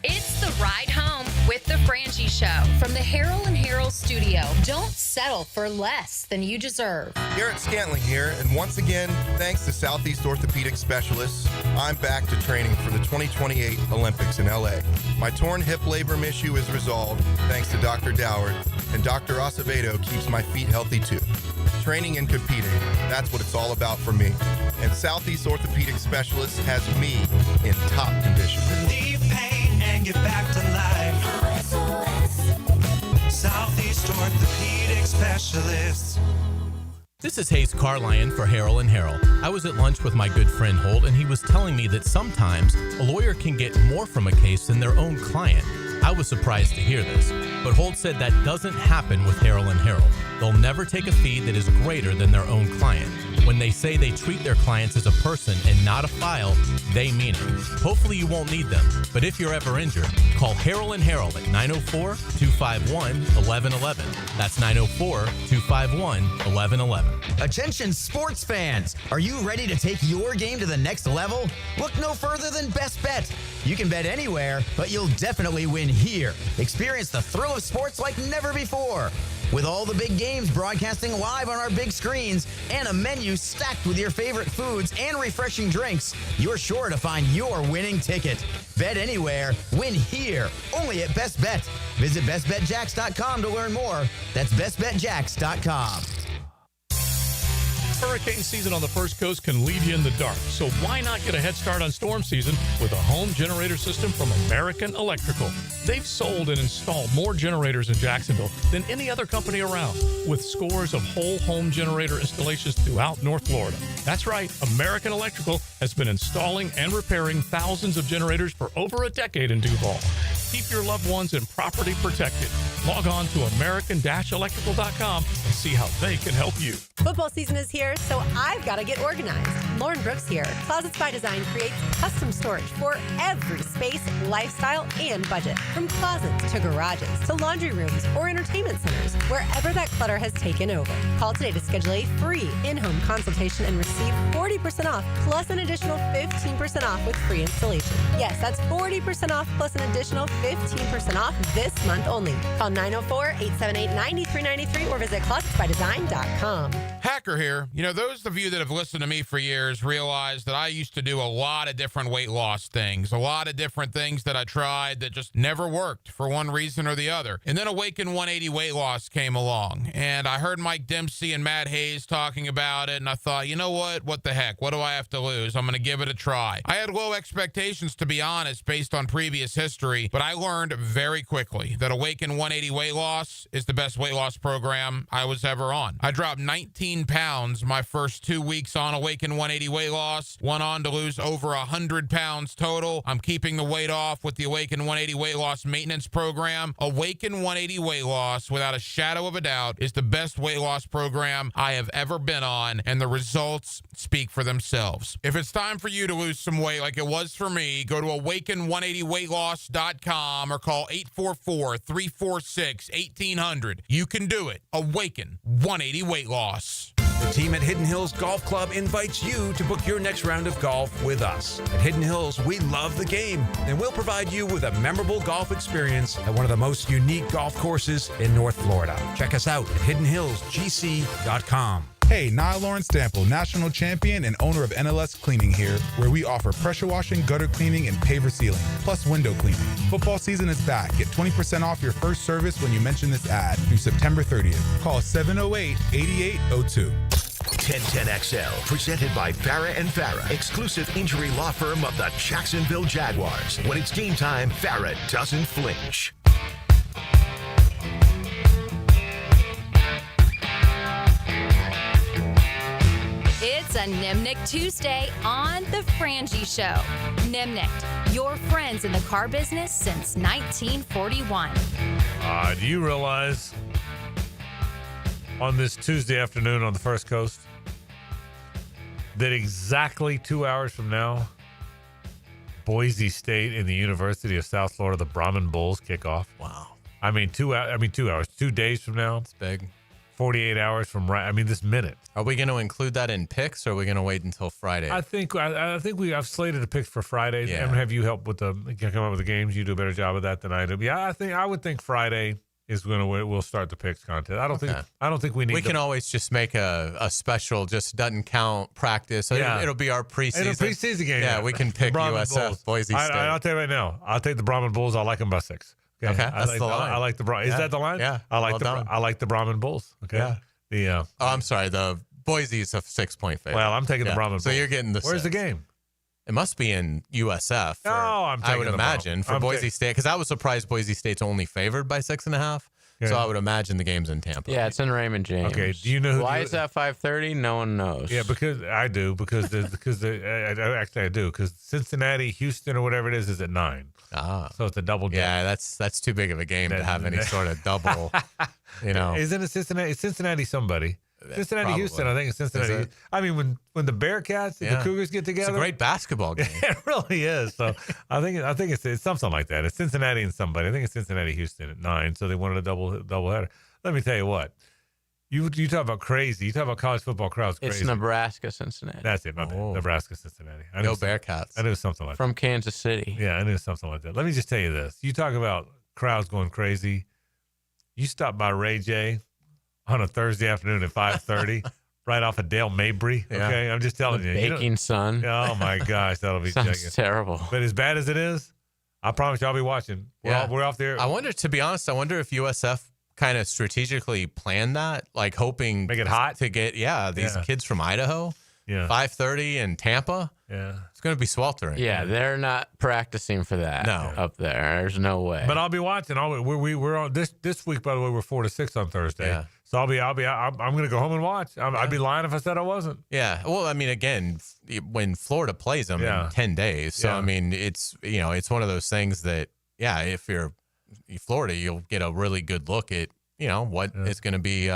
Speaker 1: It's the ride home with the Frangie Show from the Harold and Harold studio. Don't settle for less than you deserve.
Speaker 6: Garrett Scantling here, and once again, thanks to Southeast Orthopedic Specialists, I'm back to training for the 2028 Olympics in LA. My torn hip labrum issue is resolved thanks to Dr. Doward, and Dr. Acevedo keeps my feet healthy too. Training and competing, that's what it's all about for me. And Southeast Orthopedic Specialists has me in top condition.
Speaker 7: Relieve pain and get back to life. Southeast Orthopedic Specialists.
Speaker 3: This is Hayes Carlion for Harold and Harold. I was at lunch with my good friend Holt, and he was telling me that sometimes a lawyer can get more from a case than their own client. I was surprised to hear this, but Holt said that doesn't happen with Harold and Harold. They'll never take a fee that is greater than their own client. When they say they treat their clients as a person and not a file, they mean it. Hopefully you won't need them, but if you're ever injured, call Harold and Harold at 904-251-1111. That's 904-251-1111.
Speaker 8: Attention sports fans! Are you ready to take your game to the next level? Look no further than Best Bet. You can bet anywhere, but you'll definitely win here. Experience the thrill of sports like never before. With all the big games broadcasting live on our big screens and a menu stacked with your favorite foods and refreshing drinks, you're sure to find your winning ticket. Bet anywhere, win here, only at Best Bet. Visit bestbetjacks.com to learn more. That's bestbetjacks.com.
Speaker 14: Hurricane season on the First Coast can leave you in the dark, so why not get a head start on storm season with a home generator system from American Electrical? They've sold and installed more generators in Jacksonville than any other company around, with scores of whole home generator installations throughout North Florida. That's right, American Electrical has been installing and repairing thousands of generators for over a decade in Duval. Keep your loved ones and property protected. Log on to American-Electrical.com and see how they can help you.
Speaker 9: Football season is here, so I've got to get organized. Lauren Brooks here. Closets by Design creates custom storage for every space, lifestyle, and budget. From closets to garages to laundry rooms or entertainment centers, wherever that clutter has taken over. Call today to schedule a free in-home consultation and receive 40% off plus an additional 15% off with free installation. Yes, that's 40% off plus an additional 15% off this month only. Call 904-878-9393 or visit closetsbydesign.com.
Speaker 10: Hacker here. You know, those of you that have listened to me for years realize that I used to do a lot of different weight loss things, a lot of different things that I tried that just never worked for one reason or the other. And then Awaken 180 Weight Loss came along, and I heard Mike Dempsey and Matt Hayes talking about it, and I thought, you know what? What the heck? What do I have to lose? I'm going to give it a try. I had low expectations, to be honest, based on previous history, but I learned very quickly that Awaken 180 Weight Loss is the best weight loss program I was ever on. I dropped 19 pounds my first 2 weeks on Awaken 180 Weight Loss, went on to lose over 100 pounds total. I'm keeping the weight off with the Awaken 180 Weight Loss Maintenance Program. Awaken 180 Weight Loss, without a shadow of a doubt, is the best weight loss program I have ever been on, and the results speak for themselves. If it's time for you to lose some weight like it was for me, go to awaken180weightloss.com or call 844-346-1800. You can do it. Awaken 180 Weight Loss.
Speaker 20: The team at Hidden Hills Golf Club invites you to book your next round of golf with us. At Hidden Hills, we love the game, and we'll provide you with a memorable golf experience at one of the most unique golf courses in North Florida. Check us out at hiddenhillsgc.com.
Speaker 21: Hey, Niall Lawrence Stample, national champion and owner of NLS Cleaning here, where we offer pressure washing, gutter cleaning, and paver sealing, plus window cleaning. Football season is back. Get 20% off your first service when you mention this ad through September 30th. Call 708-8802.
Speaker 4: 1010XL, presented by Farah & Farah, exclusive injury law firm of the Jacksonville Jaguars. When it's game time, Farah doesn't flinch.
Speaker 1: It's a Nimnick Tuesday on The Frangie Show. Nimnick, your friends in the car business since 1941.
Speaker 2: Do you realize on this Tuesday afternoon on the First Coast that exactly 2 hours from now, Boise State and the University of South Florida, the Brahman Bulls, kick off?
Speaker 3: Wow.
Speaker 2: 2 hours. 2 days from now.
Speaker 3: It's big.
Speaker 2: 48 hours from this minute.
Speaker 3: Are we going to include that in picks, or are we going to wait until Friday?
Speaker 2: I think I've slated the picks for Friday.
Speaker 3: Yeah.
Speaker 2: I'm gonna have you help with come up with the games. You do a better job of that than I do. Yeah, I would think Friday is we'll start the picks contest. I don't think we need.
Speaker 3: We can always just make a special, just doesn't count practice. So
Speaker 2: Yeah.
Speaker 3: it'll be our preseason.
Speaker 2: It'll preseason game.
Speaker 3: Yeah, we can pick USF
Speaker 2: Bulls.
Speaker 3: Boise State.
Speaker 2: I'll tell you right now. I'll take the Brahman Bulls. I like them by 6.
Speaker 3: Okay, that's the line.
Speaker 2: I like the Brahman. Is
Speaker 3: Yeah.
Speaker 2: that the line?
Speaker 3: Yeah.
Speaker 2: I like the Brahman Bulls. Okay.
Speaker 3: Yeah. I'm sorry. The Boise is a 6-point favorite.
Speaker 2: Well, I'm taking the Brahman Bulls.
Speaker 3: So you're getting the.
Speaker 2: Where's
Speaker 3: 6.
Speaker 2: the game?
Speaker 3: It must be in USF.
Speaker 2: I'm taking
Speaker 3: I would
Speaker 2: the
Speaker 3: imagine
Speaker 2: Brahman.
Speaker 3: for Boise State, because I was surprised Boise State's only favored by 6.5.
Speaker 2: Okay.
Speaker 3: So I would imagine the game's in Tampa.
Speaker 5: Yeah, it's in Raymond James.
Speaker 2: Okay, do you know
Speaker 5: why is that 5:30? No one knows.
Speaker 2: Yeah, because I do. Actually, I do. Because Cincinnati, Houston, or whatever it is at 9. So it's a double.
Speaker 3: Yeah, that's too big of a game to have any sort of double.
Speaker 2: Isn't it Cincinnati? It's Cincinnati somebody. Cincinnati,
Speaker 3: Probably.
Speaker 2: Houston. I think it's Cincinnati.
Speaker 3: Is it?
Speaker 2: I mean, when the Bearcats and the Cougars get together,
Speaker 3: It's a great basketball game.
Speaker 2: It really is. So I think it's something like that. It's Cincinnati and somebody. I think it's Cincinnati, Houston at 9. So they wanted a double header. Let me tell you what. You talk about crazy. You talk about college football crowds crazy.
Speaker 5: It's Nebraska, Cincinnati.
Speaker 2: That's it. My bad. Nebraska, Cincinnati. I
Speaker 3: No
Speaker 2: knew
Speaker 3: Bearcats.
Speaker 2: I knew something like that.
Speaker 5: From Kansas City.
Speaker 2: Yeah, I knew something like that. Let me just tell you this. You talk about crowds going crazy. You stop by Ray J on a Thursday afternoon at 5:30. Right off of Dale Mabry.
Speaker 5: Yeah.
Speaker 2: Okay, I'm just telling you.
Speaker 5: Baking sun.
Speaker 2: Oh my gosh, that'll be
Speaker 5: Sounds terrible.
Speaker 2: But as bad as it is, I promise you, I'll be watching. We're off there.
Speaker 3: I wonder, to be honest, if USF kind of strategically planned that, like hoping
Speaker 2: make it hot
Speaker 3: to get these kids from Idaho.
Speaker 2: Yeah,
Speaker 3: 5:30 in Tampa.
Speaker 2: Yeah,
Speaker 3: it's going to be sweltering.
Speaker 5: Yeah, they're not practicing for that.
Speaker 3: No.
Speaker 5: Up there, there's no way.
Speaker 2: But I'll be watching. We're on this week. By the way, we're 4 to 6 on Thursday.
Speaker 3: Yeah.
Speaker 2: So I'm going to go home and watch. I'd be lying if I said I wasn't.
Speaker 3: Yeah. Well, I mean, again, when Florida plays them in 10 days, so I mean, it's one of those things that if you're Florida, you'll get a really good look at what is going to be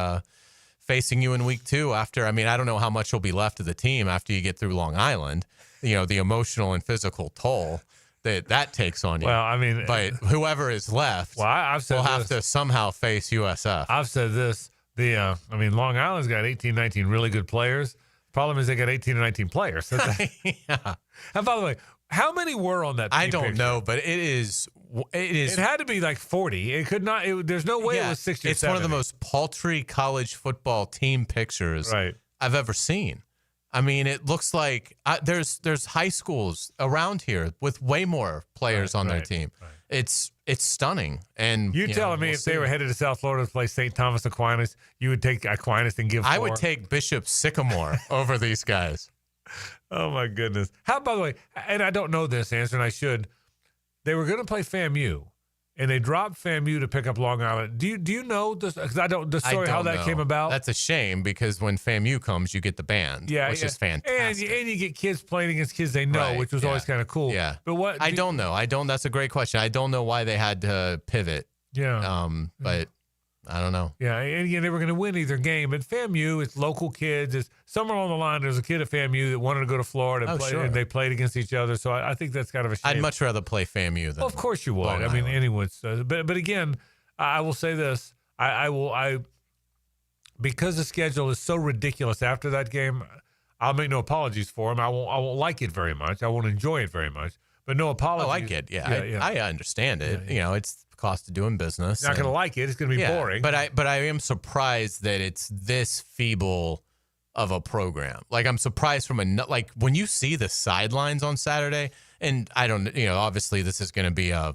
Speaker 3: facing you in week 2 after, I don't know how much will be left of the team after you get through Long Island, the emotional and physical toll that takes on you.
Speaker 2: Well,
Speaker 3: but whoever is left
Speaker 2: I've said
Speaker 3: will have to somehow face USF.
Speaker 2: I've said this. Long Island's got 18, 19 really good players. Problem is they got 18 or 19 players. So
Speaker 3: yeah.
Speaker 2: And by the way, how many were on that team
Speaker 3: I don't
Speaker 2: picture?
Speaker 3: know, but it is.
Speaker 2: It had to be like 40. It could not. There's no way it was 60 or 70.
Speaker 3: It's one of the most paltry college football team pictures I've ever seen. It looks like there's high schools around here with way more players on their team.
Speaker 2: Right.
Speaker 3: It's stunning. And
Speaker 2: you telling me if they were headed to South Florida to play St. Thomas Aquinas, you would take Aquinas and give 4?
Speaker 3: I would take Bishop Sycamore over these guys.
Speaker 2: Oh my goodness! By the way, and I don't know this answer, and I should. They were going to play FAMU, and they dropped FAMU to pick up Long Island. Do you know this? Because the story how that came about.
Speaker 3: That's a shame because when FAMU comes, you get the band, which is fantastic.
Speaker 2: And you get kids playing against kids they know, which was always kind of cool.
Speaker 3: Yeah,
Speaker 2: but what?
Speaker 3: I don't know. That's a great question. I don't know why they had to pivot.
Speaker 2: Yeah.
Speaker 3: But I don't know.
Speaker 2: Yeah, and again, they were going to win either game. But FAMU, it's local kids. It's somewhere along the line. There's a kid at FAMU that wanted to go to Florida and, and they played against each other. So I think that's kind of a shame.
Speaker 3: I'd much rather play FAMU than.
Speaker 2: Well, of course you would. Anyone's. But again, I will say this. I because the schedule is so ridiculous after that game. I'll make no apologies for them. I won't like it very much. I won't enjoy it very much. But no apologies.
Speaker 3: Oh, I get it. Yeah. I understand it. Yeah. It's the cost of doing business.
Speaker 2: You're not going to like it. It's going to be boring.
Speaker 3: But I am surprised that it's this feeble of a program. Like, I'm surprised from when you see the sidelines on Saturday, and I don't, obviously this is going to be a,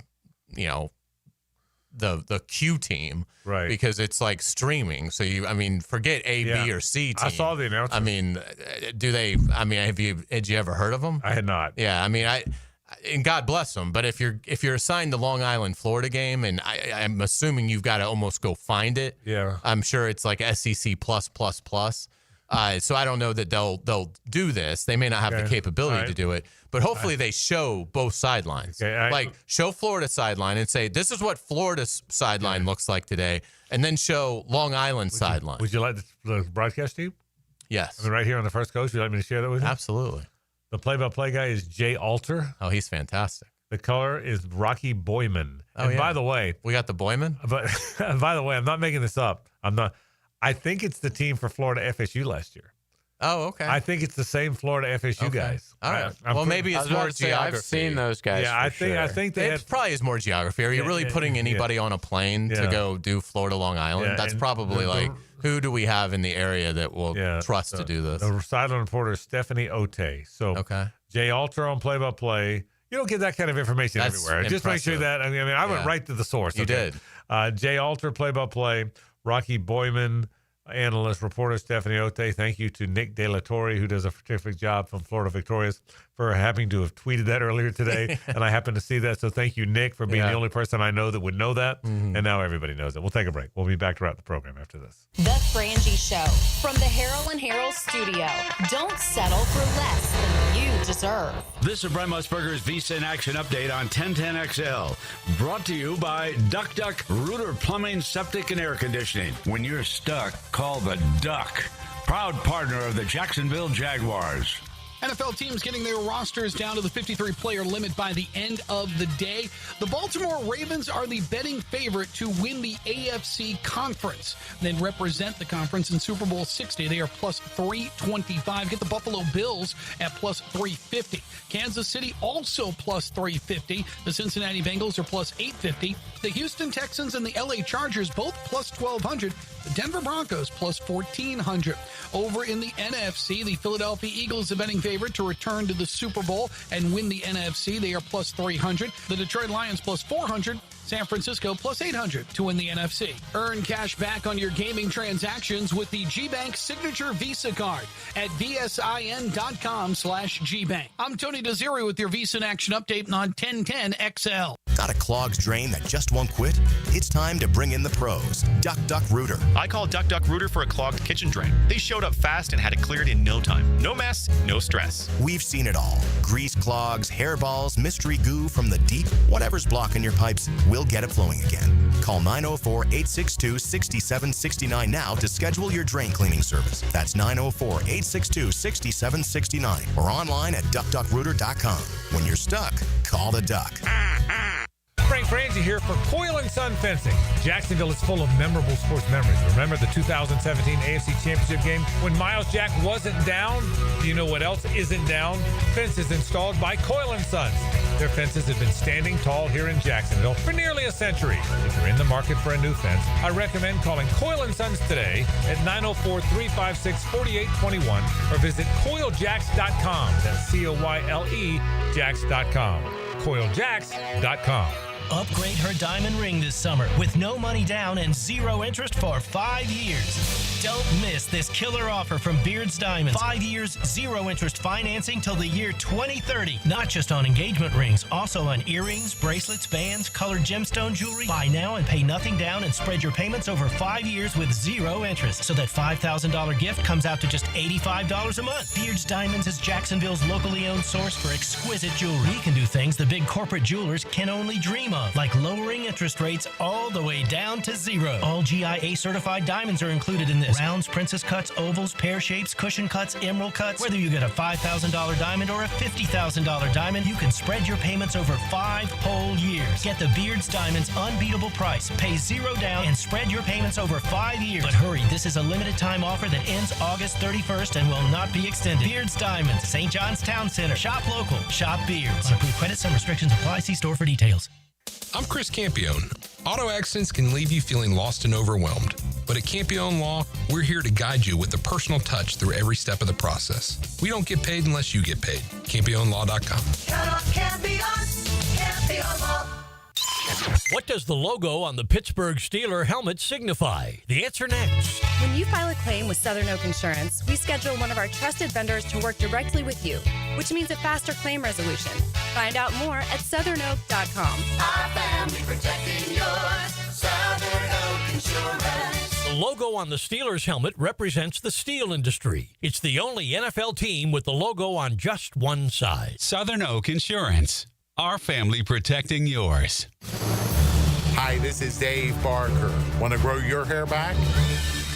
Speaker 3: the Q team,
Speaker 2: right?
Speaker 3: Because it's like streaming. So forget A, B, or C team.
Speaker 2: I saw the announcement.
Speaker 3: Had you ever heard of them?
Speaker 2: I had not.
Speaker 3: Yeah. And God bless them. But if you're assigned the Long Island, Florida game, and I'm assuming you've got to almost go find it.
Speaker 2: Yeah.
Speaker 3: I'm sure it's like SEC plus. So I don't know that they'll do this. They may not have the capability to do it, but hopefully they show both sidelines. Show Florida sideline and say, this is what Florida's sideline looks like today, and then show Long Island sideline.
Speaker 2: Would you like the broadcast team?
Speaker 3: Yes.
Speaker 2: Right here on the First Coast. Would you like me to share that with you?
Speaker 3: Absolutely.
Speaker 2: The play-by-play guy is Jay Alter.
Speaker 3: Oh, he's fantastic.
Speaker 2: The color is Rocky Boyman. By the way,
Speaker 3: we got the Boyman.
Speaker 2: But by the way, I'm not making this up. I think it's the team for Florida FSU last year.
Speaker 3: Oh, okay.
Speaker 2: I think it's the same Florida FSU guys.
Speaker 3: All right. Maybe it's more geography.
Speaker 5: I've seen those guys.
Speaker 2: Yeah, I think
Speaker 3: it probably is more geography. Are you really putting anybody on a plane to go do Florida Long Island?
Speaker 2: Yeah,
Speaker 3: that's probably who do we have in the area that will trust to do this?
Speaker 2: The sideline reporter is Stephanie Ote. So Jay Alter on play-by-play. You don't get that kind of information everywhere.
Speaker 3: Impressive.
Speaker 2: Just make sure that. I went right to the source.
Speaker 3: You did.
Speaker 2: Jay Alter play-by-play. Rocky Boyman, analyst, reporter Stephanie Ote. Thank you to Nick De La Torre, who does a terrific job from Florida Victorious, for having to have tweeted that earlier today. And I happened to see that. So thank you, Nick, for being the only person I know that would know that. And now everybody knows it. We'll take a break. We'll be back to wrap the program after this.
Speaker 1: The Frangie Show from the Harold and Harold studio. Don't settle for less than you deserve.
Speaker 12: This is Brent Musburger's Visa in Action update on 1010XL. Brought to you by Duck Rooter Plumbing, Septic, and Air Conditioning. When you're stuck, call the Duck. Proud partner of the Jacksonville Jaguars.
Speaker 22: NFL teams getting their rosters down to the 53-player limit by the end of the day. The Baltimore Ravens are the betting favorite to win the AFC Conference. They represent the conference in Super Bowl 60. They are plus 325. Get the Buffalo Bills at plus 350. Kansas City also plus 350. The Cincinnati Bengals are plus 850. The Houston Texans and the LA Chargers both plus 1,200. The Denver Broncos plus 1,400. Over in the NFC, the Philadelphia Eagles are betting favorite to return to the Super Bowl and win the NFC. They are plus 300. The Detroit Lions plus 400. San Francisco plus 800 to win the NFC. Earn cash back on your gaming transactions with the GBank Signature Visa Card at vsin.com/GBank. I'm Tony Desiri with your Visa in Action update on 1010XL.
Speaker 13: Got a clogged drain that just won't quit? It's time to bring in the pros. Duck Duck Rooter.
Speaker 15: I called Duck Duck Rooter for a clogged kitchen drain. They showed up fast and had it cleared in no time. No mess, no stress.
Speaker 13: We've seen it all. Grease clogs, hairballs, mystery goo from the deep. Whatever's blocking your pipes, we'll get it flowing again. Call 904-862-6769 now to schedule your drain cleaning service. That's 904-862-6769 or online at duckduckrooter.com. When you're stuck, call the duck.
Speaker 2: Frangie here for Coyle & Son Fencing. Jacksonville is full of memorable sports memories. Remember the 2017 AFC Championship game when Miles Jack wasn't down? Do you know what else isn't down? Fences installed by Coyle & Sons. Their fences have been standing tall here in Jacksonville for nearly a century. If you're in the market for a new fence, I recommend calling Coyle & Sons today at 904-356-4821 or visit CoyleJacks.com. That's C-O-Y-L-E Jacks.com. CoyleJacks.com.
Speaker 23: Upgrade her diamond ring this summer with no money down and 0 interest for 5 years. Don't miss this killer offer from Beard's Diamonds. 5 years, 0 interest financing till the year 2030. Not just on engagement rings, also on earrings, bracelets, bands, colored gemstone jewelry. Buy now and pay nothing down and spread your payments over 5 years with 0 interest. So that $5,000 gift comes out to just $85 a month. Beard's Diamonds is Jacksonville's locally owned source for exquisite jewelry. We can do things the big corporate jewelers can only dream of, like lowering interest rates all the way down to 0. All GIA certified diamonds are included in this. Rounds, princess cuts, ovals, pear shapes, cushion cuts, emerald cuts. Whether you get a $5,000 diamond or a $50,000 diamond, you can spread your payments over 5 whole years. Get the Beard's Diamonds unbeatable price. Pay 0 down and spread your payments over 5 years. But hurry, this is a limited time offer that ends August 31st and will not be extended. Beard's Diamonds, St. John's Town Center. Shop local. Shop Beards. On approved credits and restrictions apply. See store for details.
Speaker 24: I'm Chris Campione. Auto accidents can leave you feeling lost and overwhelmed. But at Campione Law, we're here to guide you with a personal touch through every step of the process. We don't get paid unless you get paid. CampioneLaw.com.
Speaker 7: Count on Campione. Campione Law.
Speaker 25: What does the logo on the Pittsburgh Steelers helmet signify? The answer next.
Speaker 26: When you file a claim with Southern Oak Insurance, we schedule one of our trusted vendors to work directly with you, which means a faster claim resolution. Find out more at southernoak.com.
Speaker 7: Our family protecting yours. Southern Oak Insurance.
Speaker 25: The logo on the Steelers helmet represents the steel industry. It's the only NFL team with the logo on just one side.
Speaker 27: Southern Oak Insurance. Our family protecting yours.
Speaker 28: Hi, this is Dave Barker. Want to grow your hair back?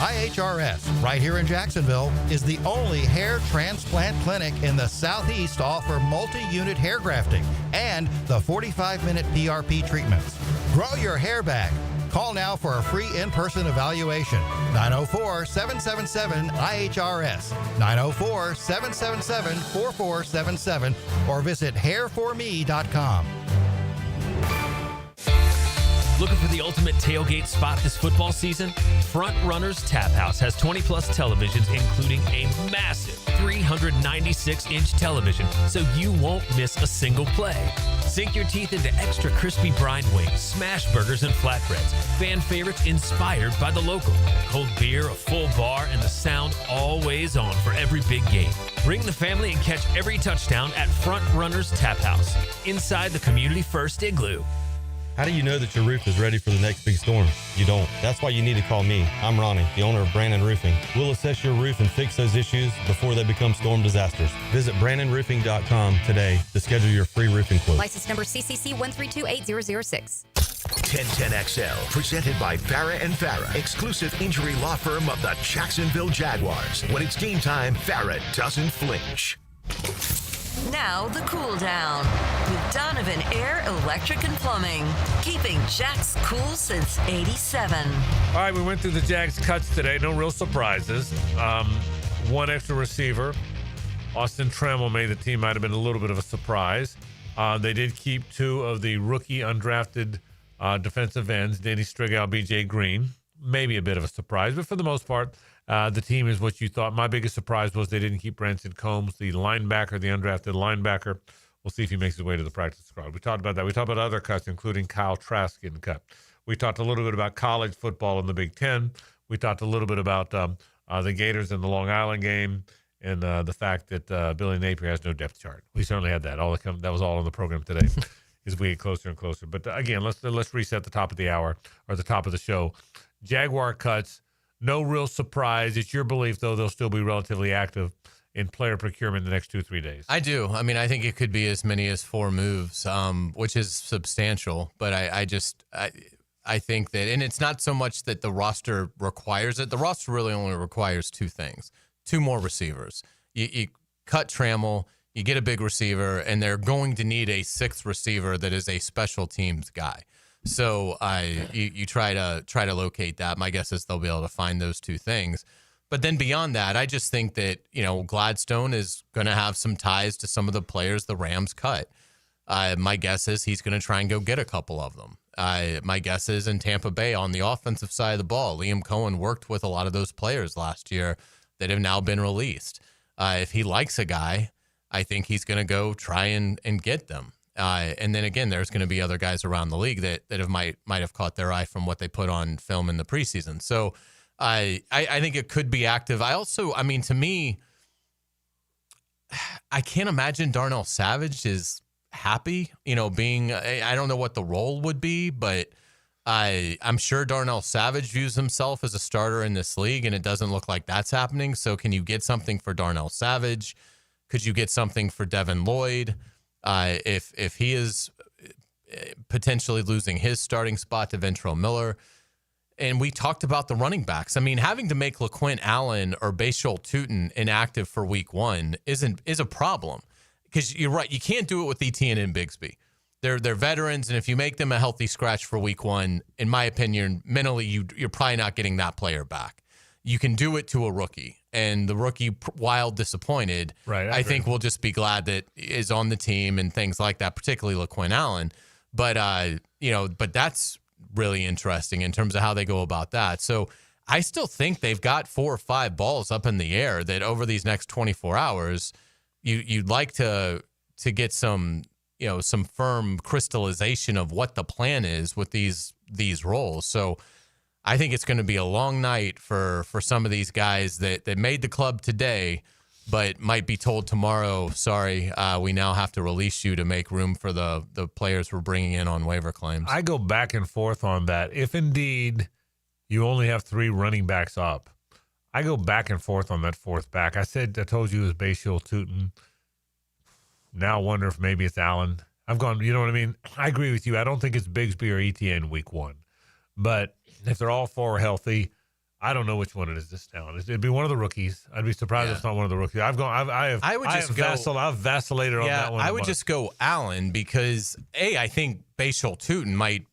Speaker 29: IHRS, right here in Jacksonville, is the only hair transplant clinic in the Southeast to offer multi-unit hair grafting and the 45-minute PRP treatments. Grow your hair back. Call now for a free in-person evaluation. 904-777-IHRS. 904-777-4477 or visit hairforme.com.
Speaker 30: Looking for the ultimate tailgate spot this football season? Front Runners Tap House has 20-plus televisions, including a massive 396-inch television, so you won't miss a single play. Sink your teeth into extra crispy brine wings, smash burgers, and flatbreads. Fan favorites inspired by the local. Cold beer, a full bar, and the sound always on for every big game. Bring the family and catch every touchdown at Front Runners Tap House, inside the Community First Igloo.
Speaker 31: How do you know that your roof is ready for the next big storm? You don't. That's why you need to call me. I'm Ronnie, the owner of Brandon Roofing. We'll assess your roof and fix those issues before they become storm disasters. Visit BrandonRoofing.com today to schedule your free roofing quote.
Speaker 1: License number CCC 1328006.
Speaker 4: 1010XL, presented by Farah and Farah, exclusive injury law firm of the Jacksonville Jaguars. When it's game time, Farah doesn't flinch.
Speaker 32: Now the cool down with Donovan Air, Electric and Plumbing, keeping Jack's cool since '87.
Speaker 2: All right, we went through the Jags cuts today. No real surprises. One extra receiver, Austin Trammell, made the team. Might have been a little bit of a surprise. They did keep 2 of the rookie undrafted defensive ends, Danny Strigow, B.J. Green. Maybe a bit of a surprise, but for the most part, the team is what you thought. My biggest surprise was they didn't keep Branson Combs, the linebacker, the undrafted linebacker. We'll see if he makes his way to the practice squad. We talked about that. We talked about other cuts, including Kyle Trask getting cut. We talked a little bit about college football in the Big Ten. We talked a little bit about the Gators in the Long Island game and the fact that Billy Napier has no depth chart. We certainly had that. That was all on the program today. as we get closer and closer. But again, let's reset the top of the hour or the top of the show. Jaguar cuts, no real surprise. It's your belief, though, they'll still be relatively active in player procurement the next 2-3 days.
Speaker 3: I do. I mean, I think it could be as many as 4 moves, which is substantial. But I think that, and it's not so much that the roster requires it. The roster really only requires 2 things: 2 more receivers. You cut Trammell, you get a big receiver, and they're going to need a 6th receiver that is a special teams guy. So you try to locate that. My guess is they'll be able to find those 2 things. But then beyond that, I just think that, Gladstone is going to have some ties to some of the players the Rams cut. My guess is he's going to try and go get a couple of them. My guess is in Tampa Bay on the offensive side of the ball, Liam Cohen worked with a lot of those players last year that have now been released. If he likes a guy, I think he's going to go try and get them. And then again, there's going to be other guys around the league that might have caught their eye from what they put on film in the preseason. So I think it could be active. To me, I can't imagine Darnell Savage is happy, being, I don't know what the role would be, but I'm sure Darnell Savage views himself as a starter in this league, and it doesn't look like that's happening. So can you get something for Darnell Savage? Could you get something for Devin Lloyd? If he is potentially losing his starting spot to Ventrell Miller. And we talked about the running backs. I mean, having to make LaQuint Allen or Bashal Tutin inactive for week 1 is a problem. Because you're right, you can't do it with Etienne and Bigsby. They're veterans, and if you make them a healthy scratch for week 1, in my opinion, mentally you're probably not getting that player back. You can do it to a rookie, and the rookie, while disappointed,
Speaker 2: right,
Speaker 3: I think we'll just be glad that is on the team and things like that, particularly LaQuint Allen. But but that's really interesting in terms of how they go about that. So I still think they've got 4 or 5 balls up in the air that over these next 24 hours, you'd like to get some firm crystallization of what the plan is with these roles. So I think it's going to be a long night for some of these guys that made the club today, but might be told tomorrow, sorry, we now have to release you to make room for the players we're bringing in on waiver claims.
Speaker 2: I go back and forth on that. If indeed you only have 3 running backs up, I go back and forth on that 4th back. I told you it was Bashal Tutin. Now I wonder if maybe it's Allen. I've gone, you know what I mean? I agree with you. I don't think it's Bigsby or Etienne week 1. But if they're all 4 healthy, I don't know which one it is this town. It'd be one of the rookies. I'd be surprised if it's not one of the rookies. I've vacillated on that one.
Speaker 3: I would just go Allen because I think Bashal Tutin might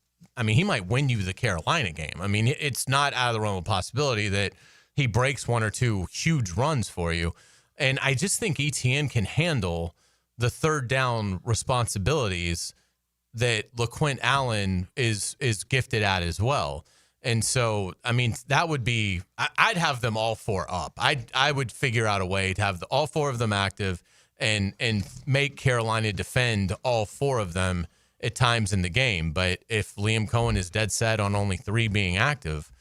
Speaker 3: win you the Carolina game. I mean, it's not out of the realm of possibility that he breaks 1 or 2 huge runs for you. And I just think Etienne can handle the 3rd down responsibilities that LaQuint Allen is gifted at as well. And so, I mean, that would be, I'd have them all 4 up. I would figure out a way to have all 4 of them active and make Carolina defend all 4 of them at times in the game. But if Liam Cohen is dead set on only 3 being active,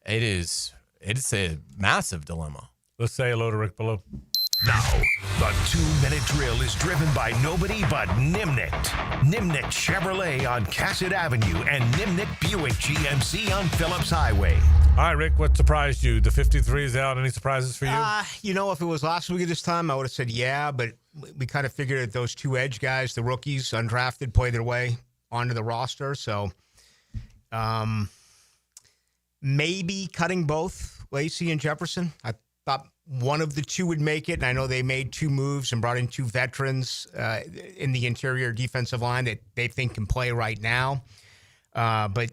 Speaker 3: it's a massive dilemma.
Speaker 2: Let's say hello to Rick Below.
Speaker 4: Now, the 2-minute drill is driven by nobody but Nimnicht. Nimnicht Chevrolet on Cassett Avenue and Nimnicht Buick GMC on Phillips Highway.
Speaker 2: All right, Rick, what surprised you? The 53 is out. Any surprises for you?
Speaker 6: If it was last week at this time, I would have said yeah, but we kind of figured that those 2 edge guys, the rookies, undrafted, play their way onto the roster. So maybe cutting both Lacey and Jefferson. I thought one of the 2 would make it, and I know they made 2 moves and brought in 2 veterans in the interior defensive line that they think can play right now. But,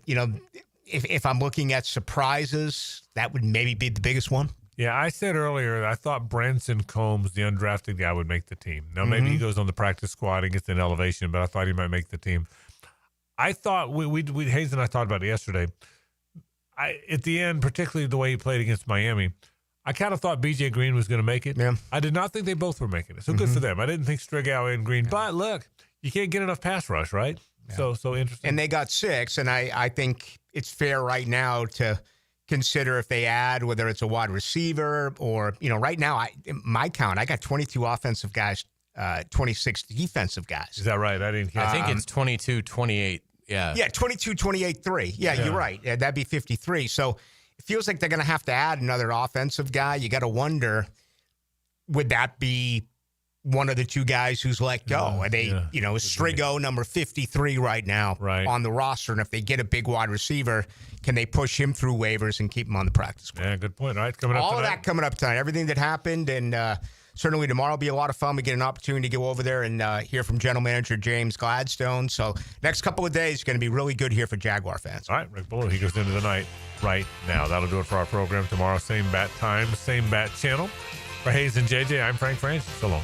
Speaker 6: if I'm looking at surprises, that would maybe be the biggest one.
Speaker 2: Yeah, I said earlier I thought Branson Combs, the undrafted guy, would make the team. Now, maybe he goes on the practice squad and gets an elevation, but I thought he might make the team. I thought, Hayes and I talked about it yesterday. At the end, particularly the way he played against Miami, I kind of thought B.J. Green was going to make it.
Speaker 6: Yeah.
Speaker 2: I did not think they both were making it. So good for them. I didn't think Strigow and Green. Yeah. But look, you can't get enough pass rush, right? Yeah. So interesting.
Speaker 6: And they got 6, and I think it's fair right now to consider if they add, whether it's a wide receiver or, right now, my count, I got 22 offensive guys 26 defensive guys.
Speaker 2: Is that right? I didn't hear.
Speaker 3: I think it's 22-28. Yeah.
Speaker 6: Yeah, 22-28-3. Yeah, you're right. Yeah, that'd be 53. So it feels like they're going to have to add another offensive guy. You got to wonder, would that be one of the two guys who's let go? Are they, Strigo, number 53 right now on the roster. And if they get a big wide receiver, can they push him through waivers and keep him on the practice squad?
Speaker 2: Yeah, good point. All right, coming up
Speaker 6: All
Speaker 2: tonight.
Speaker 6: of that coming up tonight. Everything that happened. And certainly tomorrow will be a lot of fun. We get an opportunity to go over there and hear from General Manager James Gladstone. So next couple of days is going to be really good here for Jaguar fans.
Speaker 2: All right, Rick Buller, he goes into the night right now. That'll do it for our program tomorrow. Same bat time, same bat channel. For Hayes and JJ, I'm Frank Frangie. So long.